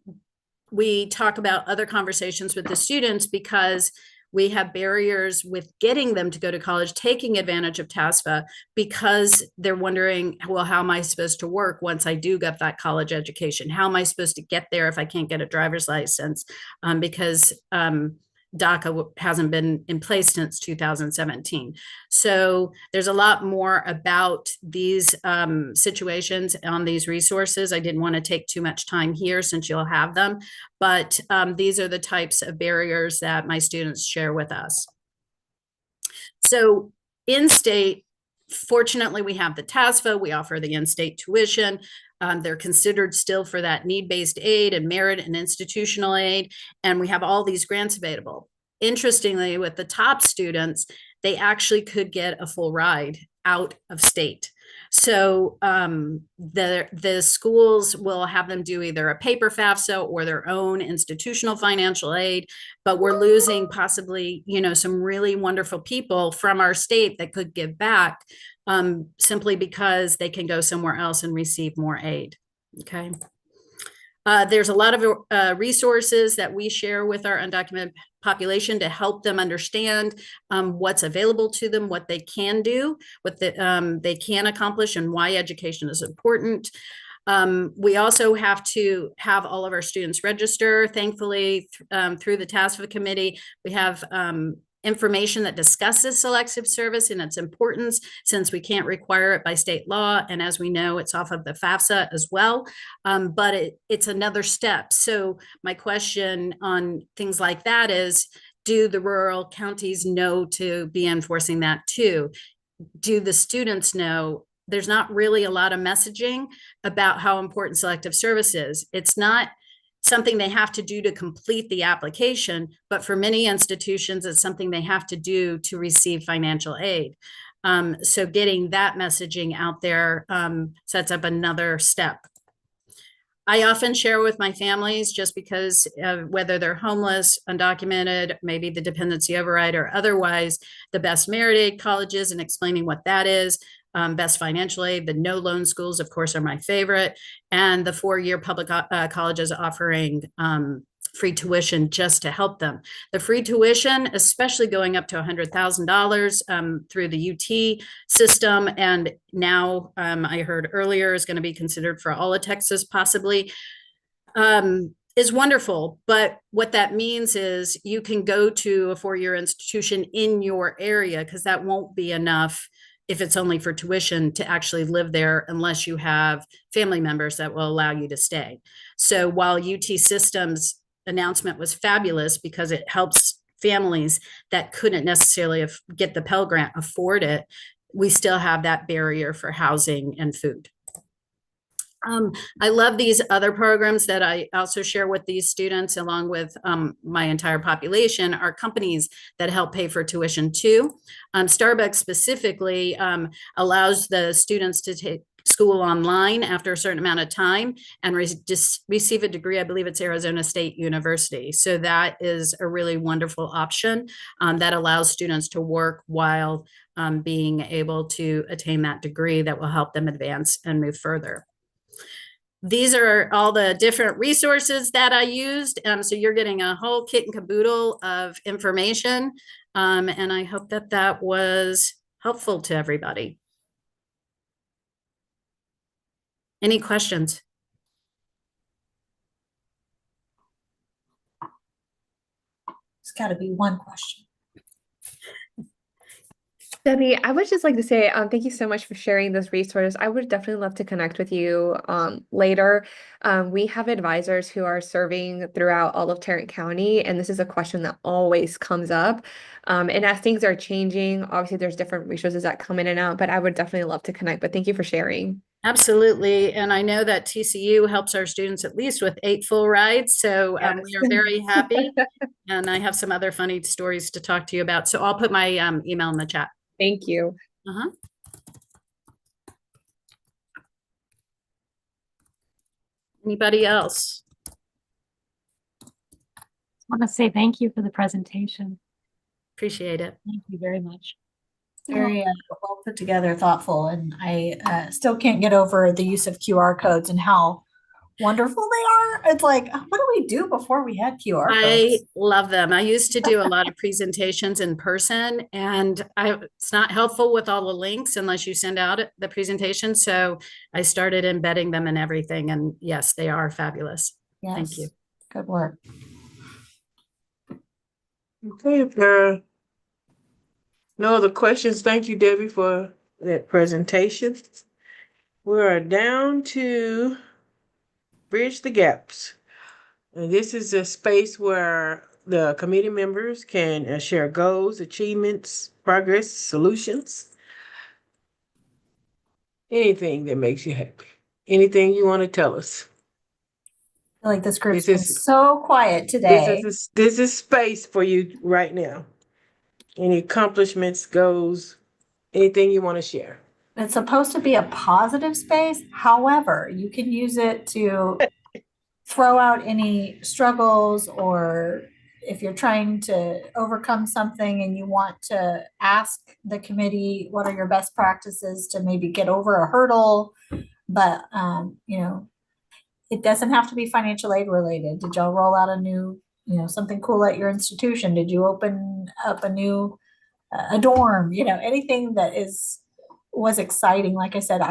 N: talk about other conversations with the students, because we have barriers with getting them to go to college, taking advantage of TASFA, because they're wondering, well, how am I supposed to work once I do get that college education? How am I supposed to get there if I can't get a driver's license? Because DACA hasn't been in place since 2017. So there's a lot more about these situations on these resources. I didn't want to take too much time here since you'll have them, but these are the types of barriers that my students share with us. So in-state, fortunately, we have the TASFA, we offer the in-state tuition. They're considered still for that need-based aid and merit and institutional aid, and we have all these grants available. Interestingly, with the top students, they actually could get a full ride out of state. So the schools will have them do either a paper FAFSA or their own institutional financial aid, but we're losing possibly, some really wonderful people from our state that could give back simply because they can go somewhere else and receive more aid. Okay. There's a lot of resources that we share with our undocumented population to help them understand what's available to them, what they can do, what they can accomplish, and why education is important. We also have to have all of our students register. Thankfully, through the TASFA committee, we have information that discusses selective service and its importance, since we can't require it by state law. And as we know, it's off of the FAFSA as well. But it's another step. So my question on things like that is, do the rural counties know to be enforcing that too? Do the students know there's not really a lot of messaging about how important selective service is. It's not something they have to do to complete the application, but for many institutions, it's something they have to do to receive financial aid. So getting that messaging out there sets up another step. I often share with my families, just because whether they're homeless, undocumented, maybe the dependency override or otherwise, the best merit aid colleges and explaining what that is, best financial aid, the no loan schools, of course, are my favorite, and the 4-year public colleges offering free tuition just to help them. The free tuition, especially going up to $100,000 through the UT system, and now I heard earlier is going to be considered for all of Texas possibly, is wonderful. But what that means is you can go to a 4-year institution in your area, because that won't be enough if it's only for tuition to actually live there, unless you have family members that will allow you to stay. So while UT Systems announcement was fabulous because it helps families that couldn't necessarily get the Pell Grant afford it, we still have that barrier for housing and food. I love these other programs that I also share with these students, along with my entire population, are companies that help pay for tuition too. Starbucks specifically allows the students to take school online after a certain amount of time and receive a degree. I believe it's Arizona State University. So that is a really wonderful option that allows students to work while being able to attain that degree that will help them advance and move further. These are all the different resources that I used. So you're getting a whole kit and caboodle of information. And I hope that that was helpful to everybody. Any questions?
C: It's got to be one question.
P: Debbie, I would just like to say thank you so much for sharing those resources. I would definitely love to connect with you later. We have advisors who are serving throughout all of Tarrant County, and this is a question that always comes up. And as things are changing, obviously there's different resources that come in and out, but I would definitely love to connect. But thank you for sharing.
N: Absolutely. And I know that TCU helps our students at least with 8 full rides. So
P: Yes.
N: we are very happy. And I have some other funny stories to talk to you about. So I'll put my email in the chat.
P: Thank you.
N: Anybody else?
G: I want to say thank you for the presentation.
N: Appreciate it.
G: Thank you very much.
C: Very well put together, thoughtful, and I still can't get over the use of QR codes and how wonderful they are. It's like, what do we do before we had QR codes?
N: I love them. I used to do a lot of presentations in person, and it's not helpful with all the links unless you send out the presentation. So I started embedding them in everything, and yes, they are fabulous.
C: Yes.
N: Thank you.
C: Good work.
A: Okay, if there are no other questions, thank you, Debbie, for that presentation. We are down to Bridge the Gaps. And this is a space where the committee members can share goals, achievements, progress, solutions. Anything that makes you happy. Anything you want to tell us.
C: I feel like this group's been so quiet today.
A: This is space for you right now. Any accomplishments, goals, anything you want to share.
C: It's supposed to be a positive space. However, you can use it to throw out any struggles, or if you're trying to overcome something and you want to ask the committee, what are your best practices to maybe get over a hurdle? But, you know, it doesn't have to be financial aid related. Did y'all roll out a new, something cool at your institution? Did you open up a new, a dorm, anything that was exciting. Like I said,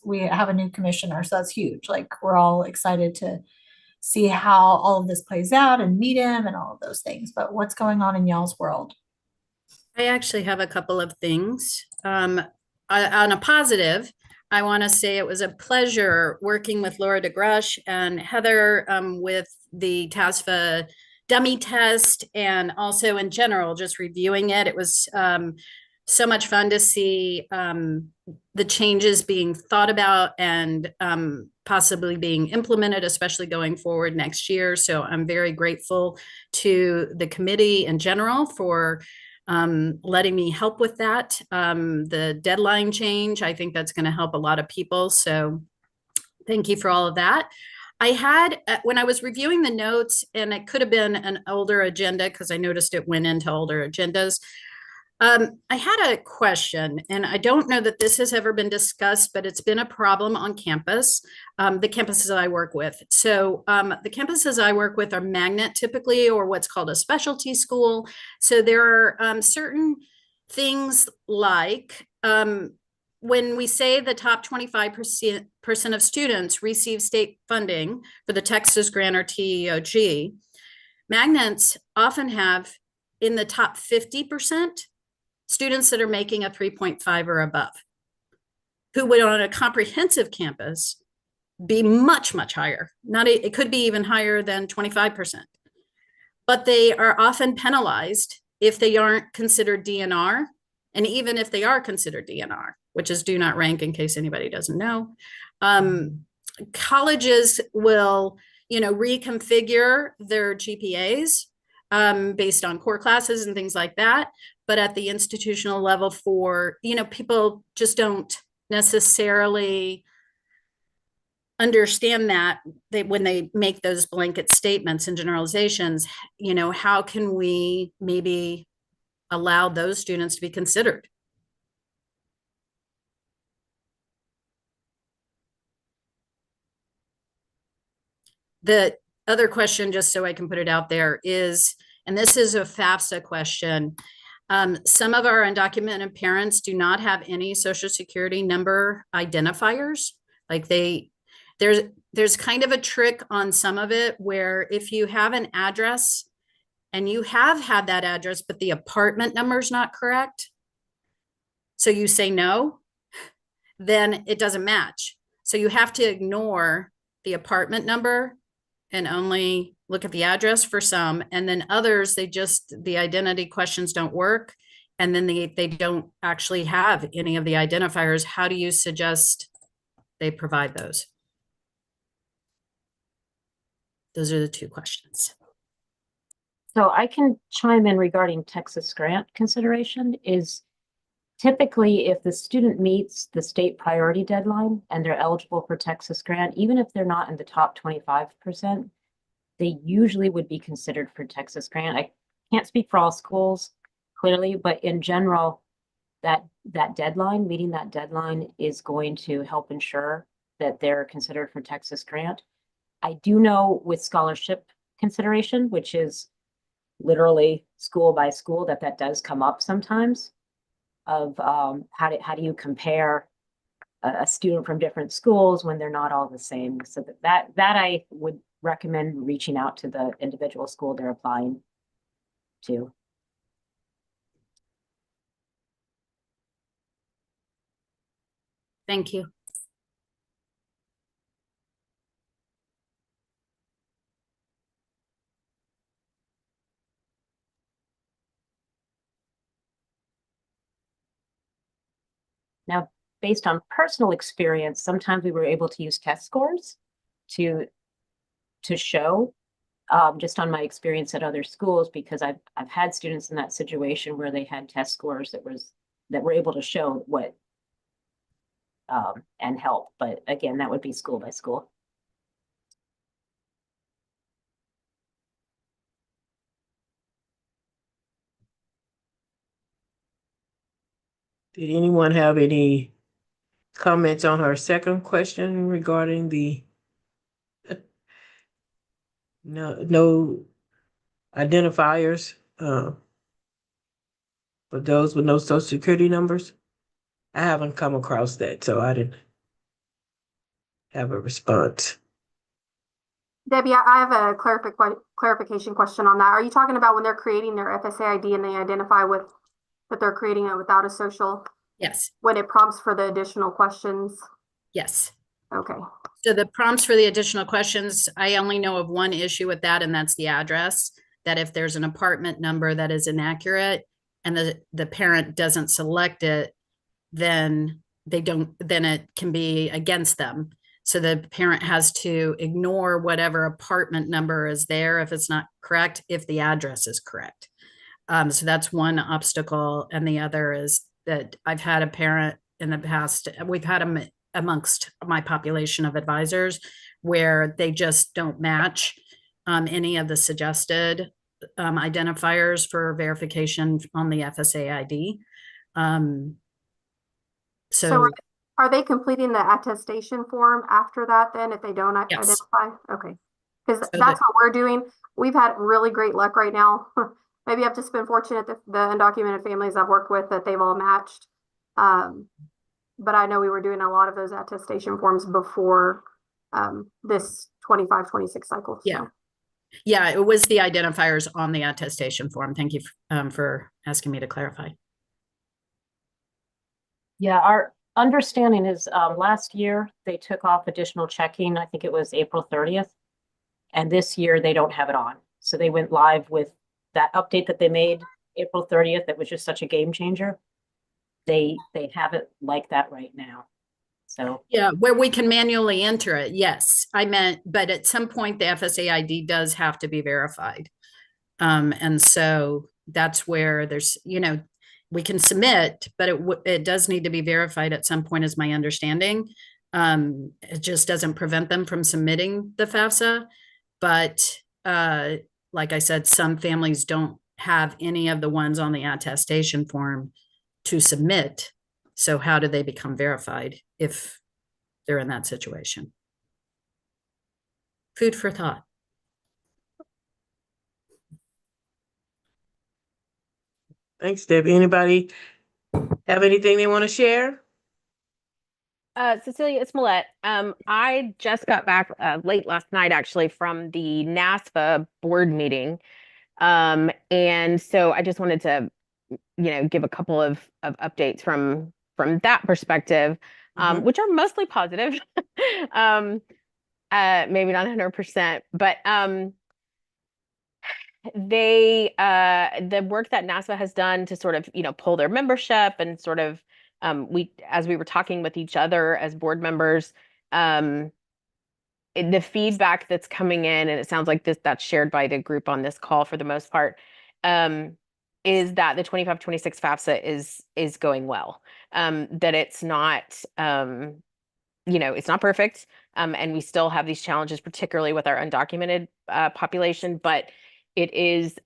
C: we have a new commissioner, so that's huge. Like, we're all excited to see how all of this plays out and meet him and all of those things. But what's going on in y'all's world?
N: I actually have a couple of things. On a positive, I want to say it was a pleasure working with Laura DeGrush and Heather with the TASFA dummy test, and also in general, just reviewing it. It was so much fun to see the changes being thought about and possibly being implemented, especially going forward next year. So I'm very grateful to the committee in general for letting me help with that. The deadline change, I think that's going to help a lot of people. So thank you for all of that. I had, when I was reviewing the notes, and it could have been an older agenda because I noticed it went into older agendas. I had a question, and I don't know that this has ever been discussed, but it's been a problem on campus, the campuses I work with. So the campuses I work with are magnet typically, or what's called a specialty school. So there are certain things like when we say the top 25% of students receive state funding for the Texas Grant or TEOG, magnets often have in the top 50% students that are making a 3.5 or above, who would on a comprehensive campus be much, much higher. It could be even higher than 25%. But they are often penalized if they aren't considered DNR. And even if they are considered DNR, which is do not rank in case anybody doesn't know, colleges will, reconfigure their GPAs based on core classes and things like that. But at the institutional level for, people just don't necessarily understand that when they make those blanket statements and generalizations, how can we maybe allow those students to be considered? The other question, just so I can put it out there, is, and this is a FAFSA question, some of our undocumented parents do not have any Social Security number identifiers. Like there's kind of a trick on some of it where if you have an address and you have had that address, but the apartment number is not correct, so you say no, then it doesn't match. So you have to ignore the apartment number and only look at the address for some. And then others, the identity questions don't work. And then they don't actually have any of the identifiers. How do you suggest they provide those? Those are the two questions.
G: So I can chime in regarding Texas grant consideration is typically if the student meets the state priority deadline and they're eligible for Texas grant, even if they're not in the top 25%, they usually would be considered for Texas grant. I can't speak for all schools clearly, but in general, that deadline, meeting that deadline is going to help ensure that they're considered for Texas grant. I do know with scholarship consideration, which is literally school by school, that does come up sometimes of how do you compare a student from different schools when they're not all the same. So that I would recommend reaching out to the individual school they're applying to.
N: Thank you.
G: Now, based on personal experience, sometimes we were able to use test scores to show, just on my experience at other schools, because I've had students in that situation where they had test scores that were able to show what and help. But again, that would be school by school.
A: Did anyone have any comments on her second question regarding the no identifiers for those with no Social Security numbers? I haven't come across that, so I didn't have a response.
O: Debbie, I have a clarification question on that. Are you talking about when they're creating their FSA ID and they identify with that they're creating it without a social?
N: Yes.
O: When it prompts for the additional questions?
N: Yes.
O: Okay.
N: So the prompts for the additional questions, I only know of one issue with that, and that's the address. That if there's an apartment number that is inaccurate, and the parent doesn't select it, then then it can be against them. So the parent has to ignore whatever apartment number is there if it's not correct, if the address is correct. So that's one obstacle. And the other is that I've had a parent in the past, we've had them amongst my population of advisors where they just don't match any of the suggested identifiers for verification on the FSA ID.
O: So are they completing the attestation form after that then if they don't identify? Okay. Because that's what we're doing. We've had really great luck right now. Maybe I have just been fortunate that the undocumented families I've worked with that they've all matched. But I know we were doing a lot of those attestation forms before this 25-26 cycle. So.
N: Yeah. Yeah, it was the identifiers on the attestation form. Thank you for asking me to clarify.
G: Yeah, our understanding is last year they took off additional checking. I think it was April 30th. And this year they don't have it on. So they went live with that update that they made April 30th. That was just such a game changer. They have it like that right now. So
N: yeah, where we can manually enter it. Yes, I meant, but at some point the FSA ID does have to be verified. And so that's where there's, we can submit, but it does need to be verified at some point is my understanding. It just doesn't prevent them from submitting the FAFSA. But like I said, some families don't have any of the ones on the attestation form to submit. So how do they become verified if they're in that situation? Food for thought.
A: Thanks, Debbie. Anybody have anything they want to share?
D: Cecilia, it's Millette. I just got back late last night, actually, from the NASFA board meeting. And so I just wanted to, give a couple of updates from that perspective, which are mostly positive. Maybe not 100%, but the work that NASFA has done to sort of, pull their membership and sort of, as we were talking with each other as board members, the feedback that's coming in, and it sounds like that's shared by the group on this call for the most part, is that the 25-26 FAFSA is going well. That it's not, it's not perfect. And we still have these challenges, particularly with our undocumented population, but it is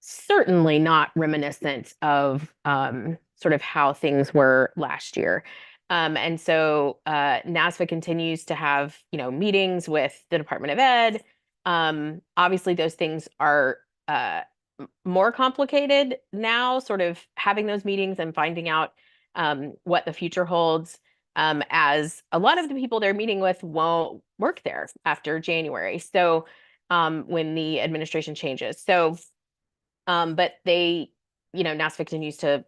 D: certainly not reminiscent of sort of how things were last year. And so NASFA continues to have, meetings with the Department of Ed. Obviously, those things are more complicated now, sort of having those meetings and finding out what the future holds, as a lot of the people they're meeting with won't work there after January. So when the administration changes. So, but they, NASFA continues to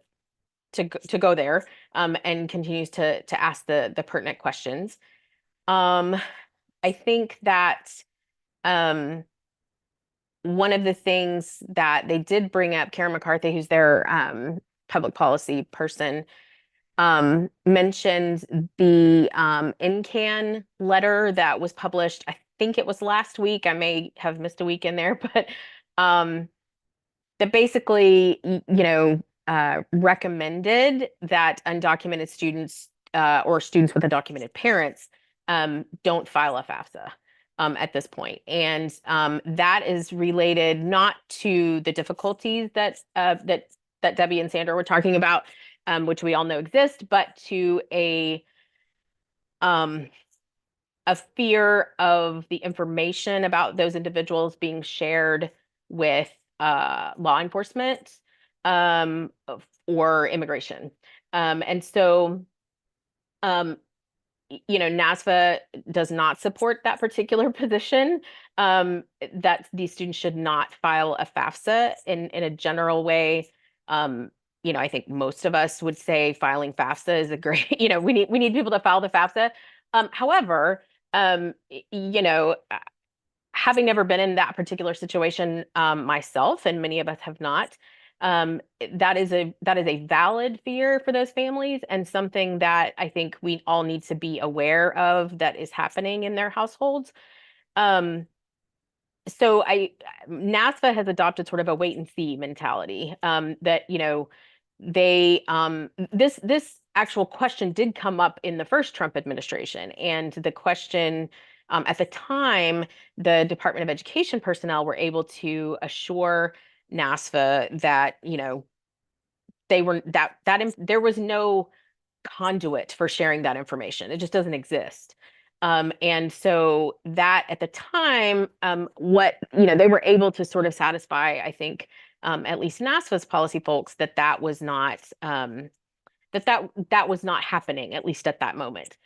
D: go there and continues to ask the pertinent questions. I think that one of the things that they did bring up, Karen McCarthy, who's their public policy person, mentioned the NCAN letter that was published. I think it was last week. I may have missed a week in there, but that basically, recommended that undocumented students or students with undocumented parents don't file a FAFSA at this point. And that is related not to the difficulties that Debbie and Sandra were talking about, which we all know exist, but to a fear of the information about those individuals being shared with law enforcement or immigration. And so, NASFA does not support that particular position, that these students should not file a FAFSA in a general way. I think most of us would say filing FAFSA is a great, we need people to file the FAFSA. However, having never been in that particular situation myself, and many of us have not, That is a valid fear for those families and something that I think we all need to be aware of that is happening in their households. So NASFA has adopted sort of a wait and see mentality, that, you know, they this actual question did come up in the first Trump administration, and the question at the time, the Department of Education personnel were able to assure NASFA that, you know, they were there was no conduit for sharing that information. It just doesn't exist. And so that at the time, what, you know, they were able to sort of satisfy, I think, at least NASFA's policy folks, that that was not that was not happening, at least at that moment.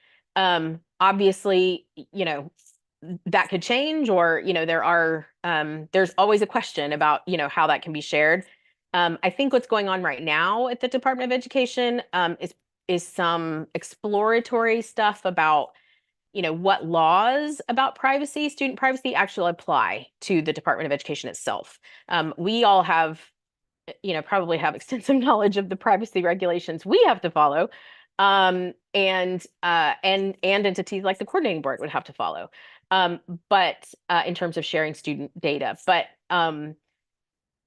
D: Obviously, you know, that could change, or, you know, there's always a question about, you know, how that can be shared. I think what's going on right now at the Department of Education is some exploratory stuff about, you know, what laws about privacy, student privacy, actually apply to the Department of Education itself. We all have, you know, probably have extensive knowledge of the privacy regulations we have to follow, and entities like the coordinating board would have to follow, but in terms of sharing student data. But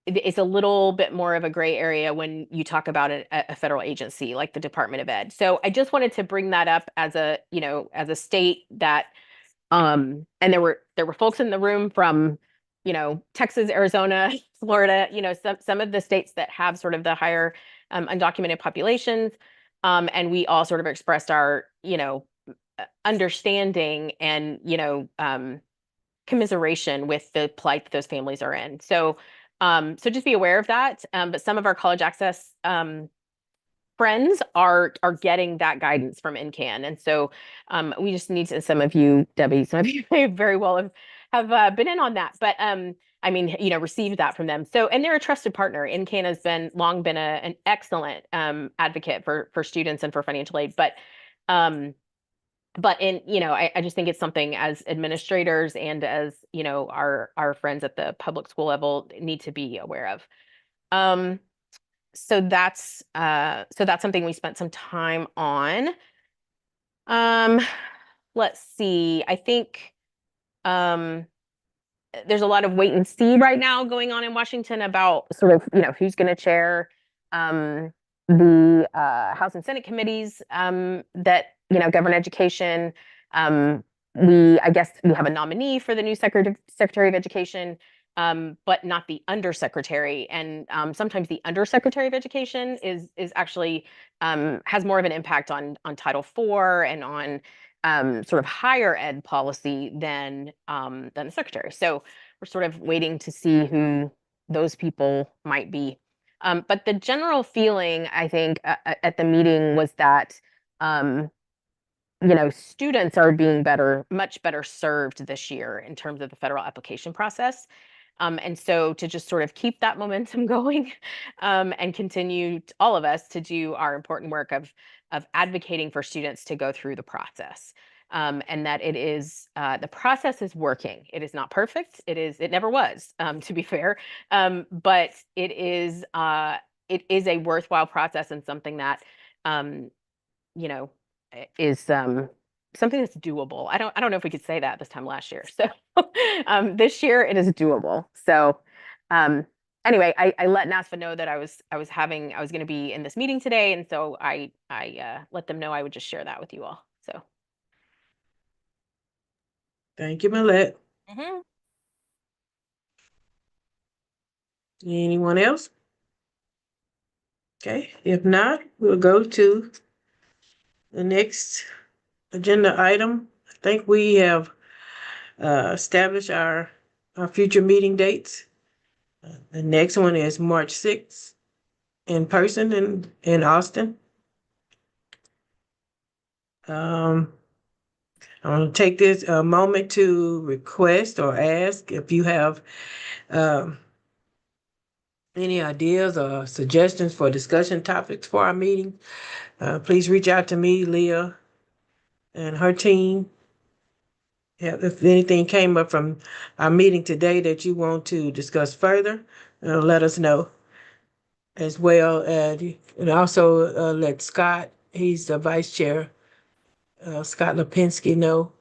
D: it's a little bit more of a gray area when you talk about a federal agency like the Department of Ed. So I just wanted to bring that up as a, you know, as a state that, and there were folks in the room from, you know, Texas, Arizona, Florida, you know, some of the states that have sort of the higher undocumented populations. And we all sort of expressed our, you know, understanding and, you know, commiseration with the plight that those families are in. So just be aware of that. But some of our college access friends are getting that guidance from NCAN. And so we just need to, some of you, Debbie, some of you may very well have been in on that. But I mean, you know, received that from them. So, and they're a trusted partner. NCAN has long been an excellent advocate for students and for financial aid. But in, you know, I just think it's something as administrators and as, you know, our friends at the public school level need to be aware of. So that's something we spent some time on. Let's see, I think there's a lot of wait and see right now going on in Washington about sort of, you know, who's going to chair the House and Senate committees that, you know, govern education. I guess we have a nominee for the new Secretary of Education, but not the undersecretary. And sometimes the undersecretary of Education is actually has more of an impact on Title IV and on sort of higher ed policy than the secretary. So we're sort of waiting to see who those people might be. But the general feeling, I think, at the meeting was that, you know, students are being much better served this year in terms of the federal application process. And so to just sort of keep that momentum going and continue all of us to do our important work of advocating for students to go through the process. And that it is, the process is working. It is not perfect. It never was, to be fair. But it is a worthwhile process and something that, you know, is something that's doable. I don't know if we could say that this time last year. So this year it is doable. So anyway, I let NASFA know that I was going to be in this meeting today, and so I let them know I would just share that with you all. So
A: Thank you, Millette.
D: Mhm.
A: Anyone else? Okay, if not, we'll go to the next agenda item. I think we have established our future meeting dates. The next one is March 6th in person in Austin. I want to take this moment to request or ask if you have any ideas or suggestions for discussion topics for our meeting. Please reach out to me, Leah, and her team. If anything came up from our meeting today that you want to discuss further, let us know. as well. And also let Scott, he's the vice chair, Scott Lipinski know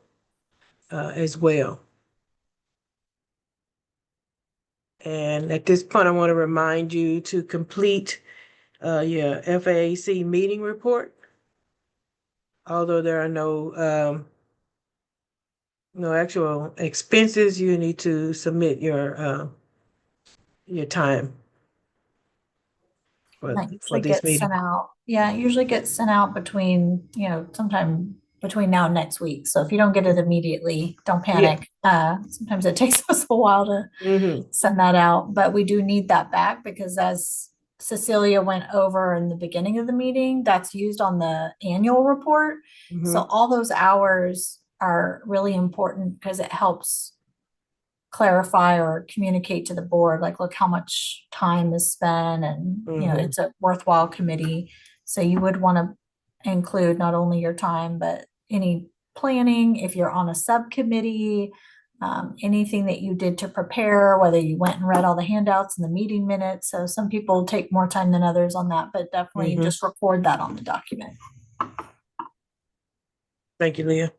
A: as well. And at this point, I want to remind you to complete your FAAC meeting report. Although there are no actual expenses, you need to submit your time
C: That
A: for
C: usually
A: this
C: gets
A: meeting.
C: sent out. Yeah, it usually gets sent out between, sometime between now and next week. So if you don't get it immediately, don't panic. Sometimes it takes us a while to send that out, but we do need that back because as Cecilia went over in the beginning of the meeting, that's used on the annual report. So all those hours are really important because it helps clarify or communicate to the board, like, look how much time is spent and, it's a worthwhile committee. So you would want to include not only your time, but any planning, if you're on a subcommittee, anything that you did to prepare, whether you went and read all the handouts and the meeting minutes. So some people take more time than others on that, but definitely just record that on the document.
A: Thank you, Leah.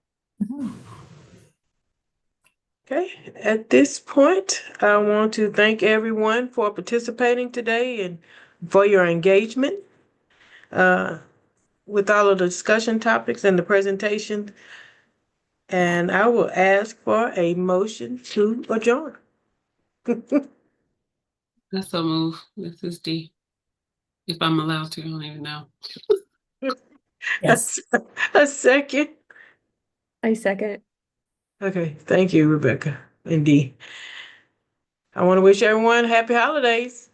A: Okay, at this point, I want to thank everyone for participating today and for your engagement with all of the discussion topics and the presentation. And I will ask for a motion to adjourn.
H: That's a move. This is D. If I'm allowed to, I don't even know.
C: Yes.
A: A second.
P: I second.
A: Okay, thank you, Rebecca and Dee. I want to wish everyone happy holidays.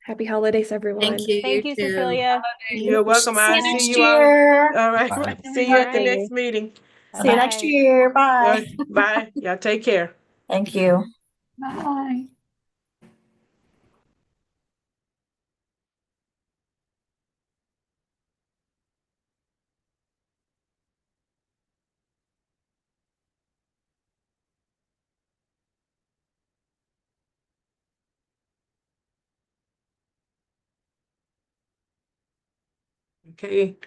P: Happy holidays, everyone.
N: Thank you.
D: Thank you, Cecilia.
A: You're welcome. I'll
C: next
A: see you all.
C: year.
A: All right.
M: Bye.
A: See you at the
D: Bye.
A: next meeting.
C: See you next
D: Bye.
C: year. Bye.
A: Bye. Y'all take care.
C: Thank you.
B: Bye.
A: Okay.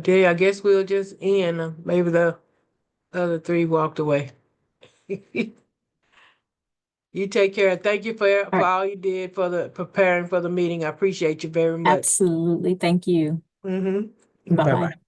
A: Dee, I guess we'll just end. Maybe the other three walked away. You take care. Thank you for all you did for the preparing for the meeting. I appreciate you very much.
R: Absolutely. Thank you.
A: Mm-hmm.
R: Bye-bye.
A: Bye-bye.